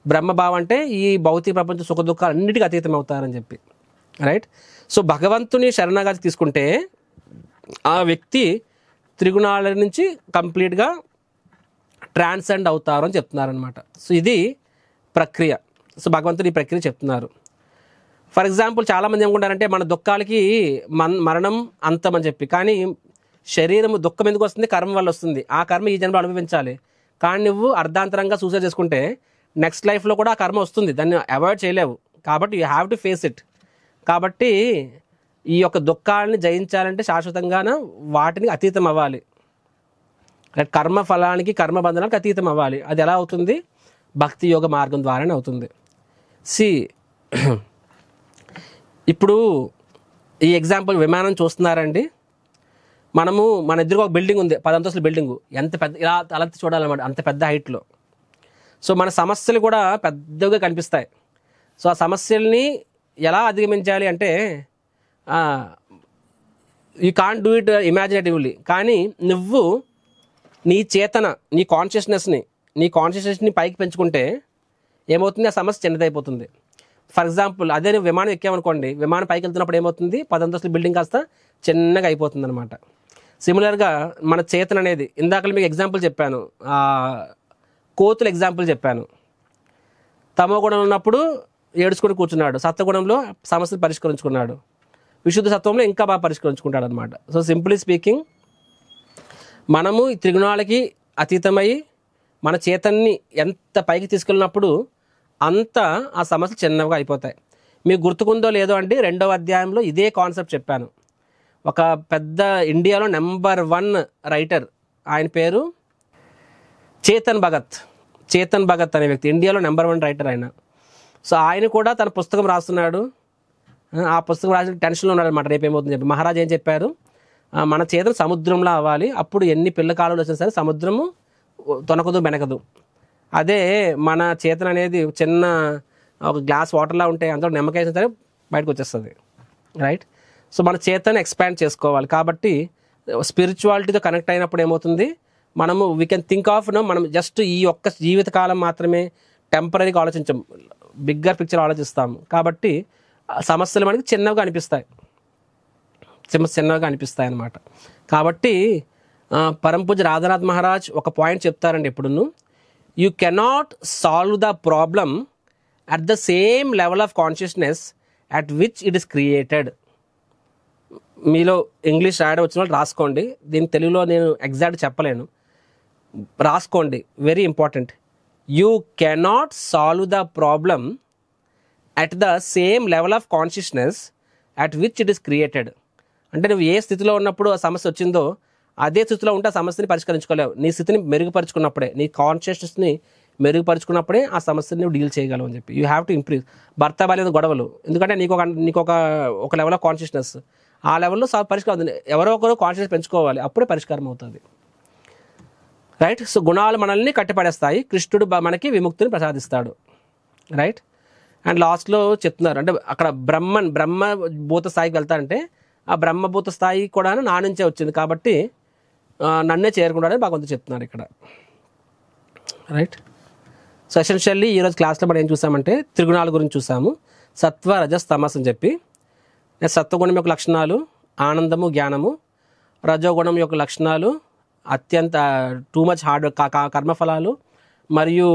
Speaker 1: బ్రహ్మభావం అంటే ఈ భౌతిక ప్రపంచ సుఖ దుఃఖాలు అన్నిటికీ అతీతం అవుతారని చెప్పి, రైట్. సో భగవంతుని శరణాగతి తీసుకుంటే ఆ వ్యక్తి త్రిగుణాల నుంచి కంప్లీట్గా ట్రాన్సెండ్ అవుతారు అని చెప్తున్నారనమాట. సో ఇది ప్రక్రియ. సో భగవంతుడు ఈ ప్రక్రియ చెప్తున్నారు. ఫర్ ఎగ్జాంపుల్ చాలామంది ఏమనుకుంటారంటే మన దుఃఖాలకి మరణం అంతం అని చెప్పి. కానీ శరీరం దుఃఖం ఎందుకు వస్తుంది, కర్మ వల్ల వస్తుంది. ఆ కర్మ ఈ జన్మలో అనుభవించాలి. కానీ నువ్వు అర్ధాంతరంగా సూసైడ్ చేసుకుంటే నెక్స్ట్ లైఫ్లో కూడా ఆ కర్మ వస్తుంది, దాన్ని అవాయిడ్ చేయలేవు. కాబట్టి you have to face it. కాబట్టి ఈ యొక్క దుఃఖాలని జయించాలంటే శాశ్వతంగానే వాటిని అతీతం అవ్వాలి. కర్మ ఫలానికి కర్మ బంధనానికి అతీతం అవ్వాలి. అది ఎలా అవుతుంది, భక్తి యోగ మార్గం ద్వారానే అవుతుంది. ఇప్పుడు ఈ ఎగ్జాంపుల్ విమానం చూస్తున్నారండి. మన ఎదురుగా ఒక బిల్డింగ్ ఉంది, 10 అంతస్తుల బిల్డింగు, ఎంత పెద్ద, ఇలా తలెత్తి చూడాలన్నమాట, అంత పెద్ద హైట్లో. సో మన సమస్యలు కూడా పెద్దగా కనిపిస్తాయి. సో ఆ సమస్యల్ని ఎలా అధిగమించాలి అంటే యూ కాంట్ డూ ఇట్ ఇమాజినేటివ్లీ. కానీ నువ్వు నీ చేతన, నీ కాన్షియస్నెస్ని పైకి పెంచుకుంటే ఏమవుతుంది, ఆ సమస్య చిన్నదైపోతుంది. ఫర్ ఎగ్జాంపుల్ అదే నువ్వు విమానం ఎక్కామనుకోండి, విమానం పైకి వెళ్తున్నప్పుడు ఏమవుతుంది, 10 అంతస్తుల బిల్డింగ్ కాస్త చిన్నగా అయిపోతుంది అనమాట. సిమిలర్గా మన చేతన అనేది, ఇందాక మీకు ఎగ్జాంపుల్ చెప్పాను, కోతుల ఎగ్జాంపుల్ చెప్పాను. తమో గుణం ఉన్నప్పుడు ఏడుచుకొని కూర్చున్నాడు, సత్వగుణంలో సమస్యలు పరిష్కరించుకున్నాడు, విశుద్ధ సత్వంలో ఇంకా బాగా పరిష్కరించుకుంటాడు అనమాట. సో సింపుల్లీ స్పీకింగ్, మనము ఈ త్రిగుణాలకి అతీతమై మన చేతన్ని ఎంత పైకి తీసుకెళ్ళినప్పుడు అంత ఆ సమస్యలు చిన్నగా అయిపోతాయి. మీకు గుర్తుకుందో లేదో అండి, 2వ అధ్యాయంలో ఇదే కాన్సెప్ట్ చెప్పాను. ఒక పెద్ద ఇండియాలో నెంబర్ 1 రైటర్, ఆయన పేరు చేతన్ భగత్ అనే వ్యక్తి, ఇండియాలో నెంబర్ 1 రైటర్ ఆయన. సో ఆయన కూడా తన పుస్తకం రాస్తున్నాడు. ఆ పుస్తకం రాసిన టెన్షన్లో ఉన్నాడు అనమాట, రేపు ఏమవుతుంది చెప్పి. మహారాజు ఏం చెప్పారు, మన చేతన సముద్రంలో అవ్వాలి, అప్పుడు ఎన్ని పిల్ల కాలంలో వచ్చినా సరే సముద్రము తొనకదు బెనకదు. అదే మన చేతన అనేది చిన్న ఒక గ్లాస్ వాటర్లా ఉంటే అంతా నిమ్మకాయ వేసిన సరే బయటకు వచ్చేస్తుంది, రైట్? సో మన చేతను ఎక్స్పాండ్ చేసుకోవాలి. కాబట్టి స్పిరిచువాలిటీతో కనెక్ట్ అయినప్పుడు ఏమవుతుంది, మనము వీ కెన్ థింక్ ఆఫ్ మనం జస్ట్ ఈ ఒక్క జీవితకాలం మాత్రమే టెంపరీగా ఆలోచించాం, బిగ్గర్ పిక్చర్ ఆలోచిస్తాము. కాబట్టి సమస్యలు మనకి చిన్నగా అనిపిస్తాయి అన్నమాట. కాబట్టి పరంపూజ రాధానాథ్ మహారాజ్ ఒక పాయింట్ చెప్తారండి ఎప్పుడును, you cannot solve the problem at the same level of consciousness at which it is created. మీలో ఇంగ్లీష్ రాయడం వచ్చిన వాళ్ళు రాసుకోండి, దీని తెలుగులో నేను ఎగ్జాక్ట్ చెప్పలేను, రాసుకోండి, very important. You cannot solve the problem at the same level of consciousness at which it is created. అంటే నువ్వు ఏ స్థితిలో ఉన్నప్పుడు ఆ సమస్య వచ్చిందో అదే స్థితిలో ఉంటే ఆ సమస్యని పరిష్కరించుకోలేవు. నీ స్థితిని మెరుగుపరుచుకున్నప్పుడే, నీ కాన్షియస్నెస్ని మెరుగుపరుచుకున్నప్పుడే ఆ సమస్యని నువ్వు డీల్ చేయగలవు అని చెప్పి. You have to improve. భర్త భార్య గొడవలు, ఎందుకంటే నీకు ఒక లెవెల్ ఆఫ్ కాన్షియస్నెస్, ఆ లెవెల్లో పరిష్కారం అవుతుంది. ఎవరో ఒకరు కాన్షియస్ పెంచుకోవాలి, అప్పుడే పరిష్కారం అవుతుంది, రైట్? సో గుణాలు మనల్ని కట్టిపడేస్తాయి, కృష్ణుడు మనకి విముక్తిని ప్రసాదిస్తాడు, రైట్? అండ్ లాస్ట్లో చెప్తున్నారు, అంటే అక్కడ బ్రహ్మభూత స్థాయికి వెళ్తారంటే ఆ బ్రహ్మభూత స్థాయి కూడా నా నుంచే వచ్చింది కాబట్టి నన్నే చేరుకుంటాడని భగవంతుడు చెప్తున్నారు ఇక్కడ, రైట్? సో ఎసెన్షియల్లీ ఈరోజు క్లాస్లో మనం ఏం చూసామంటే త్రిగుణాల గురించి చూసాము, సత్వ రజస్ తమస్ అని చెప్పి. సత్వగుణం యొక్క లక్షణాలు ఆనందము జ్ఞానము, రజోగుణం యొక్క లక్షణాలు అత్యంత టూ మచ్ హార్డ్ కర్మఫలాలు మరియు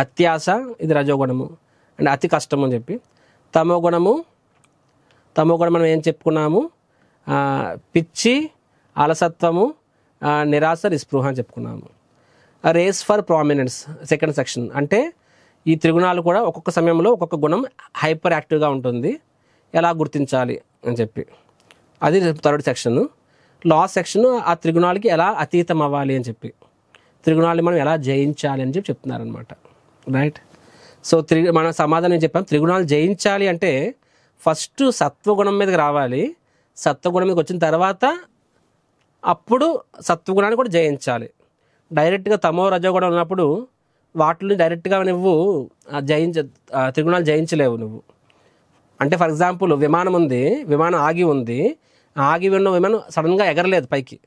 Speaker 1: అత్యాశ, ఇది రజోగుణము అండ్ అతి కష్టం అని చెప్పి. తమోగుణం మనం ఏం చెప్పుకున్నాము, పిచ్చి, అలసత్వము, నిరాశ, నిస్పృహ అని చెప్పుకున్నాము. Race for prominence second section, అంటే ఈ త్రిగుణాలు కూడా ఒక్కొక్క సమయంలో ఒక్కొక్క గుణం హైపర్ యాక్టివ్గా ఉంటుంది, ఎలా గుర్తించాలి అని చెప్పి, అది థర్డ్ సెక్షన్. లాస్ట్ సెక్షన్ ఆ త్రిగుణాలకి ఎలా అతీతం అవ్వాలి అని చెప్పి, త్రిగుణాలు మనం ఎలా జయించాలి అని చెప్పి చెప్తున్నారనమాట, రైట్? సో మన సమాధానం చెప్పాం, త్రిగుణాలు జయించాలి అంటే ఫస్ట్ సత్వగుణం మీదకి రావాలి, సత్వగుణం మీదకి వచ్చిన తర్వాత అప్పుడు సత్వగుణాన్ని కూడా జయించాలి. డైరెక్ట్గా తమో రజోగుణం ఉన్నప్పుడు వాటిని డైరెక్ట్గా నువ్వు త్రిగుణాలు జయించలేవు నువ్వు. అంటే ఫర్ ఎగ్జాంపుల్ విమానం ఉంది, విమానం ఆగి ఉంది, ఆగి ఉన్న విమానం సడన్గా ఎగరలేదు పైకి,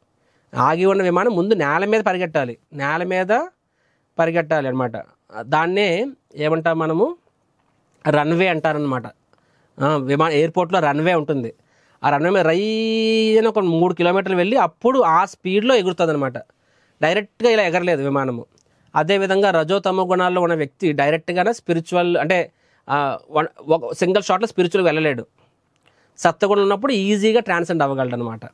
Speaker 1: ఆగి ఉన్న విమానం ముందు నేల మీద పరిగెట్టాలి అనమాట. దాన్నే ఏమంటాం మనము, రన్వే అంటారనమాట. ఎయిర్పోర్ట్లో రన్వే ఉంటుంది, ఆ రన్వే మీద రైన ఒక 3 కిలోమీటర్లు వెళ్ళి అప్పుడు ఆ స్పీడ్లో ఎగురుతుంది అనమాట, డైరెక్ట్గా ఇలా ఎగరలేదు విమానము. అదేవిధంగా రజోతమో గుణాల్లో ఉన్న వ్యక్తి డైరెక్ట్గానే స్పిరిచువల్ అంటే సింగిల్ షాట్లో స్పిరిచువల్గా వెళ్ళలేడు, సత్వగుణం ఉన్నప్పుడు ఈజీగా ట్రాన్సెండ్ అవ్వగలడు అనమాట.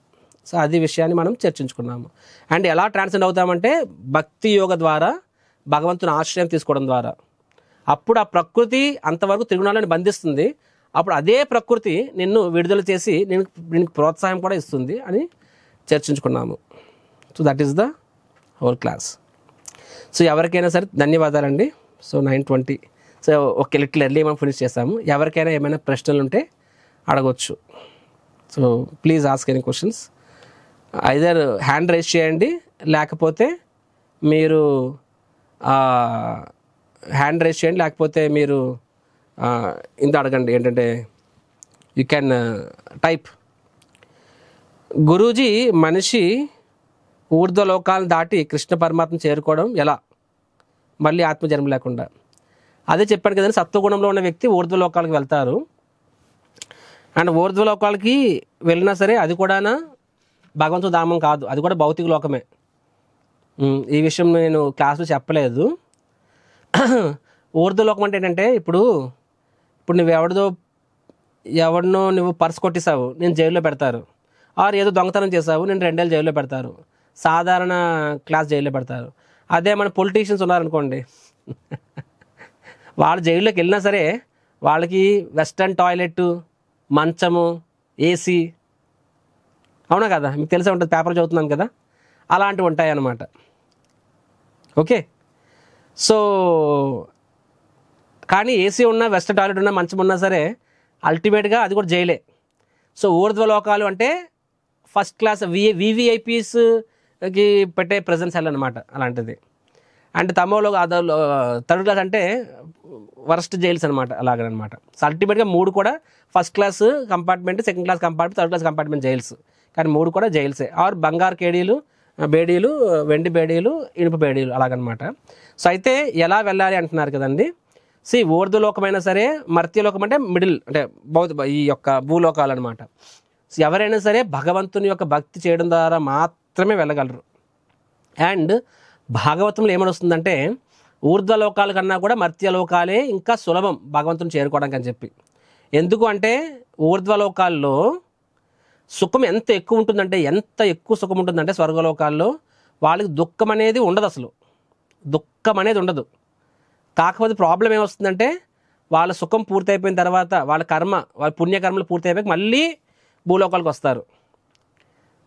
Speaker 1: సో అది విషయాన్ని మనం చర్చించుకున్నాము. అండ్ ఎలా ట్రాన్సెండ్ అవుతామంటే భక్తి యోగ ద్వారా, భగవంతుని ఆశ్రయం తీసుకోవడం ద్వారా. అప్పుడు ఆ ప్రకృతి అంతవరకు త్రిగుణాలను బంధిస్తుంది, అప్పుడు అదే ప్రకృతి నిన్ను విడుదల చేసి నేను ప్రోత్సాహం కూడా ఇస్తుంది అని చర్చించుకున్నాము. So that is the whole class. So ఎవరికైనా సరే ధన్యవాదాలండి. సో 9:20, సో ఒక లిటిల్ ఎర్లీ మనం ఫినిష్ చేస్తాము. ఎవరికైనా ఏమైనా ప్రశ్నలు ఉంటే అడగవచ్చు. So please ask any questions. Either hand raise చేయండి, లేకపోతే మీరు ఇంత అడగండి, ఏంటంటే యూ క్యాన్ టైప్. గురూజీ, మనిషి ఊర్ధ్వలోకాలను దాటి కృష్ణ పరమాత్మ చేరుకోవడం ఎలా, మళ్ళీ ఆత్మజన్మ లేకుండా? అదే చెప్పాను కదండి, సత్వగుణంలో ఉన్న వ్యక్తి ఊర్ధ్వలోకాలకు వెళ్తారు. అండ్ ఊర్ధ్వలోకాలకి వెళ్ళినా సరే అది కూడా భగవంతుడు ధామం కాదు, అది కూడా భౌతిక లోకమే. ఈ విషయం నేను క్లాస్లో చెప్పలేదు. ఊర్ధ్వలోకం అంటే ఏంటంటే, ఇప్పుడు నువ్వు ఎవరినో నువ్వు పర్స్ కొట్టేసావు, నేను జైల్లో పెడతారు. ఆర్ ఏదో దొంగతనం చేసావు, నేను 2 ఏళ్ళు జైల్లో పెడతారు, సాధారణ క్లాస్ జైల్లో పెడతారు. అదే మన పొలిటీషియన్స్ ఉన్నారనుకోండి, వాళ్ళు జైల్లోకి వెళ్ళినా సరే వాళ్ళకి వెస్టర్న్ టాయిలెట్, మంచము, ఏసీ, అవునా కదా, మీకు తెలిసే ఉంటుంది, పేపర్ చదువుతున్నాను కదా, అలాంటివి ఉంటాయి అన్నమాట. ఓకే, సో కానీ ఏసీ ఉన్నా, వెస్టర్న్ టాయిలెట్ ఉన్నా, మంచం ఉన్నా సరే అల్టిమేట్గా అది కూడా జైలే. సో ఊర్ధ్వలోకాలు అంటే ఫస్ట్ క్లాస్ వివిఐపీస్, కి పెట్టే ప్రెజెన్స్ హెల్ అనమాట అలాంటిది. అండ్ తమోలో థర్డ్ క్లాస్ అంటే వరస్ట్ జైల్స్ అనమాట అలాగనమాట. సో అల్టిమేట్గా 3 కూడా first class compartment, second class compartment, third class compartment jails, కానీ 3 కూడా జైల్సే. ఆర్ బంగారు కేడీలు, బేడీలు, వెండి బేడీలు, ఇనుప బేడీలు అలాగనమాట. సో అయితే ఎలా వెళ్ళాలి అంటున్నారు కదండి. ఊర్ధ్వలోకమైనా సరే, మర్త్యలోకం అంటే మిడిల్ అంటే ఈ యొక్క భూలోకాలు అనమాట. సో ఎవరైనా సరే భగవంతుని యొక్క భక్తి చేయడం ద్వారా మాత్రమే వెళ్ళగలరు. అండ్ భాగవతంలో ఏమని వస్తుందంటే ఊర్ధ్వలోకాల కన్నా కూడా మర్త్యలోకాలే ఇంకా సులభం భగవంతుని చేరుకోవడానికి అని చెప్పి. ఎందుకు అంటే ఊర్ధ్వలోకాల్లో సుఖం ఎంత ఎక్కువ ఉంటుందంటే, ఎంత ఎక్కువ సుఖం ఉంటుందంటే స్వర్గలోకాల్లో వాళ్ళకి దుఃఖం అనేది ఉండదు, అసలు దుఃఖం అనేది ఉండదు. కాకపోతే ప్రాబ్లం ఏమొస్తుందంటే వాళ్ళ సుఖం పూర్తయిపోయిన తర్వాత వాళ్ళ పుణ్యకర్మలు పూర్తయిపోయి మళ్ళీ భూలోకాలకు వస్తారు.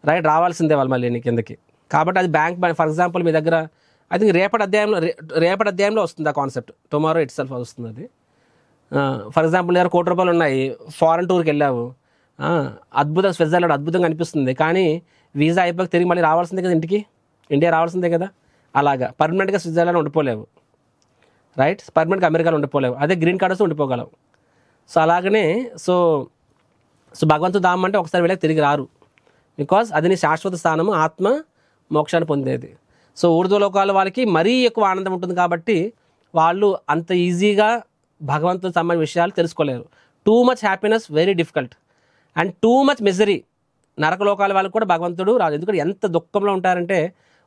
Speaker 1: రైట్, రావాల్సిందే వాళ్ళు మళ్ళీ కిందకి. కాబట్టి అది బ్యాంక్ ఫర్ ఎగ్జాంపుల్ మీ దగ్గర ఐ థింక్ రేపటి అధ్యాయంలో వస్తుంది ఆ కాన్సెప్ట్. టుమారో ఇట్ సెల్ఫ్ వస్తుంది అది. ఫర్ ఎగ్జాంపుల్ దగ్గర ₹1,00,00,000 ఉన్నాయి, ఫారెన్ టూర్కి వెళ్ళావు, అద్భుతంగా స్విట్జర్లాండ్ అద్భుతంగా అనిపిస్తుంది, కానీ వీసా అయిపోయి తిరిగి మళ్ళీ రావాల్సిందే కదా, ఇండియా రావాల్సిందే కదా. అలాగా పర్మనెంట్గా స్విట్జర్లాండ్ ఉండిపోలేవు, రైట్, పర్మనెంట్గా అమెరికాలో ఉండిపోలేవు. అదే గ్రీన్ కార్డ్ వస్తే ఉండిపోగలవు. సో అలాగనే సో భగవంతుడు ధామం అంటే ఒకసారి వెళ్ళి తిరిగి రారు, బికాజ్ అది నీ శాశ్వత స్థానము, ఆత్మ మోక్షాన్ని పొందేది. సో ఊర్ధ్వలోకాల వాళ్ళకి మరీ ఎక్కువ ఆనందం ఉంటుంది కాబట్టి వాళ్ళు అంత ఈజీగా భగవంతుని సంబంధించిన విషయాలు తెలుసుకోలేరు. Too much happiness very difficult, and too much misery. నరకలోకాల వాళ్ళకి కూడా భగవంతుడు రాదు, ఎందుకంటే ఎంత దుఃఖంలో ఉంటారంటే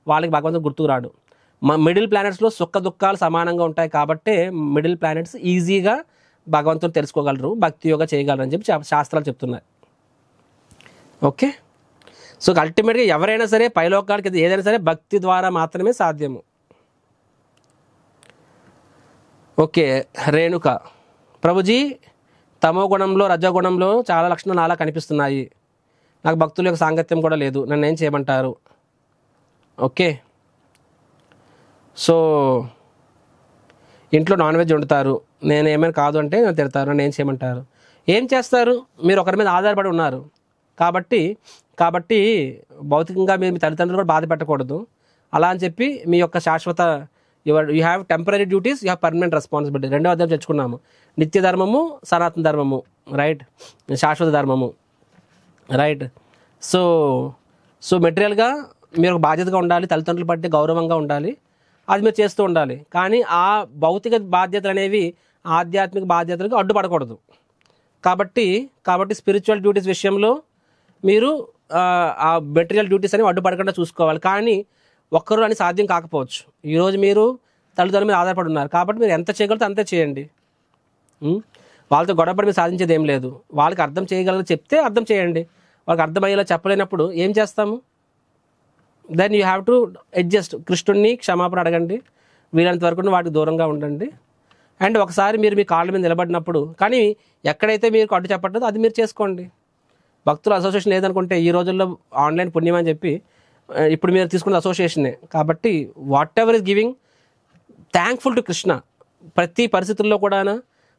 Speaker 1: వాళ్ళకి భగవంతుడు గుర్తుకు రాడు. మిడిల్ ప్లానెట్స్లో సుఖ దుఃఖాలు సమానంగా ఉంటాయి కాబట్టి మిడిల్ ప్లానెట్స్ ఈజీగా భగవంతుడు తెలుసుకోగలరు, భక్తి యోగా చేయగలరు అని చెప్పి శాస్త్రాలు చెప్తున్నాయి. ఓకే, సో అల్టిమేట్గా ఎవరైనా సరే పైలోకాలకి ఏదైనా సరే భక్తి ద్వారా మాత్రమే సాధ్యము. ఓకే, రేణుక, ప్రభుజీ తమో గుణంలో రజోగుణంలో చాలా లక్షణాలు అలా కనిపిస్తున్నాయి, నాకు భక్తుల యొక్క సాంగత్యం కూడా లేదు, నన్ను ఏం చేయమంటారు? ఓకే, సో ఇంట్లో నాన్ వెజ్ వండుతారు, నేను ఏమైనా కాదు అంటే నన్ను తిడతారు, నన్ను ఏం చేయమంటారు? ఏం చేస్తారు, మీరు ఒకరి మీద ఆధారపడి ఉన్నారు కాబట్టి భౌతికంగా మీరు మీ తల్లిదండ్రులు కూడా బాధ పెట్టకూడదు. అలా అని చెప్పి మీ యొక్క శాశ్వత you have temporary duties, you have permanent responsibility. 2వ అధ్యాయం తెచ్చుకున్నాము, నిత్య ధర్మము, సనాతన ధర్మము, రైట్, శాశ్వత ధర్మము, రైట్. సో మెటీరియల్గా మీరు ఒక బాధ్యతగా ఉండాలి, తల్లిదండ్రులు పట్టే గౌరవంగా ఉండాలి, అది మీరు చేస్తూ ఉండాలి. కానీ ఆ భౌతిక బాధ్యతలు అనేవి ఆధ్యాత్మిక బాధ్యతలకు అడ్డుపడకూడదు. కాబట్టి స్పిరిచువల్ డ్యూటీస్ విషయంలో మీరు ఆ మెటీరియల్ డ్యూటీస్ అనేవి అడ్డుపడకుండా చూసుకోవాలి. కానీ ఒక్కరు అని సాధ్యం కాకపోవచ్చు. ఈరోజు మీరు తల్లిదండ్రుల మీద ఆధారపడి ఉన్నారు కాబట్టి మీరు ఎంత చేయగలిగితే అంతే చేయండి. వాళ్ళతో గొడవపడి మీరు సాధించేది ఏం లేదు. వాళ్ళకి అర్థం చేయగలని చెప్తే అర్థం చేయండి. వాళ్ళకి అర్థమయ్యేలా చెప్పలేనప్పుడు ఏం చేస్తాము? Then you have to adjust. కృష్ణుడిని క్షమాపణ అడగండి, వీలైనంత వరకు వాటికి దూరంగా ఉండండి. అండ్ ఒకసారి మీరు మీ కాళ్ళ మీద నిలబడినప్పుడు, కానీ ఎక్కడైతే మీరు అడ్డు చెప్పట్లేదో అది మీరు చేసుకోండి. భక్తుల అసోసియేషన్ లేదనుకుంటే ఈ రోజుల్లో ఆన్లైన్ పుణ్యం అని చెప్పి ఇప్పుడు మీరు తీసుకున్న అసోసియేషనే. కాబట్టి what ever is giving thankful to Krishna. ప్రతి పరిస్థితుల్లో కూడా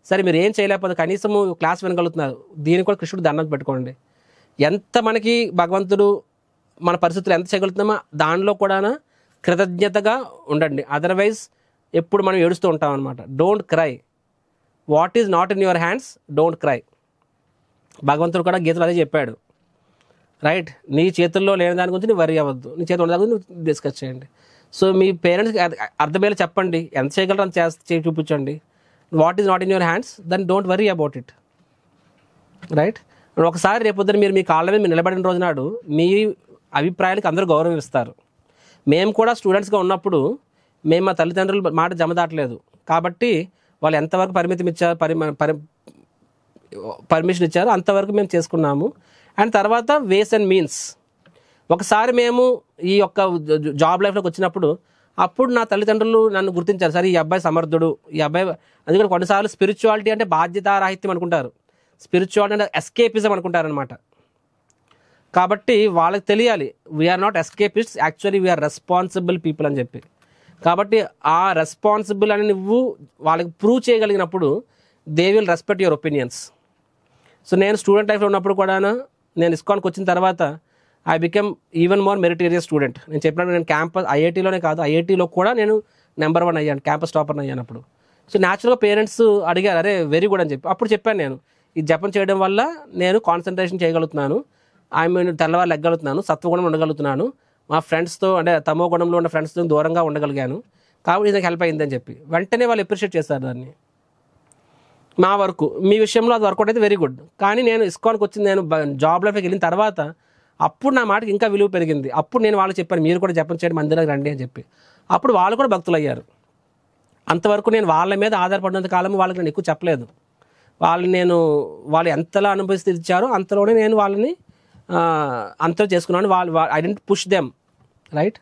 Speaker 1: సరే మీరు ఏం చేయలేకపోతే కనీసము క్లాస్ వినగలుగుతున్నారు, దీనికి కూడా కృష్ణుడు దండం పెట్టుకోండి. ఎంత మనకి భగవంతుడు మన పరిస్థితులు ఎంత చేయగలుగుతున్నామో దానిలో కూడా కృతజ్ఞతగా ఉండండి. అదర్వైజ్ ఎప్పుడు మనం ఏడుస్తూ ఉంటాం అనమాట. Don't cry, what is not in your hands don't cry. భగవంతుడు కూడా గీతలు అదే చెప్పాడు, రైట్. నీ చేతుల్లో లేని దాని గురించి నువ్వు వరి అవ్వద్దు, నీ చేతుల్లో ఉన్న దాని గురించి నువ్వు డిస్కస్ చేయండి. సో మీ పేరెంట్స్కి అర్థమయ్యేలా చెప్పండి, ఎంత చేయగలరు అంత చేసి చూపించండి. What is not in your hands then don't worry about it, right. ఒకసారి రేపొద్దున మీరు మీ కాళ్ళ మీద మీరు నిలబడిన రోజు నాడు మీ అభిప్రాయాలకు అందరూ గౌరవం ఇస్తారు. మేము కూడా స్టూడెంట్స్గా ఉన్నప్పుడు మేము మా తల్లిదండ్రుల మాట జమదాటలేదు కాబట్టి వాళ్ళు ఎంతవరకు పరిమితం ఇచ్చారు, పర్మిషన్ ఇచ్చారు అంతవరకు మేము చేసుకున్నాము. అండ్ తర్వాత వేస్ అండ్ మీన్స్. ఒకసారి మేము ఈ యొక్క జాబ్ లైఫ్లోకి వచ్చినప్పుడు అప్పుడు నా తల్లిదండ్రులు నన్ను గుర్తించారు, సరే ఈ అబ్బాయి సమర్థుడు, ఈ అబ్బాయి. అందుకని కొన్నిసార్లు స్పిరిచువాలిటీ అంటే బాధ్యతారాహిత్యం అనుకుంటారు, స్పిరిచువాలిటీ అంటే ఎస్కేపిజం అనుకుంటారనమాట. కాబట్టి వాళ్ళకి తెలియాలి we are not escapists, actually we are responsible people అని చెప్పి. కాబట్టి ఆ రెస్పాన్సిబుల్ అని నువ్వు వాళ్ళకి ప్రూవ్ చేయగలిగినప్పుడు they will respect your opinions. So నేను స్టూడెంట్ లైఫ్లో ఉన్నప్పుడు కూడా నేను ఇస్కాన్కి వచ్చిన తర్వాత I become even more meritorious student. నేను చెప్పినట్టు నేను క్యాంపస్ ఐఐటీలోనే కాదు, ఐఐటీలో కూడా నేను నెంబర్ 1 అయ్యాను, క్యాంపస్ టాపర్ అయ్యాను అప్పుడు. సో న్యాచురల్గా పేరెంట్స్ అడిగారు, అరే వెరీ గుడ్ అని చెప్పి. అప్పుడు చెప్పాను నేను, ఈ జపం చేయడం వల్ల నేను కాన్సన్ట్రేషన్ చేయగలుగుతున్నాను, తెల్లవారు లెగ్గలుగుతున్నాను, సత్వగుణం ఉండగలుగుతున్నాను, మా ఫ్రెండ్స్తో అంటే తమో గుణంలో ఉన్న ఫ్రెండ్స్తో దూరంగా ఉండగలిగాను, కాబట్టి నాకు హెల్ప్ అయిందని చెప్పి వెంటనే వాళ్ళు అప్రిషియేట్ చేశారు దాన్ని. మా వరకు మీ విషయంలో అది వర్కౌట్ అయితే వెరీ గుడ్. కానీ నేను ఇస్కాన్కి వచ్చింది, నేను జాబ్ లైఫ్కి వెళ్ళిన తర్వాత అప్పుడు నా మాటకి ఇంకా విలువ పెరిగింది. అప్పుడు నేను వాళ్ళకి చెప్పాను, మీరు కూడా జపం చేయండి, మందిరానికి రండి అని చెప్పి. అప్పుడు వాళ్ళు కూడా భక్తులు అయ్యారు. అంతవరకు నేను వాళ్ళ మీద ఆధారపడినంత కాలం వాళ్ళకి నేను ఎక్కువ చెప్పలేదు. వాళ్ళు ఎంతలా అనుభవిస్తే ఇచ్చారో అంతలోనే నేను వాళ్ళని అంతలో చేసుకున్నాను. I didn't push them, right?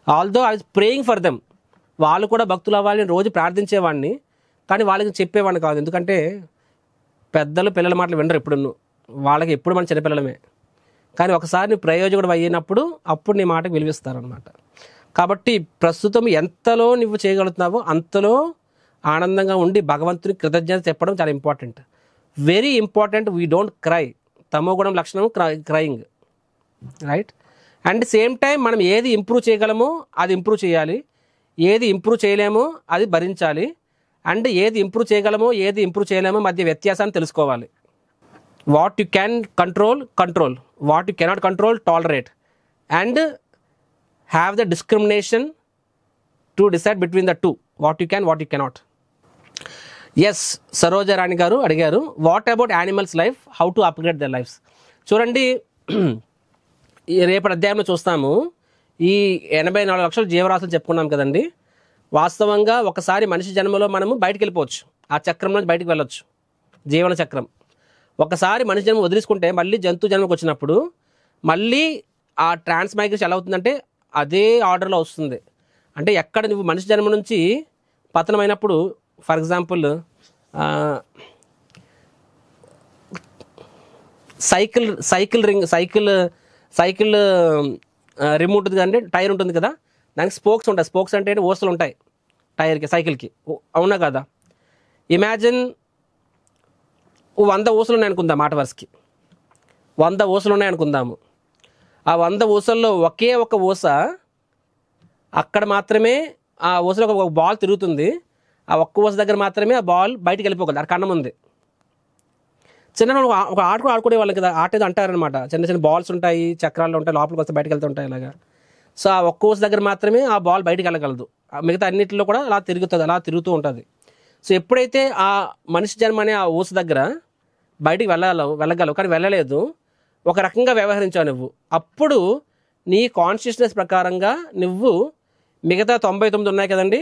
Speaker 1: Although I was praying for them. వాళ్ళు కూడా భక్తులు అవ్వాలి, నేను రోజు ప్రార్థించేవాడిని, కానీ వాళ్ళకి చెప్పేవాడిని కాదు. ఎందుకంటే పెద్దలు పిల్లల మాటలు వినరు ఎప్పుడు, వాళ్ళకి ఎప్పుడు మన చిన్నపిల్లలమే. కానీ ఒకసారి నీ ప్రయోజకుడు అయినప్పుడు అప్పుడు నీ మాటకు విలువిస్తారనమాట. కాబట్టి ప్రస్తుతం ఎంతలో నువ్వు చేయగలుగుతున్నావో అంతలో ఆనందంగా ఉండి భగవంతుని కృతజ్ఞత చెప్పడం చాలా important, very important. We don't cry. తమో గుణం లక్షణం crying, right? And same time మనం ఏది ఇంప్రూవ్ చేయగలమో అది ఇంప్రూవ్ చేయాలి, ఏది ఇంప్రూవ్ చేయలేమో అది భరించాలి, అండ్ ఏది ఇంప్రూవ్ చేయగలమో ఏది ఇంప్రూవ్ చేయలేమో మధ్య వ్యత్యాసాన్ని తెలుసుకోవాలి. What you can control, what you cannot control tolerate, and have the discrimination to decide between the two, what you can, what you cannot. Yes, Saroja Rani garu అడిగారు, what about animals life, how to upgrade their lifes. చూడండి, రేపటి అధ్యాయంలో చూస్తాము. ఈ 84 లక్షల జీవరాశులు చెప్పుకున్నాం కదండి. వాస్తవంగా ఒకసారి మనిషి జన్మలో మనము బయటికి వెళ్ళిపోవచ్చు, ఆ చక్రం నుంచి బయటికి వెళ్ళొచ్చు, జీవన చక్రం. ఒకసారి మనిషి జన్మ వదిలేసుకుంటే మళ్ళీ జంతు జన్మకు వచ్చినప్పుడు మళ్ళీ ఆ ట్రాన్స్మైగ్రేషన్ ఎలా అవుతుందంటే అదే ఆర్డర్లో వస్తుంది. అంటే ఎక్కడ నువ్వు మనిషి జన్మ నుంచి పతనమైనప్పుడు, ఫర్ ఎగ్జాంపుల్ సైకిల్ రిమ్ ఉంటుంది కదండి, టైర్ ఉంటుంది కదా, దానికి స్పోక్స్ ఉంటాయి. స్పోక్స్ అంటే ఓసలు ఉంటాయి టైర్కి, సైకిల్కి, అవునా కదా? ఇమాజిన్ 100 ఊసలు ఉన్నాయి అనుకుందాం, మాట వరుసకి 100 ఊసలు ఉన్నాయి అనుకుందాము. ఆ 100 ఊసల్లో ఒకే ఒక ఊస అక్కడ మాత్రమే, ఆ ఊసలో ఒక బాల్ తిరుగుతుంది, ఆ ఒక్క ఊస దగ్గర మాత్రమే ఆ బాల్ బయటికి వెళ్ళిపోగలదు, అక్కడ కన్నం ఉంది. చిన్న ఒక ఆట కూడా ఆడుకునే వాళ్ళకి కదా, ఆట ఏదో అంటారనమాట, చిన్న చిన్న బాల్స్ ఉంటాయి, చక్రాలు ఉంటాయి, లోపలికి వస్తే బయటకు వెళ్తుంటాయి ఇలాగా. సో ఆ ఒక్క ఊస దగ్గర మాత్రమే ఆ బాల్ బయటికి వెళ్ళగలదు, మిగతా అన్నింటిలో కూడా అలా తిరుగుతూ ఉంటుంది. సో ఎప్పుడైతే ఆ మనిషి జన్మ అనే ఆ ఊస దగ్గర బయటికి వెళ్ళగలవు కానీ వెళ్ళలేదు, ఒక రకంగా వ్యవహరించావు నువ్వు, అప్పుడు నీ కాన్షియస్నెస్ ప్రకారంగా నువ్వు మిగతా 99 ఉన్నాయి కదండి,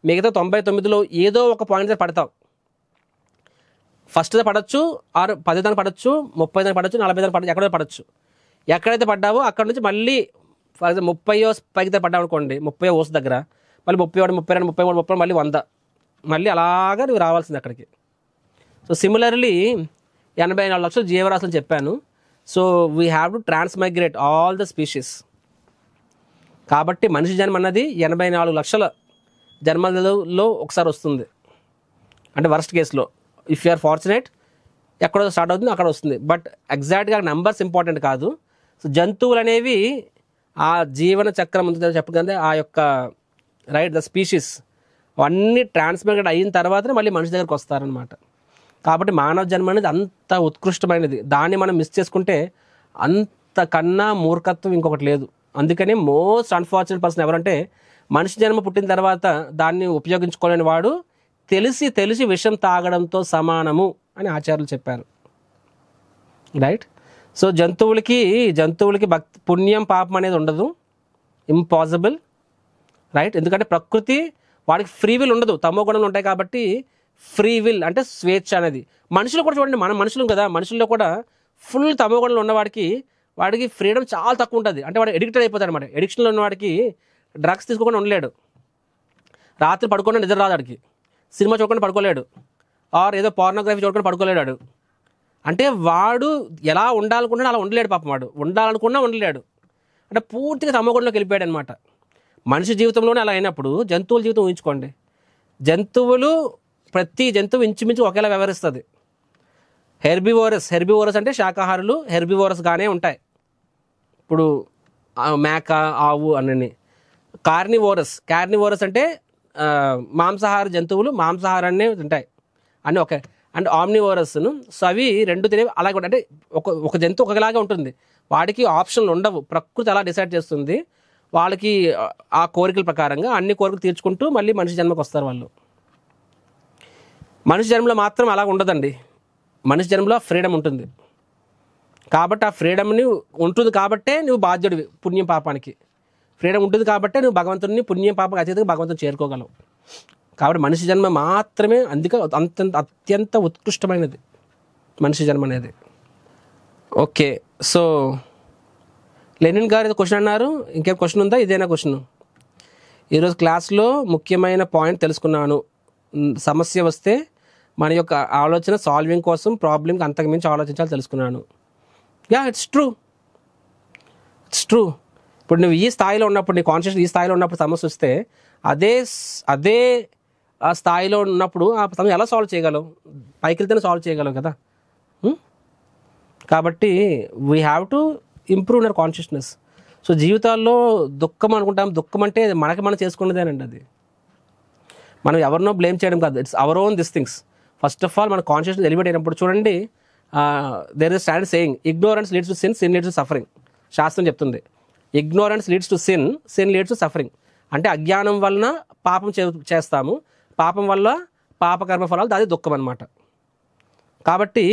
Speaker 1: మిగతా 99లో ఏదో ఒక పాయింట్ దగ్గర పడతావు. ఫస్ట్ పడవచ్చు, 10 దాన్ని పడవచ్చు, 30 దాన్ని పడవచ్చు, 40 దాన్ని పడవచ్చు, ఎక్కడో పడవచ్చు. ఎక్కడైతే పడ్డావో అక్కడ నుంచి మళ్ళీ ఫర్ ఎగ్జాంపుల్ 30 పైకి దగ్గర పడ్డావు అనుకోండి, 30 ఊస దగ్గర, మళ్ళీ 31, 32, 33, 30, మళ్ళీ 100, మళ్ళీ అలాగా నువ్వు రావాల్సింది అక్కడికి. సో సిమిలర్లీ 84 లక్షల జీవరాశులు చెప్పాను. So we have to transmigrate all the species. కాబట్టి మనిషి జన్మ అన్నది 84 లక్షల జన్మలలో ఒకసారి వస్తుంది, అంటే వర్స్ట్ కేసులో. ఇఫ్ యు ఆర్ ఫార్చునేట్ ఎక్కడో స్టార్ట్ అవుతుంది, అక్కడ వస్తుంది. బట్ ఎగ్జాక్ట్గా నెంబర్స్ ఇంపార్టెంట్ కాదు. సో జంతువులు అనేవి ఆ జీవన చక్రం చెప్పగలిగే ఆ యొక్క రైట్ ద స్పీషీస్ అన్నీ ట్రాన్స్మైగ్రేట్ అయిన తర్వాతనే మళ్ళీ మనిషి దగ్గరికి వస్తారనమాట. కాబట్టి మానవ జన్మ అనేది అంత ఉత్కృష్టమైనది, దాన్ని మనం మిస్ చేసుకుంటే అంతకన్నా మూర్ఖత్వం ఇంకొకటి లేదు. అందుకని మోస్ట్ అన్ఫార్చునేట్ పర్సన్ ఎవరంటే మనిషి జన్మ పుట్టిన తర్వాత దాన్ని ఉపయోగించుకోలేని వాడు తెలిసి విషం తాగడంతో సమానము అని ఆచార్యులు చెప్పారు, రైట్? సో జంతువులకి పుణ్యం పాపం అనేది ఉండదు, ఇంపాసిబుల్, రైట్? ఎందుకంటే ప్రకృతి వాడికి ఫ్రీ విల్ ఉండదు, తమో గుణాలు ఉంటాయి కాబట్టి ఫ్రీ విల్ అంటే స్వేచ్ఛ అనేది. మనుషులు కూడా చూడండి, మనం మనుషులు కదా, మనుషుల్లో కూడా ఫుల్ తమో గుణాలు ఉన్నవాడికి ఫ్రీడమ్ చాలా తక్కువ ఉంటుంది. అంటే వాడు ఎడిక్టెడ్ అయిపోతాడు అనమాట. ఎడిక్షన్లో ఉన్నవాడికి డ్రగ్స్ తీసుకోకుండా ఉండలేడు, రాత్రి పడుకోకుండా నిద్ర రాదు వాడికి, సినిమా చూడకుండా పడుకోలేడు, ఆర్ ఏదో పోర్నోగ్రఫీ చూడకుండా పడుకోలేడు. అంటే వాడు ఎలా ఉండాలనుకున్నాడు అలా ఉండలేడు పాపం, వాడు ఉండాలనుకున్నా ఉండలేడు, అంటే పూర్తిగా తమో గుణంలోకి వెళ్ళిపోయాడు అనమాట. మనిషి జీవితంలోనే అలా అయినప్పుడు జంతువుల జీవితం ఊహించుకోండి. ప్రతి జంతువు ఇంచుమించు ఒకేలా వ్యవహరిస్తుంది. హెర్బివోరస్ అంటే శాకాహారులు హెర్బివోరస్గానే ఉంటాయి. ఇప్పుడు మేక, ఆవు అన్నీ. కార్నివోరస్ అంటే మాంసాహార జంతువులు మాంసాహారాన్ని తింటాయి అని ఒక. అండ్ ఆమ్నివోరస్ను, సో అవి రెండు తినేవి అలాగే ఉంటాయి. అంటే ఒక జంతువు ఒకలాగా ఉంటుంది, వాడికి ఆప్షన్లు ఉండవు, ప్రకృతి అలా డిసైడ్ చేస్తుంది. వాళ్ళకి ఆ కోరికల ప్రకారంగా అన్ని కోరికలు తీర్చుకుంటూ మళ్ళీ మనిషి జన్మకు వస్తారు వాళ్ళు. మనిషి జన్మలో మాత్రం అలా ఉండదండి. మనిషి జన్మలో ఫ్రీడమ్ ఉంటుంది, కాబట్టి ఆ ఫ్రీడమ్ని ఉంటుంది కాబట్టే నువ్వు బాధ్యుడివి పుణ్యం పాపానికి. ఫ్రీడమ్ ఉంటుంది కాబట్టే నువ్వు భగవంతుడిని పుణ్యం పాపం అత్యధికంగా భగవంతుని చేరుకోగలవు. కాబట్టి మనిషి జన్మ మాత్రమే అందుకే అత్యంత ఉత్కృష్టమైనది మనిషి జన్మ అనేది. ఓకే, సో లెనిన్ గారు ఏదో క్వశ్చన్ అన్నారు, ఇంకేం క్వశ్చన్ ఉందా? ఇదేనా క్వశ్చన్? ఈరోజు క్లాస్లో ముఖ్యమైన పాయింట్ తెలుసుకున్నాను. సమస్య వస్తే మన యొక్క ఆలోచన సాల్వింగ్ కోసం ప్రాబ్లంకి అంతకుమించి ఆలోచించాలి తెలుసుకున్నాను. Yeah, it's true. ఇప్పుడు నువ్వు ఈ స్థాయిలో ఉన్నప్పుడు, నీ కాన్షియస్ ఈ స్థాయిలో ఉన్నప్పుడు సమస్య వస్తే అదే ఆ స్థాయిలో ఉన్నప్పుడు ఆ సమస్య ఎలా సాల్వ్ చేయగలవు? పైకి వెళ్తేనే సాల్వ్ చేయగలవు కదా. కాబట్టి we have to improve our consciousness. So జీవితాల్లో దుఃఖం అనుకుంటాం, దుఃఖం అంటే మనకి మనం చేసుకున్నదేనండి. అది మనం ఎవరినో బ్లేమ్ చేయడం కాదు, it's our own this things. First of all మన కాన్షియస్నెస్ ఎలివేట్ అయినప్పుడు చూడండి, there is standard saying, ignorance leads to sin, sin leads to suffering. శాస్త్రం చెప్తుంది ignorance leads to sin, sin leads to suffering. అంటే అజ్ఞానం వలన పాపం చేస్తాము, పాపం వల్ల పాపకర్మ ఫలాలు, అది దుఃఖం అనమాట. కాబట్టి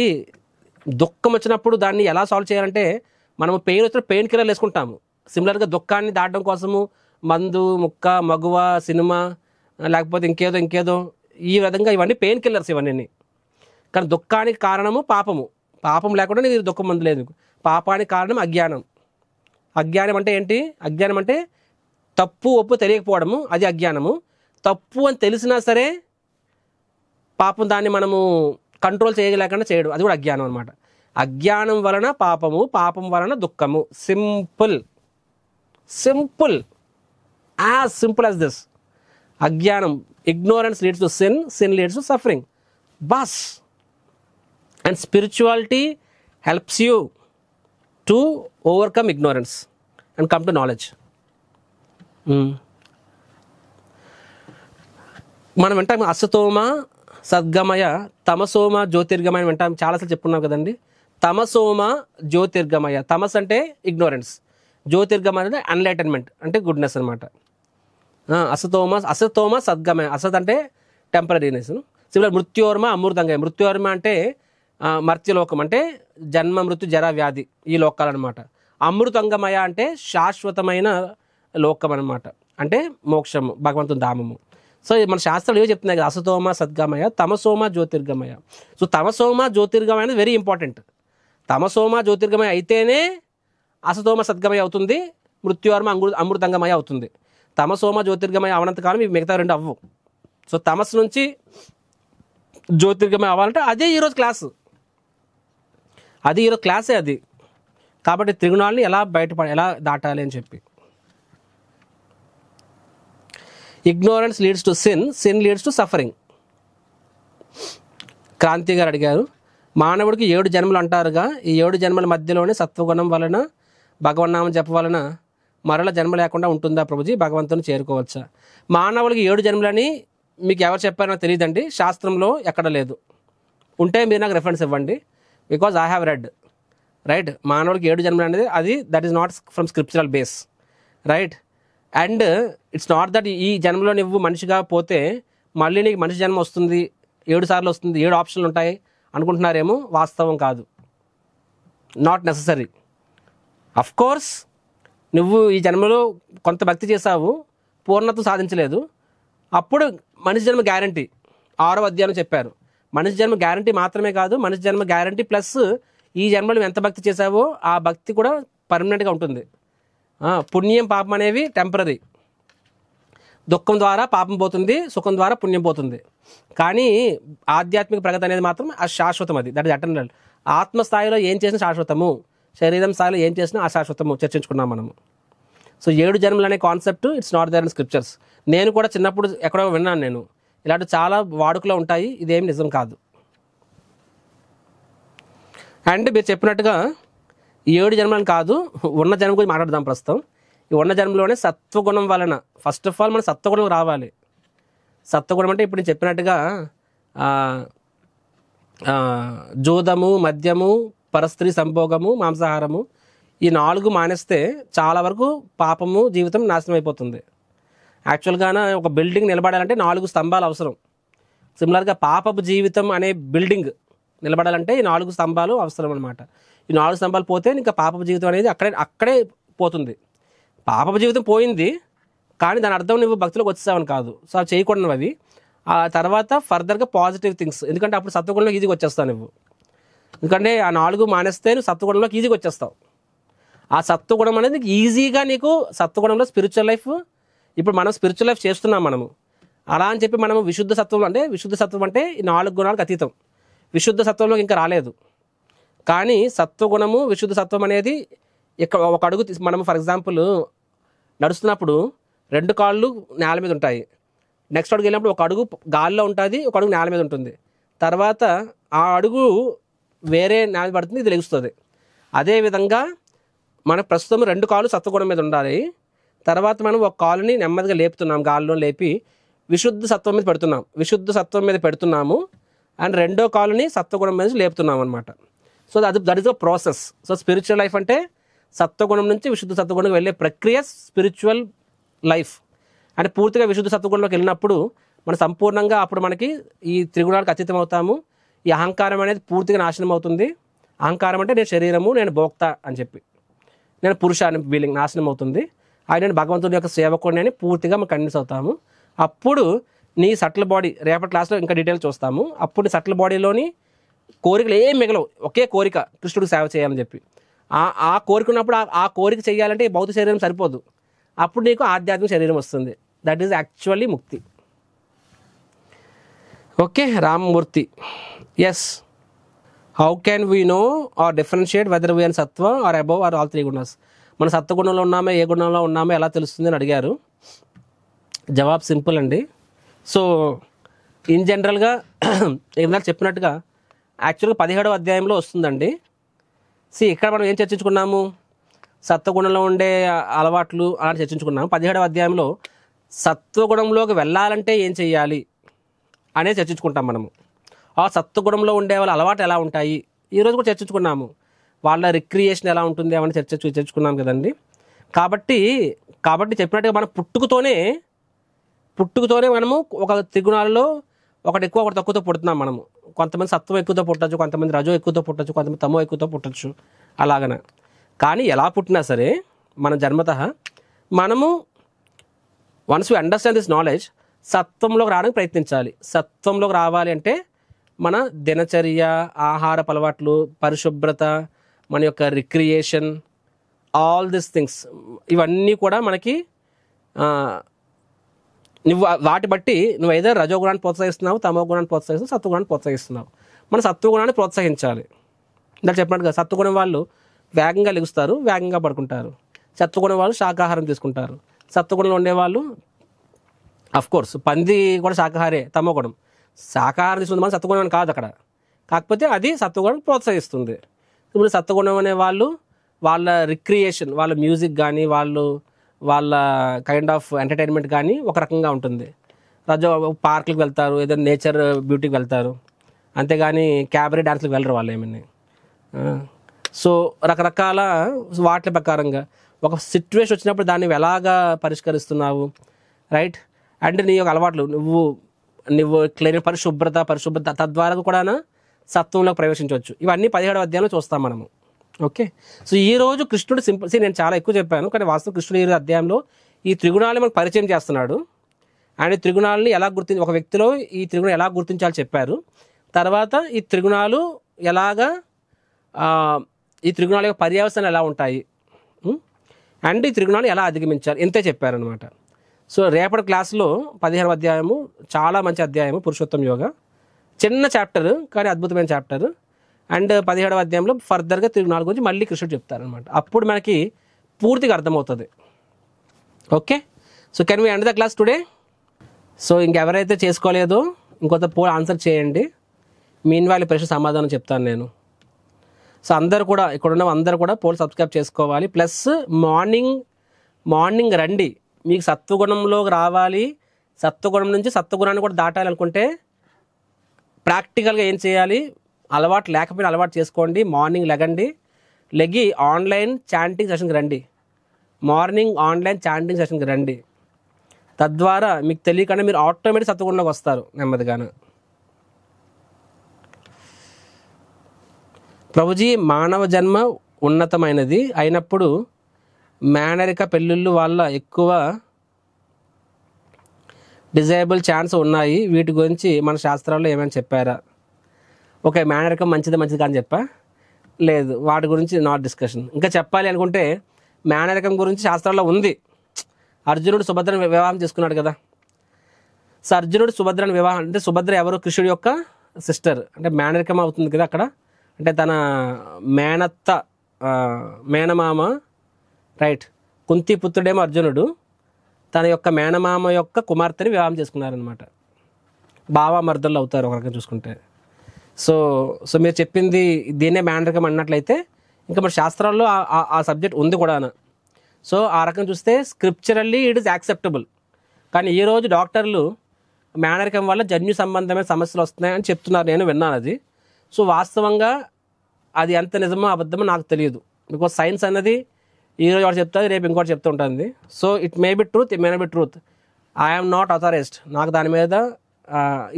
Speaker 1: దుఃఖం వచ్చినప్పుడు దాన్ని ఎలా సాల్వ్ చేయాలంటే, మనము పెయిన్ వచ్చిన పెయిన్ కిల్లర్లు వేసుకుంటాము. సిమిలర్గా దుఃఖాన్ని దాటడం కోసము మందు, ముక్క, మగువ, సినిమా, లేకపోతే ఇంకేదో ఈ విధంగా ఇవన్నీ పెయిన్ కిల్లర్స్ ఇవన్నీ. కానీ దుఃఖానికి కారణము పాపం లేకుండా నీకు దుఃఖం మందు లేదు. పాపానికి కారణం అజ్ఞానం. అజ్ఞానం అంటే ఏంటి? అజ్ఞానం అంటే తప్పు ఒప్పు తెలియకపోవడము, అది అజ్ఞానము. తప్పు అని తెలిసినా సరే పాపం దాన్ని మనము కంట్రోల్ చేయలేకుండా చేయడం, అది కూడా అజ్ఞానం అనమాట. అజ్ఞానం వలన పాపము, పాపం వలన దుఃఖము. Simple, as simple as this. అజ్ఞానం, ignorance leads to sin, sin leads to suffering. Bas. And spirituality helps you to overcome ignorance and come to knowledge. మనం వింటాం అసతోమ సద్గమయ, తమసోమ జ్యోతిర్గమయ వింటాం, చాలాసార్లు చెప్పుకున్నాం కదండి. తమసోమ జ్యోతిర్గమయ, తమస్ అంటే ఇగ్నోరెన్స్, జ్యోతిర్గమయ అంటే అన్లైటన్మెంట్ అంటే గుడ్నెస్ అనమాట. అసతోమ సద్గమయ, అసత్ అంటే టెంపరీనెస్. సిమిలర్ మృత్యోర్మ అమృతంగయ, మృత్యోర్మ అంటే మర్త్యలోకం, అంటే జన్మ మృత్యు జర వ్యాధి ఈ లోకాలన్నమాట. అమృతంగమయ అంటే శాశ్వతమైన లోకం అనమాట, అంటే మోక్షము, భగవంతుని ధామము. సో మన శాస్త్రాలు ఏవో చెప్తున్నాయి కదా, అసతోమ సద్గమయ, తమసోమ జ్యోతిర్గమయ. సో తమసోమ జ్యోతిర్గమయ అనేది వెరీ ఇంపార్టెంట్. తమసోమ జ్యోతిర్గమయ అయితేనే అసతోమ సద్గమయ అవుతుంది, మృత్యోర్మ అమృతంగమయ అవుతుంది. తమసోమ జ్యోతిర్గమయ అవనంతకాలం ఇవి మిగతా రెండు అవ్వవు. సో తమస్సు నుంచి జ్యోతిర్గమయ అవ్వాలంటే అదే ఈరోజు క్లాసు, ఈరోజు క్లాసే అది. కాబట్టి త్రిగుణాలని ఎలా దాటాలి అని చెప్పి. Ignorance leads to sin, sin leads to suffering. Kranti గారు అడిగారు, మానవుడికి 7 జన్మలు అంటారుగా, ఈ 7 జన్మల మధ్యలోనే సత్వగుణం వలన భగవన్నామం జప వలన మరల జన్మ లేకుండా ఉంటుందా ప్రభుజీ, భగవంతుని చేరుకోవచ్చా? మానవుడికి 7 జన్మలని మీకు ఎవరు చెప్పారో తెలియదండి, శాస్త్రంలో ఎక్కడ లేదు. ఉంటే మీరు నాకు రెఫరెన్స్ ఇవ్వండి, because I have read. Right, మానవుడికి 7 జన్మలు అనేది that is not from scriptural base. Right, and it's not that ఈ జన్మలో నువ్వు మనిషిగా పోతే మళ్ళీ నీకు మనిషి జన్మ వస్తుంది, 7 సార్లు వస్తుంది, 7 ఆప్షన్లు ఉంటాయి అనుకుంటున్నారేమో. వాస్తవం కాదు, నాట్ నెససరీ. అఫ్ కోర్స్ నువ్వు ఈ జన్మలో కొంత భక్తి చేసావు, పూర్ణత్వం సాధించలేదు, అప్పుడు మనిషి జన్మ గ్యారంటీ 6వ అధ్యాయంలో చెప్పారు. మనిషి జన్మ గ్యారంటీ మాత్రమే కాదు, మనిషి జన్మ గ్యారంటీ ప్లస్ ఈ జన్మలో ఎంత భక్తి చేసావో ఆ భక్తి కూడా పర్మనెంట్గా ఉంటుంది. పుణ్యం పాపం అనేవి టెంపరీ. దుఃఖం ద్వారా పాపం పోతుంది, సుఖం ద్వారా పుణ్యం పోతుంది. కానీ ఆధ్యాత్మిక ప్రగతి అనేది మాత్రం అశాశ్వతం, అది దట్ ఇస్ ఎటర్నల్. ఆత్మస్థాయిలో ఏం చేసినా శాశ్వతము, శరీరం స్థాయిలో ఏం చేసినా అశాశ్వతము చర్చించుకున్నాం మనము. సో 7 జన్మలు అనే concept it's not there in scriptures. నేను కూడా చిన్నప్పుడు ఎక్కడో విన్నాను, నేను ఇలాంటి చాలా వాడుకలో ఉంటాయి, ఇదేమి నిజం కాదు. అండ్ మీరు చెప్పినట్టుగా ఈ 7 జన్మలను కాదు, ఉన్న జన్మ గురించి మాట్లాడదాం ప్రస్తుతం. ఈ ఉన్న జన్మలోనే సత్వగుణం వలన ఫస్ట్ ఆఫ్ ఆల్ మనం సత్వగుణం రావాలి. సత్వగుణం అంటే ఇప్పుడు నేను చెప్పినట్టుగా జూదము, మద్యము, పరస్త్రీ సంభోగము, మాంసాహారము, ఈ 4 మానేస్తే చాలా వరకు పాపము జీవితం నాశనం అయిపోతుంది. యాక్చువల్గాన ఒక బిల్డింగ్ నిలబడాలంటే 4 స్తంభాలు అవసరం. సిమిలర్గా పాపపు జీవితం అనే బిల్డింగ్ నిలబడాలంటే ఈ 4 స్తంభాలు అవసరం అనమాట. ఈ 4 స్తంభాలు పోతే ఇంకా పాపపు జీవితం అనేది అక్కడే పోతుంది. పాపపు జీవితం పోయింది, కానీ దాని అర్థం నువ్వు భక్తులకు వచ్చేసావని కాదు. సో అవి చేయకూడదు అవి. ఆ తర్వాత ఫర్దర్గా పాజిటివ్ థింగ్స్, ఎందుకంటే అప్పుడు సత్వగుణంలోకి ఈజీగా వచ్చేస్తావు నువ్వు. ఎందుకంటే ఆ 4 మానేస్తే నువ్వు సత్వగుణంలోకి ఈజీగా వచ్చేస్తావు. ఆ సత్వగుణం అనేది ఈజీగా నీకు సత్వగుణంలో స్పిరిచువల్ లైఫ్, ఇప్పుడు మనం స్పిరిచువల్ లైఫ్ చేస్తున్నాం మనము. అలా అని చెప్పి మనము విశుద్ధ సత్వం అంటే, విశుద్ధ సత్వం అంటే ఈ 4 గుణాలకు అతీతం. విశుద్ధ సత్వంలోకి ఇంకా రాలేదు. కానీ సత్వగుణము, విశుద్ధ సత్వం అనేది ఇక్కడ ఒక అడుగు మనము ఫర్ ఎగ్జాంపుల్ నడుస్తున్నప్పుడు 2 కాళ్ళు నేల మీద ఉంటాయి. నెక్స్ట్ అడుగు వెళ్ళినప్పుడు ఒక అడుగు గాల్లో ఉంటుంది, ఒక అడుగు నేల మీద ఉంటుంది. తర్వాత ఆ అడుగు వేరే నేల మీద పడుతుంది, ఇది లెగుస్తుంది. అదేవిధంగా మనకు ప్రస్తుతం 2 కాళ్ళు సత్వగుణం మీద ఉండాలి. తర్వాత మనం ఒక కాలుని నెమ్మదిగా లేపుతున్నాం, గాల్లో లేపి విశుద్ధ సత్వం మీద పెడుతున్నాం. విశుద్ధ సత్వం మీద పెడుతున్నాము అండ్ 2వ కాలుని సత్వగుణం మీద లేపుతున్నాం అనమాట. So that is a process. So spiritual life అంటే సత్వగుణం నుంచి విశుద్ధ సత్వగుణంకి వెళ్ళే ప్రక్రియ స్పిరిచువల్ లైఫ్. అంటే పూర్తిగా విశుద్ధ సత్వగుణంలోకి వెళ్ళినప్పుడు మనం సంపూర్ణంగా అప్పుడు మనకి ఈ త్రిగుణాలకు అతీతం అవుతాము. ఈ అహంకారం అనేది పూర్తిగా నాశనం అవుతుంది. అహంకారం అంటే నేను శరీరము, నేను భోక్త అని చెప్పి, నేను పురుష అని ఫీలింగ్ నాశనం అవుతుంది. ఆయన భగవంతుడి యొక్క సేవకుడిని అని పూర్తిగా మనం కన్విన్స్ అవుతాము. అప్పుడు నీ సటిల్ బాడీ, రేపటి క్లాస్లో ఇంకా డీటెయిల్ చూస్తాము. అప్పుడు నీ సటిల్ బాడీలోని కోరికలు ఏం మిగలవు, ఒకే కోరిక కృష్ణుడికి సేవ చేయాలని చెప్పి. ఆ కోరిక ఉన్నప్పుడు ఆ కోరిక చేయాలంటే ఈ భౌతిక శరీరం సరిపోదు. అప్పుడు నీకు ఆధ్యాత్మిక శరీరం వస్తుంది. దట్ ఈజ్ యాక్చువల్లీ ముక్తి. Okay, Rammurthy, yes. How can we know or differentiate whether we are సత్వ ఆర్ అబౌవ్ ఆర్ ఆల్ 3 గుణాస్? మన సత్వగుణంలో ఉన్నామో ఏ గుణంలో ఉన్నామో ఎలా తెలుస్తుంది అని అడిగారు. జవాబు సింపుల్ అండి. సో ఇన్ జనరల్గా ఇందాక చెప్పినట్టుగా యాక్చువల్గా 17వ అధ్యాయంలో వస్తుందండి. ఇక్కడ మనం ఏం చర్చించుకున్నాము? సత్వగుణంలో ఉండే అలవాట్లు అలా చర్చించుకున్నాము. 17వ అధ్యాయంలో సత్వగుణంలోకి వెళ్ళాలంటే ఏం చెయ్యాలి అనేది చర్చించుకుంటాం మనము. ఆ సత్వగుణంలో ఉండే వాళ్ళ అలవాటు ఎలా ఉంటాయి ఈరోజు కూడా చర్చించుకున్నాము. వాళ్ళ రిక్రియేషన్ ఎలా ఉంటుంది అవన్నీ చర్చించుకున్నాం కదండి. కాబట్టి చెప్పినట్టుగా మనం పుట్టుకతోనే మనము ఒక త్రిగుణాలలో ఒకటి ఎక్కువ ఒకటి తక్కువతో పుడుతున్నాం మనము. కొంతమంది సత్వం ఎక్కువతో పుట్టచ్చు, కొంతమంది రజో ఎక్కువతో పుట్టచ్చు, కొంతమంది తమో ఎక్కువతో పుట్టచ్చు, అలాగన. కానీ ఎలా పుట్టినా సరే మన జన్మతః మనము once we understand this knowledge సత్వంలోకి రావడానికి ప్రయత్నించాలి. సత్వంలోకి రావాలి అంటే మన దినచర్య, ఆహారపు అలవాట్లు, పరిశుభ్రత, మన యొక్క రిక్రియేషన్, ఆల్ దిస్ థింగ్స్, ఇవన్నీ కూడా మనకి నువ్వు వాటి బట్టి నువ్వు ఏదో రజోగుణాన్ని ప్రోత్సహిస్తున్నావు, తమో గుణాన్ని ప్రోత్సహిస్తున్నావు, సత్వగుణాన్ని ప్రోత్సహిస్తున్నావు. మన సత్వగుణాన్ని ప్రోత్సహించాలి. ఇందాక చెప్పినట్టుగా సత్వగుణం వాళ్ళు వేగంగా లెగుస్తారు, వేగంగా పడుకుంటారు. సత్వగుణం వాళ్ళు శాకాహారం తీసుకుంటారు. సత్వగుణంలో ఉండేవాళ్ళు అఫ్కోర్స్ పంది కూడా శాకాహారే, తమో గుణం. శాకాహారం తీసుకుంది మన సత్వగుణం కాదు అక్కడ, కాకపోతే అది సత్వగుణం ప్రోత్సహిస్తుంది. ఇప్పుడు సత్వగుణం అనే వాళ్ళు వాళ్ళ రిక్రియేషన్, వాళ్ళ మ్యూజిక్ కానీ వాళ్ళ కైండ్ ఆఫ్ ఎంటర్టైన్మెంట్ కానీ ఒక రకంగా ఉంటుంది. రజో పార్కులకు వెళ్తారు, ఏదైనా నేచర్ బ్యూటీకి వెళ్తారు, అంతేగాని క్యాబరీ డాన్స్లకు వెళ్ళరు వాళ్ళు ఏమని. సో రకరకాల వాటి ప్రకారంగా ఒక సిచ్యువేషన్ వచ్చినప్పుడు దాన్ని ఎలాగా పరిష్కరిస్తున్నావు, రైట్? అంటే నీ యొక్క అలవాట్లు నువ్వు క్లీన్ పరిశుభ్రత తద్వారా కూడా సత్వంలోకి ప్రవేశించవచ్చు. ఇవన్నీ 17వ అధ్యాయంలో చూస్తాం మనము. ఓకే, సో ఈరోజు కృష్ణుడు సింపుల్ నేను చాలా ఎక్కువ చెప్పాను, కానీ వాస్తవం కృష్ణుడు ఈ అధ్యాయంలో ఈ త్రిగుణాలను మనకు పరిచయం చేస్తున్నాడు. అండ్ త్రిగుణాలని ఎలా ఒక వ్యక్తిలో ఈ త్రిగుణం ఎలా గుర్తించాలో చెప్పారు. తర్వాత ఈ త్రిగుణాలు ఎలాగా ఈ త్రిగుణాల యొక్క పర్యవసానాలు ఎలా ఉంటాయి అండ్ ఈ త్రిగుణాలు ఎలా అధిగమించాలి, ఇంతే చెప్పారనమాట. సో రేపటి క్లాస్లో 17వ అధ్యాయము చాలా మంచి అధ్యాయము, పురుషోత్తం యోగ. చిన్న చాప్టర్ కానీ అద్భుతమైన చాప్టర్. అండ్ 17వ అధ్యాయంలో ఫర్దర్గా త్రిగుణాల గురించి మళ్ళీ కృష్ణుడు చెప్తారనమాట. అప్పుడు మనకి పూర్తిగా అర్థమవుతుంది. Okay, so can we end the class today? సో ఇంకెవరైతే చేసుకోలేదో ఇంకొంత ఆన్సర్ చేయండి. మీన్ వాళ్ళ ప్రశ్న సమాధానం చెప్తాను నేను. సో అందరూ కూడా ఇక్కడ ఉన్న అందరూ కూడా పోల్ సబ్స్క్రైబ్ చేసుకోవాలి. ప్లస్ మార్నింగ్ రండి. మీకు సత్వగుణంలోకి రావాలి, సత్వగుణం నుంచి సత్వగుణాన్ని కూడా దాటాలి అనుకుంటే ప్రాక్టికల్గా ఏం చేయాలి, అలవాటు లేకపోయినా అలవాటు చేసుకోండి. మార్నింగ్ లెగి ఆన్లైన్ చాంటింగ్ సెషన్కి రండి. మార్నింగ్ ఆన్లైన్ చాంటింగ్ సెషన్కి రండి. తద్వారా మీకు తెలియకుండా మీరు ఆటోమేటిక్ సత్వగుణంలోకి వస్తారు నెమ్మదిగాను. ప్రభుజీ, మానవ జన్మ ఉన్నతమైనది అయినప్పుడు మేనరిక పెళ్ళిళ్ళు వల్ల ఎక్కువ డిజైబుల్ ఛాన్స్ ఉన్నాయి. వీటి గురించి మన శాస్త్రాల్లో ఏమైనా చెప్పారా? ఓకే, మేనరికం మంచిది కానీ చెప్పా లేదు, వాటి గురించి నాట్ డిస్కషన్. ఇంకా చెప్పాలి అనుకుంటే మేనరికం గురించి శాస్త్రాల్లో ఉంది. అర్జునుడు సుభద్రను వివాహం చేసుకున్నాడు కదా. సో అర్జునుడు సుభద్రను వివాహం అంటే సుభద్ర ఎవరు? కృష్ణుడి యొక్క సిస్టర్. అంటే మేనరికం అవుతుంది కదా అక్కడ. అంటే తన మేనమామ రైట్, కుంతి పుత్రుడేమో అర్జునుడు, తన యొక్క మేనమామ యొక్క కుమార్తెని వివాహం చేసుకున్నారనమాట. బావ మర్దళ్ళు అవుతారు ఒక రకంగా చూసుకుంటే. సో మీరు చెప్పింది దీన్నే మేనరికం అన్నట్లయితే ఇంకా మన శాస్త్రాల్లో ఆ సబ్జెక్ట్ ఉంది కూడా. సో ఆ రకం చూస్తే స్క్రిప్చరల్లీ ఇట్ ఈస్ యాక్సెప్టబుల్. కానీ ఈరోజు డాక్టర్లు మేనరికం వల్ల జన్యు సంబంధమైన సమస్యలు వస్తున్నాయని చెప్తున్నారు, నేను విన్నాను అది. సో వాస్తవంగా అది ఎంత నిజమో అబద్ధమో నాకు తెలియదు. బికాజ్ సైన్స్ అన్నది ఈరోజు ఒకటి చెప్తుంది, రేపు ఇంకోటి చెప్తూ ఉంటుంది. So it may be truth, it may be truth. I'm not authorized. నాకు దాని మీద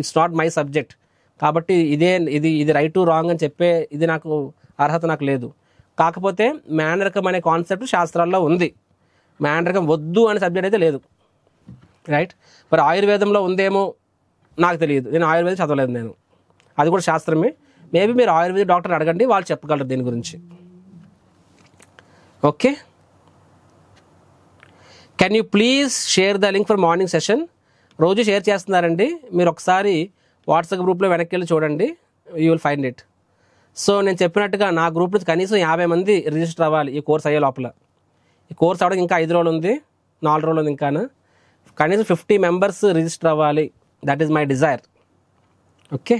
Speaker 1: ఇట్స్ నాట్ మై సబ్జెక్ట్. కాబట్టి ఇది రైట్ రాంగ్ అని చెప్పే ఇది నాకు అర్హత నాకు లేదు. కాకపోతే మేనరికం అనే కాన్సెప్ట్ శాస్త్రాల్లో ఉంది. మేనరికం వద్దు అనే సబ్జెక్ట్ అయితే లేదు, రైట్. మరి ఆయుర్వేదంలో ఉందేమో నాకు తెలియదు, నేను ఆయుర్వేదం చదవలేదు నేను. అది కూడా శాస్త్రమే. మేబీ మీరు ఆయుర్వేద డాక్టర్ని అడగండి, వాళ్ళు చెప్పగలరు దీని గురించి. Okay, can you please share the link for morning session? రోజు షేర్ చేస్తున్నారండి, మీరు ఒకసారి వాట్సాప్ గ్రూప్లో వెనక్కి వెళ్ళి చూడండి, you will find it. So నేను చెప్పినట్టుగా నా గ్రూప్ నుంచి కనీసం 50 మంది రిజిస్టర్ అవ్వాలి ఈ కోర్స్ అయ్యే లోపల. ఈ కోర్స్ అవ్వడానికి ఇంకా 5 రోజులు ఉంది, 4 రోజులు ఉంది ఇంకా. కనీసం 50 మెంబర్స్ రిజిస్టర్ అవ్వాలి. That is my desire. Okay,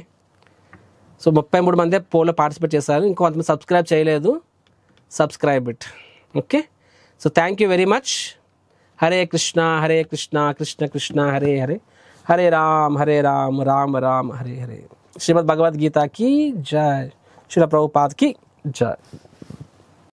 Speaker 1: so 33 మందే పోల్లో పార్టిసిపేట్ చేశారు. ఇంకొంతమంది సబ్స్క్రైబ్ చేయలేదు, subscribe it. Okay, so thank you very much. Hare Krishna Krishna Krishna Hare Hare, Hare Ram Rama Rama Hare Hare. Shrimad Bhagavad Gita की जय, श्रील प्रभुपाद की जय.